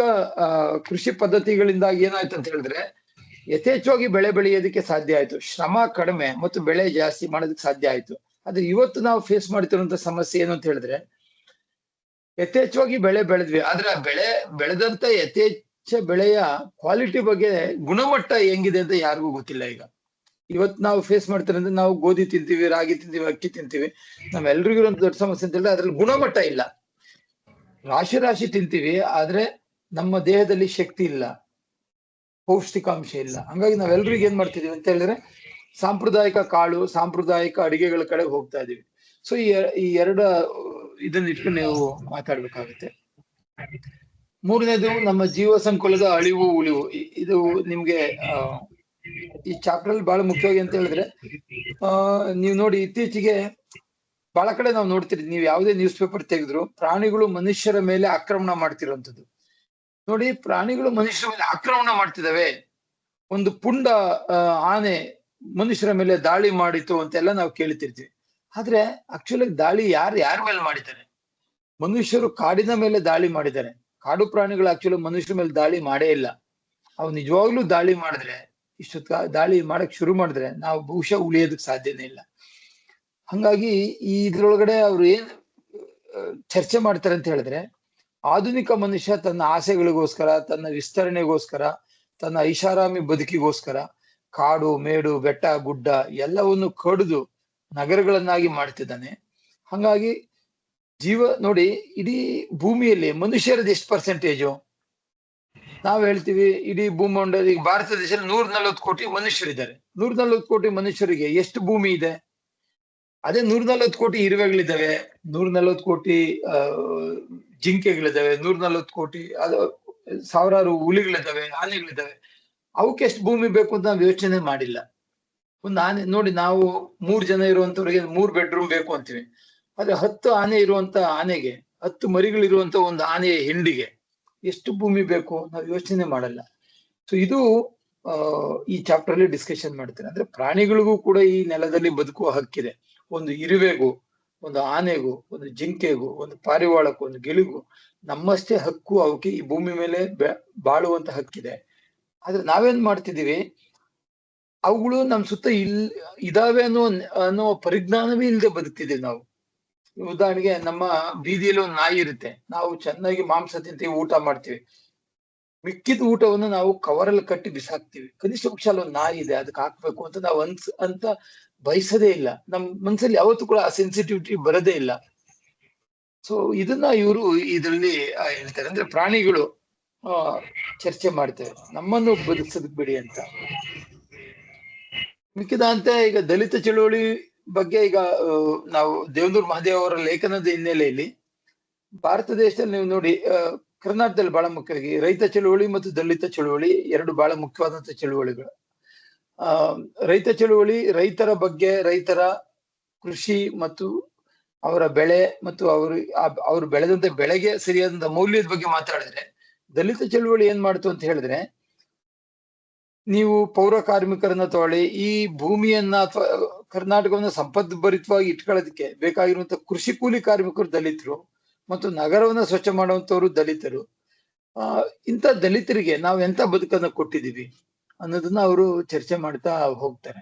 ಕೃಷಿ ಪದ್ಧತಿಗಳಿಂದಾಗಿ ಏನಾಯ್ತು ಅಂತ ಹೇಳಿದ್ರೆ ಯಥೇಚ್ಛವಾಗಿ ಬೆಳೆ ಬೆಳೆಯೋದಕ್ಕೆ ಸಾಧ್ಯ ಆಯ್ತು, ಶ್ರಮ ಕಡಿಮೆ ಮತ್ತು ಬೆಳೆ ಜಾಸ್ತಿ ಮಾಡೋದಕ್ಕೆ ಸಾಧ್ಯ ಆಯ್ತು. ಆದ್ರೆ ಇವತ್ತು ನಾವು ಫೇಸ್ ಮಾಡ್ತಿರುವಂತ ಸಮಸ್ಯೆ ಏನು ಅಂತ ಹೇಳಿದ್ರೆ, ಯಥೇಚ್ಛವಾಗಿ ಬೆಳೆ ಬೆಳೆದ್ವಿ, ಆದ್ರೆ ಆ ಬೆಳೆದಂತ ಯಥೇಚ್ಛ ಬೆಳೆಯ ಕ್ವಾಲಿಟಿ ಬಗ್ಗೆ, ಗುಣಮಟ್ಟ ಹೆಂಗಿದೆ ಅಂತ ಯಾರಿಗೂ ಗೊತ್ತಿಲ್ಲ. ಈಗ ಇವತ್ತು ನಾವು ಫೇಸ್ ಮಾಡ್ತಾರೆ ಅಂದ್ರೆ ನಾವು ಗೋಧಿ ತಿಂತೀವಿ, ರಾಗಿ ತಿಂತೀವಿ, ಅಕ್ಕಿ ತಿಂತೀವಿ, ನಾವೆಲ್ರಿಗೂ ಇರುವಂತ ದೊಡ್ಡ ಸಮಸ್ಯೆ ಅಂತ ಹೇಳಿದ್ರೆ ಅದ್ರಲ್ಲಿ ಗುಣಮಟ್ಟ ಇಲ್ಲ. ರಾಶಿ ತಿಂತೀವಿ, ಆದ್ರೆ ನಮ್ಮ ದೇಹದಲ್ಲಿ ಶಕ್ತಿ ಇಲ್ಲ, ಪೌಷ್ಟಿಕಾಂಶ ಇಲ್ಲ. ಹಂಗಾಗಿ ನಾವೆಲ್ರಿಗೂ ಏನ್ ಮಾಡ್ತಿದೀವಿ ಅಂತ ಹೇಳಿದ್ರೆ ಸಾಂಪ್ರದಾಯಿಕ ಕಾಳು, ಸಾಂಪ್ರದಾಯಿಕ ಅಡಿಗೆಗಳ ಕಡೆ ಹೋಗ್ತಾ ಇದೀವಿ. ಸೊ ಈ ಎರಡು ಇದನ್ನ ಇಟ್ಕೊಂಡು ನೀವು ಮಾತಾಡ್ಬೇಕಾಗುತ್ತೆ. ಮೂರನೇದು ನಮ್ಮ ಜೀವ ಸಂಕುಲದ ಅಳಿವು ಉಳಿವು. ಇದು ನಿಮ್ಗೆ ಈ ಚಾಪ್ಟರ್ ಅಲ್ಲಿ ಬಹಳ ಮುಖ್ಯವಾಗಿ ಅಂತ ಹೇಳಿದ್ರೆ, ನೀವು ನೋಡಿ ಇತ್ತೀಚೆಗೆ ಬಹಳ ಕಡೆ ನಾವು ನೋಡ್ತೀರಿ, ನೀವು ಯಾವುದೇ ನ್ಯೂಸ್ ಪೇಪರ್ ತೆಗೆದ್ರು ಪ್ರಾಣಿಗಳು ಮನುಷ್ಯರ ಮೇಲೆ ಆಕ್ರಮಣ ಮಾಡ್ತಿರುವಂತದ್ದು. ನೋಡಿ, ಪ್ರಾಣಿಗಳು ಮನುಷ್ಯರ ಮೇಲೆ ಆಕ್ರಮಣ ಮಾಡ್ತಿದಾವೆ. ಒಂದು ಪುಂಡ ಆನೆ ಮನುಷ್ಯರ ಮೇಲೆ ದಾಳಿ ಮಾಡಿತು ಅಂತೆಲ್ಲ ನಾವು ಕೇಳ್ತಿರ್ತೀವಿ. ಆದ್ರೆ ಆಕ್ಚುಲಿ ದಾಳಿ ಯಾರ ಮೇಲೆ ಮಾಡಿದ್ದಾರೆ? ಮನುಷ್ಯರು ಕಾಡಿನ ಮೇಲೆ ದಾಳಿ ಮಾಡಿದ್ದಾರೆ. ಕಾಡು ಪ್ರಾಣಿಗಳು ಆಕ್ಚುಲಿ ಮನುಷ್ಯರ ಮೇಲೆ ದಾಳಿ ಮಾಡೇ ಇಲ್ಲ. ಅವು ನಿಜವಾಗ್ಲೂ ದಾಳಿ ಮಾಡಿದ್ರೆ, ದಾಳಿ ಮಾಡಕ್ ಶುರು ಮಾಡಿದ್ರೆ ನಾವು ಬಹುಶಃ ಉಳಿಯೋದಕ್ಕೆ ಸಾಧ್ಯನೇ ಇಲ್ಲ. ಹಂಗಾಗಿ ಇದ್ರೊಳಗಡೆ ಅವ್ರು ಏನ್ ಚರ್ಚೆ ಮಾಡ್ತಾರೆ ಅಂತ ಹೇಳಿದ್ರೆ, ಆಧುನಿಕ ಮನುಷ್ಯ ತನ್ನ ಆಸೆಗಳಿಗೋಸ್ಕರ, ತನ್ನ ವಿಸ್ತರಣೆಗೋಸ್ಕರ, ತನ್ನ ಐಷಾರಾಮಿ ಬದುಕಿಗೋಸ್ಕರ ಕಾಡು, ಮೇಡು, ಬೆಟ್ಟ, ಗುಡ್ಡ ಎಲ್ಲವನ್ನು ಕಡಿದು ನಗರಗಳನ್ನಾಗಿ ಮಾಡ್ತಿದ್ದಾನೆ. ಹಂಗಾಗಿ ನೋಡಿ, ಇಡೀ ಭೂಮಿಯಲ್ಲಿ ಮನುಷ್ಯರದ್ದು ಎಷ್ಟು ಪರ್ಸೆಂಟೇಜು? ನಾವ್ ಹೇಳ್ತೀವಿ ಇಡೀ ಭೂಮಂಡಲ, ಈಗ ಭಾರತ ದೇಶದಲ್ಲಿ 140 ಕೋಟಿ ಮನುಷ್ಯರಿದ್ದಾರೆ. 140 ಕೋಟಿ ಮನುಷ್ಯರಿಗೆ ಎಷ್ಟು ಭೂಮಿ ಇದೆ? ಅದೇ 140 ಕೋಟಿ ಇರುವೆಗಳಿದ್ದಾವೆ, 140 ಕೋಟಿ ಜಿಂಕೆಗಳಿದ್ದಾವೆ, 140 ಕೋಟಿ ಸಾವಿರಾರು ಹುಲಿಗಳಿದ್ದಾವೆ, ಆನೆಗಳಿದ್ದಾವೆ. ಅವಕ್ಕೆ ಎಷ್ಟು ಭೂಮಿ ಬೇಕು ಅಂತ ನಾವು ಯೋಚನೆ ಮಾಡಿಲ್ಲ. ಒಂದು ಆನೆ ನೋಡಿ, ನಾವು 3 ಜನ ಇರುವಂತವ್ರಿಗೆ 3 ಬೆಡ್ರೂಮ್ ಬೇಕು ಅಂತೀವಿ. ಆದ್ರೆ 10 ಆನೆ ಇರುವಂತ ಆನೆಗೆ, 10 ಮರಿಗಳಿರುವಂತ ಒಂದು ಆನೆಯ ಹಿಂಡಿಗೆ ಎಷ್ಟು ಭೂಮಿ ಬೇಕು ನಾವು ಯೋಚನೆ ಮಾಡಲ್ಲ. ಸೊ ಇದು ಈ ಚಾಪ್ಟರ್ ಅಲ್ಲಿ ಡಿಸ್ಕಷನ್ ಮಾಡ್ತಾರೆ. ಅಂದ್ರೆ ಪ್ರಾಣಿಗಳಿಗೂ ಕೂಡ ಈ ನೆಲದಲ್ಲಿ ಬದುಕುವ ಹಕ್ಕಿದೆ. ಒಂದು ಇರುವೆಗೂ, ಒಂದು ಆನೆಗೂ, ಒಂದು ಜಿಂಕೆಗೂ, ಒಂದು ಪಾರಿವಾಳಕ್ಕೂ, ಒಂದು ಗಿಳಿಗೂ ನಮ್ಮಷ್ಟೇ ಹಕ್ಕು, ಅವಕ್ಕೆ ಈ ಭೂಮಿ ಮೇಲೆ ಬಾಳುವಂತ ಹಕ್ಕಿದೆ. ಆದ್ರೆ ನಾವೇನ್ ಮಾಡ್ತಿದೀವಿ, ಅವುಗಳು ನಮ್ ಸುತ್ತ ಇದಾವೆ ಅನ್ನೋ ಪರಿಜ್ಞಾನವೇ ಇಲ್ಲದೆ ಬದುಕ್ತಿದೀವಿ ನಾವು. ಉದಾಹರಣೆಗೆ ನಮ್ಮ ಬೀದಿಯಲ್ಲಿ ಒಂದು ನಾಯಿ ಇರುತ್ತೆ, ನಾವು ಚೆನ್ನಾಗಿ ಮಾಂಸ ತಿಂತೀವಿ, ಊಟ ಮಾಡ್ತೀವಿ, ಮಿಕ್ಕಿದ ಊಟವನ್ನು ನಾವು ಕವರಲ್ಲಿ ಕಟ್ಟಿ ಬಿಸಾಕ್ತಿವಿ. ಕನಿಷ್ಠ ಪಕ್ಷ ಒಂದು ನಾಯಿ ಇದೆ, ಅದಕ್ಕೆ ಹಾಕ್ಬೇಕು ಅಂತ ನಾವು ಅಂತ ಬಯಸದೇ ಇಲ್ಲ. ನಮ್ ಮನ್ಸಲ್ಲಿ ಯಾವತ್ತೂ ಕೂಡ ಆ ಸೆನ್ಸಿಟಿವಿಟಿ ಬರೋದೇ ಇಲ್ಲ. ಸೊ ಇದನ್ನ ಇವರು ಇದರಲ್ಲಿ ಹೇಳ್ತಾರೆ, ಅಂದ್ರೆ ಪ್ರಾಣಿಗಳು ಚರ್ಚೆ ಮಾಡ್ತೇವೆ, ನಮ್ಮನ್ನು ಬದುಕಿಸೋದಕ್ ಬಿಡಿ ಅಂತ. ಮಿಕ್ಕಿದಂತೆ ಈಗ ದಲಿತ ಚಳುವಳಿ ಬಗ್ಗೆ ಈಗ ನಾವು ದೇವನೂರು ಮಹಾದೇವ್ ಅವರ ಲೇಖನದ ಹಿನ್ನೆಲೆಯಲ್ಲಿ ಭಾರತ ದೇಶದಲ್ಲಿ ನೀವು ನೋಡಿ, ಕರ್ನಾಟಕದಲ್ಲಿ ಬಹಳ ಮುಖ್ಯವಾಗಿ ರೈತ ಚಳುವಳಿ ಮತ್ತು ದಲಿತ ಚಳುವಳಿ ಎರಡು ಬಹಳ ಮುಖ್ಯವಾದಂತಹ ಚಳುವಳಿಗಳು. ರೈತ ಚಳುವಳಿ ರೈತರ ಬಗ್ಗೆ, ರೈತರ ಕೃಷಿ ಮತ್ತು ಅವರ ಬೆಳೆ ಮತ್ತು ಅವರು ಬೆಳೆದಂತ ಬೆಳೆಗೆ ಸರಿಯಾದಂತ ಮೌಲ್ಯದ ಬಗ್ಗೆ ಮಾತಾಡಿದ್ರೆ, ದಲಿತ ಚಳುವಳಿ ಏನ್ ಮಾಡ್ತು ಅಂತ ಹೇಳಿದ್ರೆ, ನೀವು ಪೌರ ಕಾರ್ಮಿಕರನ್ನ ತಗೊಳ್ಳಿ, ಈ ಭೂಮಿಯನ್ನ ಅಥವಾ ಕರ್ನಾಟಕವನ್ನ ಸಂಪದ್ಭರಿತವಾಗಿ ಇಟ್ಕೊಳ್ಳೋದಕ್ಕೆ ಬೇಕಾಗಿರುವಂತ ಕೃಷಿ ಕೂಲಿ ಕಾರ್ಮಿಕರು ದಲಿತರು ಮತ್ತು ನಗರವನ್ನ ಸ್ವಚ್ಛ ಮಾಡುವಂತವ್ರು ದಲಿತರು. ಇಂಥ ದಲಿತರಿಗೆ ನಾವು ಎಂತ ಬದುಕನ್ನ ಕೊಟ್ಟಿದೀವಿ ಅನ್ನೋದನ್ನ ಅವರು ಚರ್ಚೆ ಮಾಡ್ತಾ ಹೋಗ್ತಾರೆ.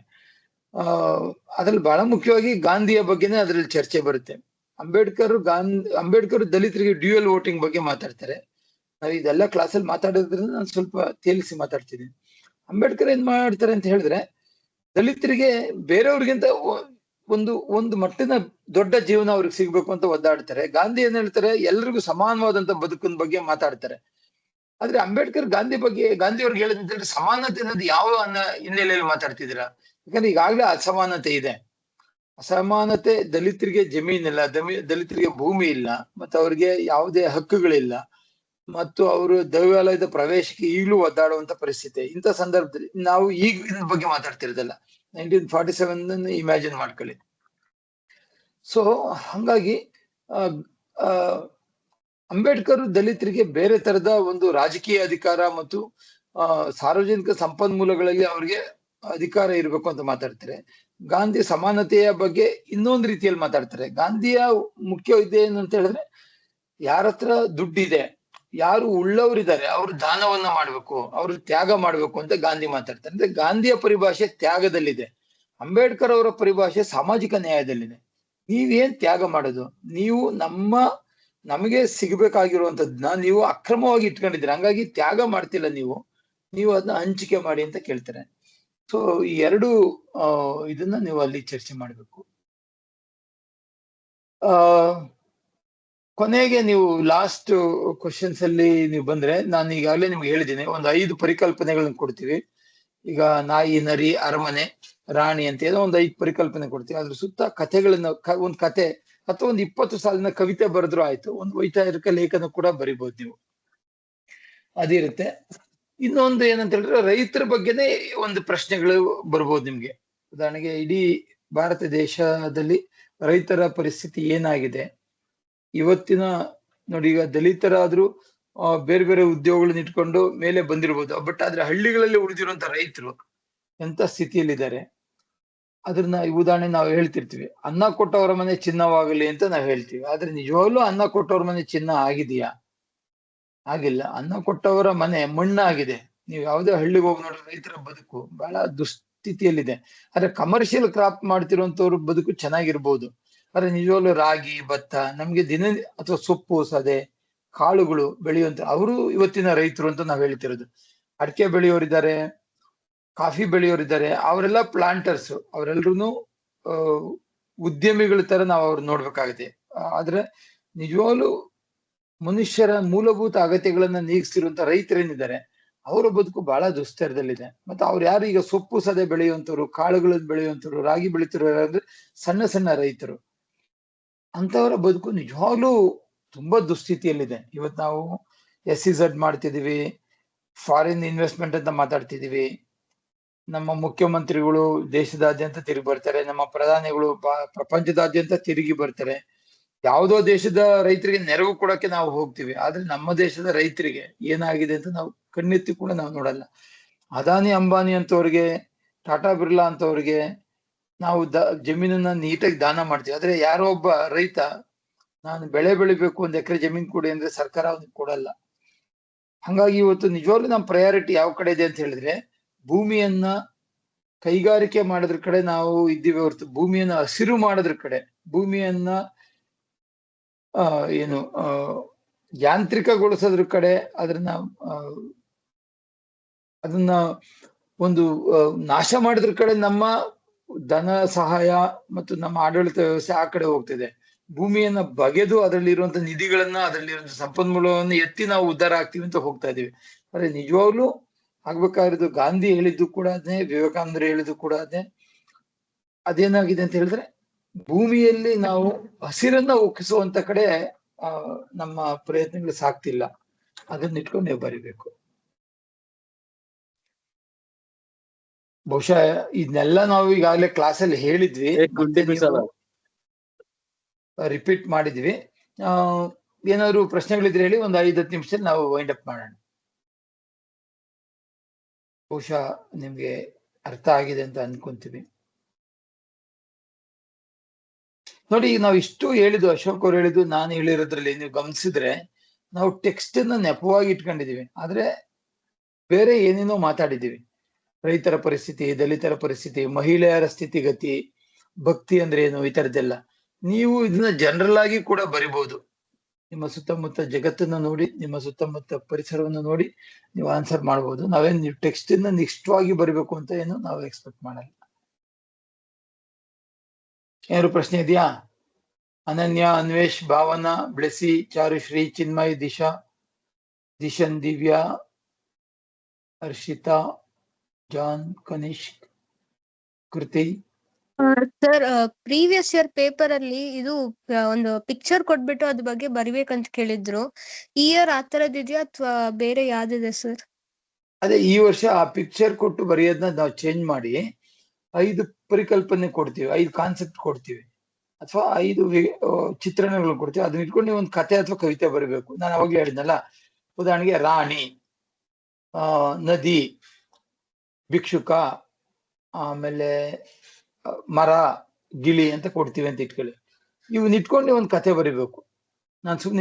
ಅದ್ರಲ್ಲಿ ಬಹಳ ಮುಖ್ಯವಾಗಿ ಗಾಂಧಿಯ ಬಗ್ಗೆನೇ ಅದ್ರಲ್ಲಿ ಚರ್ಚೆ ಬರುತ್ತೆ. ಅಂಬೇಡ್ಕರ್ ದಲಿತರಿಗೆ ಡ್ಯೂಯಲ್ ವೋಟಿಂಗ್ ಬಗ್ಗೆ ಮಾತಾಡ್ತಾರೆ. ನಾವು ಇದೆಲ್ಲ ಕ್ಲಾಸಲ್ಲಿ ಮಾತಾಡೋದ್ರಿಂದ ನಾನು ಸ್ವಲ್ಪ ತೇಲಿಸಿ ಮಾತಾಡ್ತಿದ್ದೀನಿ. ಅಂಬೇಡ್ಕರ್ ಏನ್ ಮಾಡ್ತಾರೆ ಅಂತ ಹೇಳಿದ್ರೆ, ದಲಿತರಿಗೆ ಬೇರೆಯವ್ರಿಗಿಂತ ಒಂದು ಮಟ್ಟಿನ ದೊಡ್ಡ ಜೀವನ ಅವ್ರಿಗೆ ಸಿಗ್ಬೇಕು ಅಂತ ಒದ್ದಾಡ್ತಾರೆ. ಗಾಂಧಿ ಏನ್ ಹೇಳ್ತಾರೆ, ಎಲ್ರಿಗೂ ಸಮಾನವಾದಂತ ಬದುಕಿನ ಬಗ್ಗೆ ಮಾತಾಡ್ತಾರೆ. ಆದ್ರೆ ಅಂಬೇಡ್ಕರ್ ಗಾಂಧಿ ಅವ್ರಿಗೆ ಹೇಳಿದ್ರೆ, ಸಮಾನತೆ ಅನ್ನೋದು ಯಾವ ಹಿನ್ನೆಲೆಯಲ್ಲಿ ಮಾತಾಡ್ತಿದ್ದೀರಾ? ಯಾಕಂದ್ರೆ ಈಗಾಗ್ಲೇ ಅಸಮಾನತೆ ಇದೆ. ಅಸಮಾನತೆ, ದಲಿತರಿಗೆ ಜಮೀನಿಲ್ಲ, ದಲಿತರಿಗೆ ಭೂಮಿ ಇಲ್ಲ, ಮತ್ತು ಅವ್ರಿಗೆ ಯಾವುದೇ ಹಕ್ಕುಗಳಿಲ್ಲ, ಮತ್ತು ಅವರು ದೇವಾಲಯದ ಪ್ರವೇಶಕ್ಕೆ ಈಗಲೂ ಒದ್ದಾಡುವಂತ ಪರಿಸ್ಥಿತಿ. ಇಂಥ ಸಂದರ್ಭದಲ್ಲಿ ನಾವು ಈಗ ಇದ್ರ ಬಗ್ಗೆ ಮಾತಾಡ್ತಿರೋದಲ್ಲ, 1947 ಇಮ್ಯಾಜಿನ್ ಮಾಡ್ಕೊಳ್ಳಿ. ಸೊ ಹಂಗಾಗಿ ಅಂಬೇಡ್ಕರ್ ದಲಿತರಿಗೆ ಬೇರೆ ತರದ ಒಂದು ರಾಜಕೀಯ ಅಧಿಕಾರ ಮತ್ತು ಸಾರ್ವಜನಿಕ ಸಂಪನ್ಮೂಲಗಳಲ್ಲಿ ಅವ್ರಿಗೆ ಅಧಿಕಾರ ಇರಬೇಕು ಅಂತ ಮಾತಾಡ್ತಾರೆ. ಗಾಂಧಿ ಸಮಾನತೆಯ ಬಗ್ಗೆ ಇನ್ನೊಂದು ರೀತಿಯಲ್ಲಿ ಮಾತಾಡ್ತಾರೆ. ಗಾಂಧಿಯ ಮುಖ್ಯ ಇದೇ ಏನಂತ ಹೇಳಿದ್ರೆ, ಯಾರ ಹತ್ರ ದುಡ್ಡಿದೆ, ಯಾರು ಉಳ್ಳವರಿದ್ದಾರೆ, ಅವರು ದಾನವನ್ನ ಮಾಡ್ಬೇಕು, ಅವರು ತ್ಯಾಗ ಮಾಡ್ಬೇಕು ಅಂತ ಗಾಂಧಿ ಮಾತಾಡ್ತಾರೆ. ಅಂದ್ರೆ ಗಾಂಧಿಯ ಪರಿಭಾಷೆ ತ್ಯಾಗದಲ್ಲಿದೆ, ಅಂಬೇಡ್ಕರ್ ಅವರ ಪರಿಭಾಷೆ ಸಾಮಾಜಿಕ ನ್ಯಾಯದಲ್ಲಿದೆ. ನೀವೇನ್ ತ್ಯಾಗ ಮಾಡೋದು? ನೀವು ನಮಗೆ ಸಿಗಬೇಕಾಗಿರುವಂತದ್ನ ನೀವು ಅಕ್ರಮವಾಗಿ ಇಟ್ಕೊಂಡಿದ್ದೀರ, ಹಂಗಾಗಿ ತ್ಯಾಗ ಮಾಡ್ತಿಲ್ಲ, ನೀವು ಅದನ್ನ ಹಂಚಿಕೆ ಮಾಡಿ ಅಂತ ಕೇಳ್ತಾರೆ. ಸೊ ಈ ಎರಡು ಇದನ್ನ ನೀವು ಅಲ್ಲಿ ಚರ್ಚೆ ಮಾಡ್ಬೇಕು. ಕೊನೆಗೆ ನೀವು ಲಾಸ್ಟ್ ಕ್ವಶನ್ಸ್ ಅಲ್ಲಿ ನೀವು ಬಂದ್ರೆ, ನಾನು ಈಗಾಗಲೇ ನಿಮ್ಗೆ ಹೇಳಿದ್ದೀನಿ, ಒಂದು 5 ಪರಿಕಲ್ಪನೆಗಳನ್ನ ಕೊಡ್ತೀವಿ. ಈಗ ನಾಯಿ, ನರಿ, ಅರಮನೆ, ರಾಣಿ ಅಂತ ಏನೋ ಒಂದು 5 ಪರಿಕಲ್ಪನೆ ಕೊಡ್ತೀವಿ. ಅದ್ರ ಸುತ್ತ ಕಥೆಗಳನ್ನ, ಒಂದ್ ಕತೆ ಅಥವಾ ಒಂದು 20 ಸಾಲಿನ ಕವಿತೆ ಬರೆದ್ರು ಆಯ್ತು, ಒಂದು ವೈಚಾರಿಕ ಲೇಖನ ಕೂಡ ಬರಿಬಹುದು ನೀವು, ಅದಿರುತ್ತೆ. ಇನ್ನೊಂದು ಏನಂತ ಹೇಳಿದ್ರೆ, ರೈತರ ಬಗ್ಗೆನೇ ಒಂದು ಪ್ರಶ್ನೆಗಳು ಬರ್ಬೋದು ನಿಮ್ಗೆ. ಉದಾಹರಣೆಗೆ, ಇಡೀ ಭಾರತ ದೇಶದಲ್ಲಿ ರೈತರ ಪರಿಸ್ಥಿತಿ ಏನಾಗಿದೆ ಇವತ್ತಿನ ನೋಡಿ. ಈಗ ದಲಿತರಾದ್ರೂ ಬೇರೆ ಬೇರೆ ಉದ್ಯೋಗಗಳನ್ನ ಇಟ್ಕೊಂಡು ಮೇಲೆ ಬಂದಿರ್ಬೋದು, ಬಟ್ ಆದ್ರೆ ಹಳ್ಳಿಗಳಲ್ಲಿ ಉಳಿದಿರುವಂತ ರೈತರು ಎಂತ ಸ್ಥಿತಿಯಲ್ಲಿದ್ದಾರೆ ಅದನ್ನ ಉದಾಹರಣೆ ನಾವು ಹೇಳ್ತಿರ್ತೀವಿ. ಅನ್ನ ಕೊಟ್ಟವರ ಮನೆ ಚಿನ್ನವಾಗಲಿ ಅಂತ ನಾವು ಹೇಳ್ತೀವಿ, ಆದ್ರೆ ನಿಜವಾಗ್ಲೂ ಅನ್ನ ಕೊಟ್ಟವ್ರ ಮನೆ ಚಿನ್ನ ಆಗಿದೆಯಾ? ಆಗಿಲ್ಲ. ಅನ್ನ ಕೊಟ್ಟವರ ಮನೆ ಮಣ್ಣಾಗಿದೆ. ನೀವು ಯಾವುದೇ ಹಳ್ಳಿಗೆ ಹೋಗಿ ನೋಡ್ರಿ, ರೈತರ ಬದುಕು ಬಹಳ ದುಸ್ಥಿತಿಯಲ್ಲಿದೆ. ಆದ್ರೆ ಕಮರ್ಷಿಯಲ್ ಕ್ರಾಪ್ ಮಾಡ್ತಿರುವಂತವ್ರ ಬದುಕು ಚೆನ್ನಾಗಿರ್ಬೋದು, ಆದ್ರೆ ನಿಜವಾಗ್ಲೂ ರಾಗಿ, ಭತ್ತ, ನಮ್ಗೆ ಅಥವಾ ಸೊಪ್ಪು, ಸದೆ, ಕಾಳುಗಳು ಬೆಳೆಯುವಂತ ಅವರು ಇವತ್ತಿನ ರೈತರು ಅಂತ ನಾವ್ ಹೇಳ್ತಿರೋದು. ಅಡಿಕೆ ಬೆಳೆಯೋರಿದ್ದಾರೆ, ಕಾಫಿ ಬೆಳೆಯೋರಿದ್ದಾರೆ, ಅವರೆಲ್ಲ ಪ್ಲಾಂಟರ್ಸ್, ಅವರೆಲ್ರೂ ಉದ್ಯಮಿಗಳ ತರ ನಾವು ಅವ್ರು ನೋಡ್ಬೇಕಾಗುತ್ತೆ. ಆದ್ರೆ ನಿಜವಾಗ್ಲೂ ಮನುಷ್ಯರ ಮೂಲಭೂತ ಅಗತ್ಯಗಳನ್ನ ನೀಗಿಸ್ತಿರುವಂತ ರೈತರೇನಿದ್ದಾರೆ ಅವರ ಬದುಕು ಬಹಳ ದುಸ್ತರದಲ್ಲಿದೆ. ಮತ್ತೆ ಅವ್ರು ಯಾರು ಈಗ ಸೊಪ್ಪು ಸದೆ ಬೆಳೆಯುವಂತವ್ರು, ಕಾಳುಗಳನ್ನು ಬೆಳೆಯುವಂತವ್ರು, ರಾಗಿ ಬೆಳೀತಿರೋ ಅಂದ್ರೆ ಸಣ್ಣ ಸಣ್ಣ ರೈತರು, ಅಂತವರ ಬದುಕು ನಿಜವಾಗ್ಲೂ ತುಂಬಾ ದುಸ್ಥಿತಿಯಲ್ಲಿದೆ. ಇವತ್ತು ನಾವು SEZ ಮಾಡ್ತಿದೀವಿ, ಫಾರಿನ್ ಇನ್ವೆಸ್ಟ್ಮೆಂಟ್ ಅಂತ ಮಾತಾಡ್ತಿದೀವಿ, ನಮ್ಮ ಮುಖ್ಯಮಂತ್ರಿಗಳು ದೇಶದಾದ್ಯಂತ ತಿರುಗಿ ಬರ್ತಾರೆ, ನಮ್ಮ ಪ್ರಧಾನಿಗಳು ಪ್ರಪಂಚದಾದ್ಯಂತ ತಿರುಗಿ ಬರ್ತಾರೆ. ಯಾವುದೋ ದೇಶದ ರೈತರಿಗೆ ನೆರವು ಕೊಡಕ್ಕೆ ನಾವು ಹೋಗ್ತೀವಿ, ಆದ್ರೆ ನಮ್ಮ ದೇಶದ ರೈತರಿಗೆ ಏನಾಗಿದೆ ಅಂತ ನಾವು ಕಣ್ಣೆತ್ತಿ ಕೂಡ ನಾವು ನೋಡಲ್ಲ. ಅದಾನಿ ಅಂಬಾನಿ ಅಂತವ್ರಿಗೆ, ಟಾಟಾ ಬಿರ್ಲಾ ಅಂತವ್ರಿಗೆ ನಾವು ಜಮೀನನ್ನ ನೀಟಾಗಿ ದಾನ ಮಾಡ್ತೀವಿ, ಆದ್ರೆ ಯಾರೋ ಒಬ್ಬ ರೈತ ನಾನು ಬೆಳೆ ಬೆಳಿಬೇಕು, 1 ಎಕರೆ ಜಮೀನ್ ಕೊಡಿ ಅಂದ್ರೆ ಸರ್ಕಾರ ಅವ್ನಿಗೆ ಕೊಡಲ್ಲ. ಹಂಗಾಗಿ ಇವತ್ತು ನಿಜವಾಗ್ಲೂ ನಮ್ಮ ಪ್ರಯಾರಿಟಿ ಯಾವ ಕಡೆ ಇದೆ ಅಂತ ಹೇಳಿದ್ರೆ, ಭೂಮಿಯನ್ನ ಕೈಗಾರಿಕೆ ಮಾಡೋದ್ರ ಕಡೆ ನಾವು ಇದ್ದೀವಿ ಹೊರತು ಭೂಮಿಯನ್ನ ಹಸಿರು ಮಾಡೋದ್ರ ಕಡೆ, ಭೂಮಿಯನ್ನ ಏನು ಯಾಂತ್ರಿಕಗೊಳಿಸೋದ್ರ ಕಡೆ ಅದನ್ನ ಒಂದು ನಾಶ ಮಾಡೋದ್ರ ಕಡೆ ನಮ್ಮ ಧನ ಸಹಾಯ ಮತ್ತು ನಮ್ಮ ಆಡಳಿತ ವ್ಯವಸ್ಥೆ ಆ ಕಡೆ ಹೋಗ್ತಿದೆ. ಭೂಮಿಯನ್ನ ಬಗೆದು ಅದರಲ್ಲಿರುವಂತ ನಿಧಿಗಳನ್ನ, ಅದರಲ್ಲಿರುವಂತ ಸಂಪನ್ಮೂಲವನ್ನ ಎತ್ತಿ ನಾವು ಉದ್ಧಾರ ಆಗ್ತೀವಿ ಅಂತ ಹೋಗ್ತಾ ಇದೀವಿ. ಆದ್ರೆ ನಿಜವಾಗ್ಲೂ ಆಗ್ಬೇಕಾಗಿರೋದು ಗಾಂಧಿ ಹೇಳಿದ್ದು ಕೂಡ ಅದೇ, ವಿವೇಕಾನಂದರು ಹೇಳಿದ್ದು ಕೂಡ ಅದೇ. ಅದೇನಾಗಿದೆ ಅಂತ ಹೇಳಿದ್ರೆ, ಭೂಮಿಯಲ್ಲಿ ನಾವು ಹಸಿರನ್ನ ಒಕ್ಕಿಸುವಂತ ಕಡೆ ನಮ್ಮ ಪ್ರಯತ್ನಗಳು ಸಾಕ್ತಿಲ್ಲ. ಅದನ್ನ ಇಟ್ಕೊಂಡು ನೀವು ಬರಿಬೇಕು. ಬಹುಶಃ ಇದನ್ನೆಲ್ಲ ನಾವು ಈಗಾಗಲೇ ಕ್ಲಾಸಲ್ಲಿ ಹೇಳಿದ್ವಿ, ರಿಪೀಟ್ ಮಾಡಿದ್ವಿ. ಏನಾದ್ರು ಪ್ರಶ್ನೆಗಳಿದ್ರೆ ಹೇಳಿ, ಒಂದು 5-10 ನಿಮಿಷದಲ್ಲಿ ನಾವು ವೈಂಡ್ ಅಪ್ ಮಾಡೋಣ. ಬಹುಶಃ ನಿಮ್ಗೆ ಅರ್ಥ ಆಗಿದೆ ಅಂತ ಅನ್ಕೊಂತೀವಿ. ನೋಡಿ, ಈಗ ನಾವು ಇಷ್ಟು ಹೇಳಿದ್ದು, ಅಶೋಕ್ ಅವ್ರು ಹೇಳಿದ್ದು, ನಾನು ಹೇಳಿರೋದ್ರಲ್ಲಿ ನೀವು ಗಮನಿಸಿದ್ರೆ, ನಾವು ಟೆಕ್ಸ್ಟ್ ಅನ್ನ ನೆಪವಾಗಿ ಇಟ್ಕೊಂಡಿದೀವಿ, ಆದ್ರೆ ಬೇರೆ ಏನೇನೋ ಮಾತಾಡಿದೀವಿ. ರೈತರ ಪರಿಸ್ಥಿತಿ, ದಲಿತರ ಪರಿಸ್ಥಿತಿ, ಮಹಿಳೆಯರ ಸ್ಥಿತಿಗತಿ, ಭಕ್ತಿ ಅಂದ್ರೆ ಏನು, ಈ ತರದ್ದೆಲ್ಲ ನೀವು ಇದನ್ನ ಜನರಲ್ ಆಗಿ ಕೂಡ ಬರಿಬಹುದು. ನಿಮ್ಮ ಸುತ್ತಮುತ್ತ ಜಗತ್ತನ್ನ ನೋಡಿ, ನಿಮ್ಮ ಸುತ್ತಮುತ್ತ ಪರಿಸರವನ್ನು ನೋಡಿ ನೀವು ಆನ್ಸರ್ ಮಾಡಬಹುದು. ನಾವೇನು ನೀವು ಟೆಕ್ಸ್ಟ್ ಅನ್ನ ನಿಷ್ಠವಾಗಿ ಬರಿಬೇಕು ಅಂತ ಏನು ನಾವು ಎಕ್ಸ್ಪೆಕ್ಟ್ ಮಾಡಲ್ಲ. ಏನಾದ್ರು ಪ್ರಶ್ನೆ ಇದೆಯಾ? ಅನನ್ಯ, ಅನ್ವೇಷ್, ಭಾವನಾ, ಬ್ಲೆಸಿ, ಚಾರುಶ್ರೀ, ಚಿನ್ಮಯ್, ದಿಶಾ, ದಿಶನ್, ದಿವ್ಯಾ, ಹರ್ಷಿತಾ, ಜಾನ್, ಕನಿಷ್ಕ್, ಕೃತಿ. ಸರ್, ಪ್ರೀವಿಯಸ್ ಇಯರ್ ಪೇಪರ್ ಅಲ್ಲಿ ಇದು ಒಂದು ಪಿಕ್ಚರ್ ಕೊಟ್ಬಿಟ್ಟು ಅದ್ರ ಬಗ್ಗೆ ಬರಿಬೇಕಂತ ಕೇಳಿದ್ರು. ಈ ಇಯರ್ ಆ ತರದಿದ್ಯಾ ಅಥವಾ ಬೇರೆ ಯಾವ್ದಿದೆ ಸರ್? ಅದೇ, ಈ ವರ್ಷ ಆ ಪಿಕ್ಚರ್ ಕೊಟ್ಟು ಬರೆಯೋದನ್ನ ನಾವು ಚೇಂಜ್ ಮಾಡಿ 5 ಪರಿಕಲ್ಪನೆ ಕೊಡ್ತೀವಿ, 5 ಕಾನ್ಸೆಪ್ಟ್ ಕೊಡ್ತೀವಿ, ಅಥವಾ 5 ಚಿತ್ರಣಗಳು ಕೊಡ್ತೀವಿ. ಅದನ್ನ ಇಟ್ಕೊಂಡು ನೀವು ಒಂದು ಕಥೆ ಅಥವಾ ಕವಿತೆ ಬರೀಬೇಕು. ನಾನು ಅವಾಗಲೇ ಹೇಳಿದ್ನಲ್ಲ, ಉದಾಹರಣೆಗೆ ರಾಣಿ, ನದಿ, ಭಿಕ್ಷುಕ, ಆಮೇಲೆ ಮರ, ಗಿಳಿ ಅಂತ ಕೊಡ್ತೀವಿ ಅಂತ ಇಟ್ಕೊಳ್ಳಿ. ಇವನ್ನ ಇಟ್ಕೊಂಡು ನೀವು ಒಂದು ಕಥೆ ಬರಿಬೇಕು.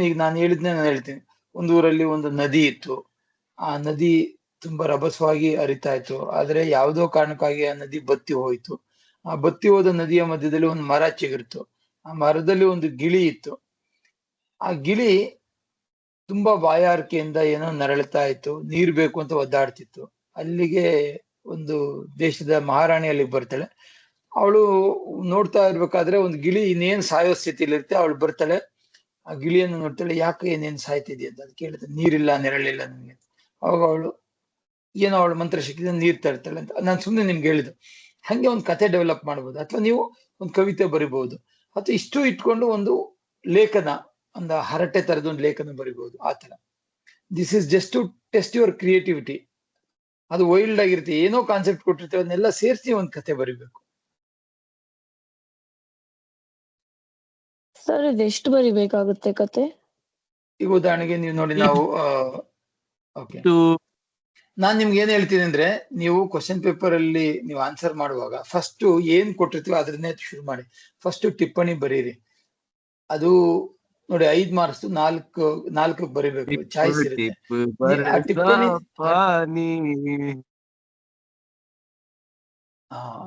ಈಗ ನಾನು ಹೇಳಿದ್ನೆ ನಾನು ಹೇಳ್ತೀನಿ. ಒಂದು ಊರಲ್ಲಿ ಒಂದು ನದಿ ಇತ್ತು. ಆ ನದಿ ತುಂಬಾ ರಭಸವಾಗಿ ಹರಿತಾ ಇತ್ತು. ಆದ್ರೆ ಯಾವುದೋ ಕಾರಣಕ್ಕಾಗಿ ಆ ನದಿ ಬತ್ತಿ ಹೋಯ್ತು. ಆ ಬತ್ತಿ ಹೋದ ನದಿಯ ಮಧ್ಯದಲ್ಲಿ ಒಂದು ಮರ ಚಿಗುರ್ತು. ಆ ಮರದಲ್ಲಿ ಒಂದು ಗಿಳಿ ಇತ್ತು. ಆ ಗಿಳಿ ತುಂಬಾ ಬಾಯಾರಿಕೆಯಿಂದ ಏನೋ ನರಳ್ತಾ ಇತ್ತು, ನೀರ್ ಬೇಕು ಅಂತ ಒದ್ದಾಡ್ತಿತ್ತು. ಅಲ್ಲಿಗೆ ಒಂದು ದೇಶದ ಮಹಾರಾಣಿ ಅಲ್ಲಿಗೆ ಬರ್ತಾಳೆ. ಅವಳು ನೋಡ್ತಾ ಇರ್ಬೇಕಾದ್ರೆ ಒಂದು ಗಿಳಿ ಇನ್ನೇನ್ ಸಾಯೋ ಸ್ಥಿತಿಲಿ ಇರುತ್ತೆ. ಅವಳು ಬರ್ತಾಳೆ, ಆ ಗಿಳಿಯನ್ನು ನೋಡ್ತಾಳೆ. ಯಾಕೆ ಏನೇನ್ ಸಾಯ್ತಿದ್ಯ ಅಂತ ಅದು ಕೇಳ್ತಾಳೆ. ನೀರಿಲ್ಲ, ನೆರಳಿಲ್ಲ ನನಗೆ. ಅವಾಗ ಅವಳು ಏನೋ ಅವಳು ಮಂತ್ರಶಕ್ತಿಯಿಂದ ನೀರ್ ತರ್ತಾಳೆ ಅಂತ. ನಾನು ಸುಮ್ಮನೆ ನಿಮ್ಗೆ ಹೇಳಿದ್ದು. ಹಂಗೆ ಒಂದು ಕತೆ ಡೆವಲಪ್ ಮಾಡ್ಬೋದು, ಅಥವಾ ನೀವು ಒಂದು ಕವಿತೆ ಬರಿಬಹುದು, ಅಥವಾ ಇಷ್ಟು ಇಟ್ಕೊಂಡು ಒಂದು ಲೇಖನ, ಒಂದು ಹರಟೆ ತರದ ಒಂದು ಲೇಖನ ಬರಿಬಹುದು. ಆ ತರ this is just to test your creativity. ಅದು ವೈಲ್ಡ್ ಆಗಿರುತ್ತೆ, ಏನೋ ಕಾನ್ಸೆಪ್ಟ್ ಕೊಟ್ಟಿರ್ತೇವೆ, ಅದನ್ನೆಲ್ಲ ಸೇರಿಸಿ ಒಂದು ಕತೆ ಬರಿಬೇಕು. ಸರ್, ಇದು ಎಷ್ಟು ಬರಿಬೇಕಾಗುತ್ತೆ ಕತೆ? ಈಗ ಉದಾಹರಣೆಗೆ ನೀವು ನೋಡಿ, ನಾವು ಓಕೆ, ನಾನ್ ನಿಮ್ಗೆ ಏನ್ ಹೇಳ್ತೀನಿ ಅಂದ್ರೆ, ನೀವು ಕ್ವಶನ್ ಪೇಪರ್ ಅಲ್ಲಿ ನೀವು ಆನ್ಸರ್ ಮಾಡುವಾಗ ಫಸ್ಟ್ ಏನ್ ಕೊಟ್ಟಿರ್ತೀವಿ ಅದನ್ನೇ ಶುರು ಮಾಡಿ. ಫಸ್ಟ್ ಟಿಪ್ಪಣಿ ಬರೀರಿ. ಅದು ನೋಡಿ 5 ಮಾರ್ಕ್ಸ್ 4 ಬರಿಬೇಕು, ಚಾಯ್ಸ್ ಇರುತ್ತೆ. ಆ ಟಿಪ್ಪಣಿ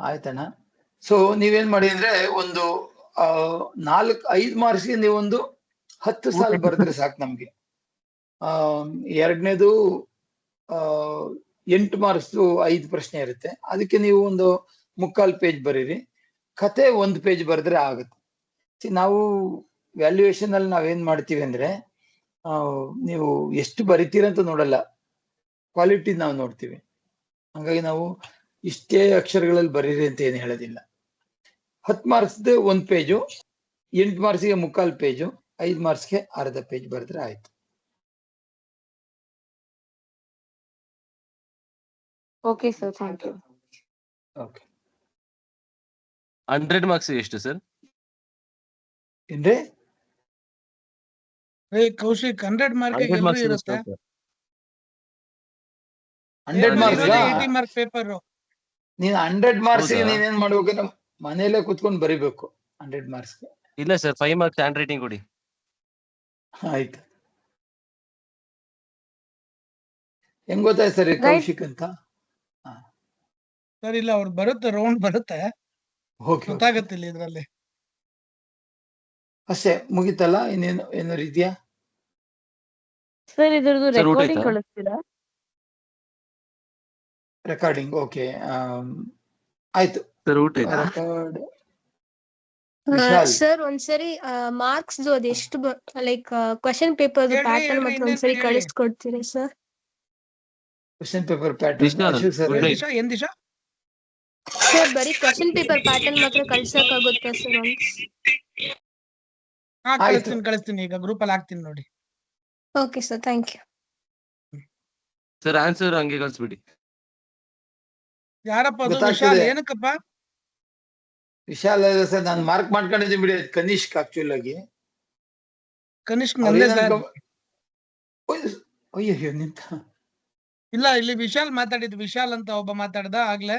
ಆಯ್ತಣ್ಣ. ಸೊ ನೀವೇನ್ ಮಾಡಿ ಅಂದ್ರೆ, ಒಂದು 5 ಮಾರ್ಕ್ಸ್ಗೆ ನೀವೊಂದು 10 ಸಾಲು ಬರೆದ್ರೆ ಸಾಕು ನಮ್ಗೆ. ಎರಡನೇದು 8 ಮಾರ್ಕ್ಸ್ 5 ಪ್ರಶ್ನೆ ಇರುತ್ತೆ. ಅದಕ್ಕೆ ನೀವು ಒಂದು 3/4 ಪೇಜ್ ಬರೀರಿ. ಕತೆ 1 ಪೇಜ್ ಬರೆದ್ರೆ ಆಗುತ್ತೆ. ನಾವು ವ್ಯಾಲ್ಯೂಯೇಷನ್ ಅಲ್ಲಿ ನಾವೇನ್ ಮಾಡ್ತೀವಿ ಅಂದ್ರೆ, ನೀವು ಎಷ್ಟು ಬರಿತೀರಂತ ನೋಡಲ್ಲ, ಕ್ವಾಲಿಟಿ ನಾವು ನೋಡ್ತೀವಿ. ಹಂಗಾಗಿ ನಾವು ಇಷ್ಟೇ ಅಕ್ಷರಗಳಲ್ಲಿ ಬರೀರಿ ಅಂತ ಏನು ಹೇಳೋದಿಲ್ಲ. 10 ಮಾರ್ಕ್ಸ್ದು 1 ಪೇಜು, 8 ಮಾರ್ಕ್ಸ್ಗೆ 3/4 ಪೇಜು, 5 ಮಾರ್ಕ್ಸ್ಗೆ ಅರ್ಧ ಪೇಜ್ ಬರೆದ್ರೆ ಆಯ್ತು. Okay sir, thank you. Okay. 100 marks ಎಷ್ಟು ಸರ್? ಏನ್ರಿ ಕೌಶಿಕ್, 100 ಮಾರ್ಕ್ ಎಲ್ಲರೂ ಇರುತ್ತೆ. 100 ಮಾರ್ಕ್ಸ್ 80 ಮಾರ್ಕ್ ಪೇಪರ್. ನೀನ್ 100 ಮಾರ್ಕ್ಸ್ ನೀನೇನ್ ಮಾಡ್ಬೇಕು, ಮನೇಲೆ ಕುತ್ಕೊಂಡು ಬರಿಬೇಕು 100 ಮಾರ್ಕ್ಸ್. ಇಲ್ಲ ಸರ್, 5 ಮಾರ್ಕ್ಸ್ ಹ್ಯಾಂಡ್ ರೈಟಿಂಗ್ ಕೊಡಿ. ಆಯ್ತು. ಹೆಂಗ್ ಗೊತ್ತಾಯ್ತು ಸರ್ ಕೌಶಿಕ್ ಅಂತ? ಸರ್ ಇಲ್ಲ, ಅವ್ರು ಬರುತ್ತೆ, ರೌಂಡ್ ಬರುತ್ತೆ, ಗೊತ್ತಾಗತ್ತಿಲ್ಲ ಇದ್ರಲ್ಲಿ. ಅಷ್ಟೇ ಮುಗಿತಲ್ಲ, ಇನ್ನೇನು ಏನಾರು ಇದೆಯಾ? ಸರ್ ಇದ್ರದ್ದು Sir, ಊಟ ರೆಕಾರ್ಡಿಂಗ್ ಆಯ್ತಾ? ಕಳಿಸ್ತೀರಾ? Recording okay. ಆಯ್ತು. ಸರ್ ಊಟ ಆಯ್ತಾ? ರೆಕಾರ್ಡ್ ವಿಶಾಲ್. ಸರ್ ಒಂದ್ಸರಿ ಮಾರ್ಕ್ಸ್ ಅದು ಎಷ್ಟು ಲೈಕ್ ಕ್ವಶನ್ ಪೇಪರ್ ಪ್ಯಾಟರ್ನ್ ಮಾತ್ರ ಒಂದ್ಸರಿ ಕಳಿಸ್ಕೊಡ್ತೀರಾ ಸರ್? Question paper pattern Vishal, Ashok sir. good night. Sir ಬರೀ ಕ್ವಶನ್ ಪೇಪರ್ ಪ್ಯಾಟರ್ನ್ ಮಾತ್ರ ಕಳ್ಸಕ್ಕಾಗುತ್ತಾ ಸರ್ ಒನ್ಸ್? ಆಯ್ತು. ಕಳಿಸ್ತೀನಿ ಈಗ ಗ್ರೂಪ್ ಅಲ್ಲಿ ಹಾಕ್ತೀನಿ ನೋಡಿ. Okay sir, thank you. Sir answer ಹಂಗೆ ಕಳ್ಸ್ಬಿಡಿ. ಯಾರಪ್ಪ ಅದು? ಗೊತ್ತಾಗ್ತಿದೆ. ವಿಶಾಲ್ ಏನಕ್ಕಪ್ಪ? ವಿಶಾಲ್ ಸರ್ ನಾನು ಮಾರ್ಕ್ ಮಾಡ್ಕೊಂಡಿದ್ದೀನಿ ಬಿಡಿ, ಅದು ಕನಿಷ್ಕ್ ಆಕ್ಚುಲ್ ಆಗಿ. ಕನಿಷ್ಕ್ ಅವ್ರು ನಂದೇ ಏನ್ ಸರ್. ಅಯ್ಯೋ ನಿಂತ. ಇಲ್ಲ, ಇಲ್ಲಿ ವಿಶಾಲ್ ಮಾತಾಡಿದ್ದು. ವಿಶಾಲ್ ಅಂತ ಒಬ್ಬ ಮಾತಾಡ್ದ ಆಗ್ಲೇ.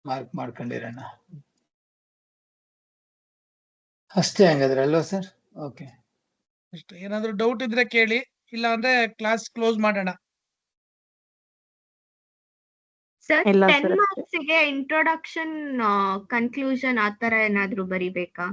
ಮಾರ್ಕ್ ಮಾಡ್ಕೊಂಡಿರೋಣ ಅಷ್ಟೇ ಹಂಗಾದ್ರೆ ಅಲ್ವಾ ಸರ್? ಓಕೆ. ಅಷ್ಟೇ. ಏನಾದ್ರು ಡೌಟ್ ಇದ್ರೆ ಕೇಳಿ, ಇಲ್ಲ ಅಂದ್ರೆ ಕ್ಲಾಸ್ ಕ್ಲೋಸ್ ಮಾಡೋಣ. ಸರ್ ಇಲ್ಲ 10 sir. ಮಾರ್ಕ್ಸ್ ಗೆ ಇಂಟ್ರೊಡಕ್ಷನ್, ಕನ್ಕ್ಲೂಷನ್ ಆತರ ಏನಾದ್ರು ಬರಿಬೇಕಾ?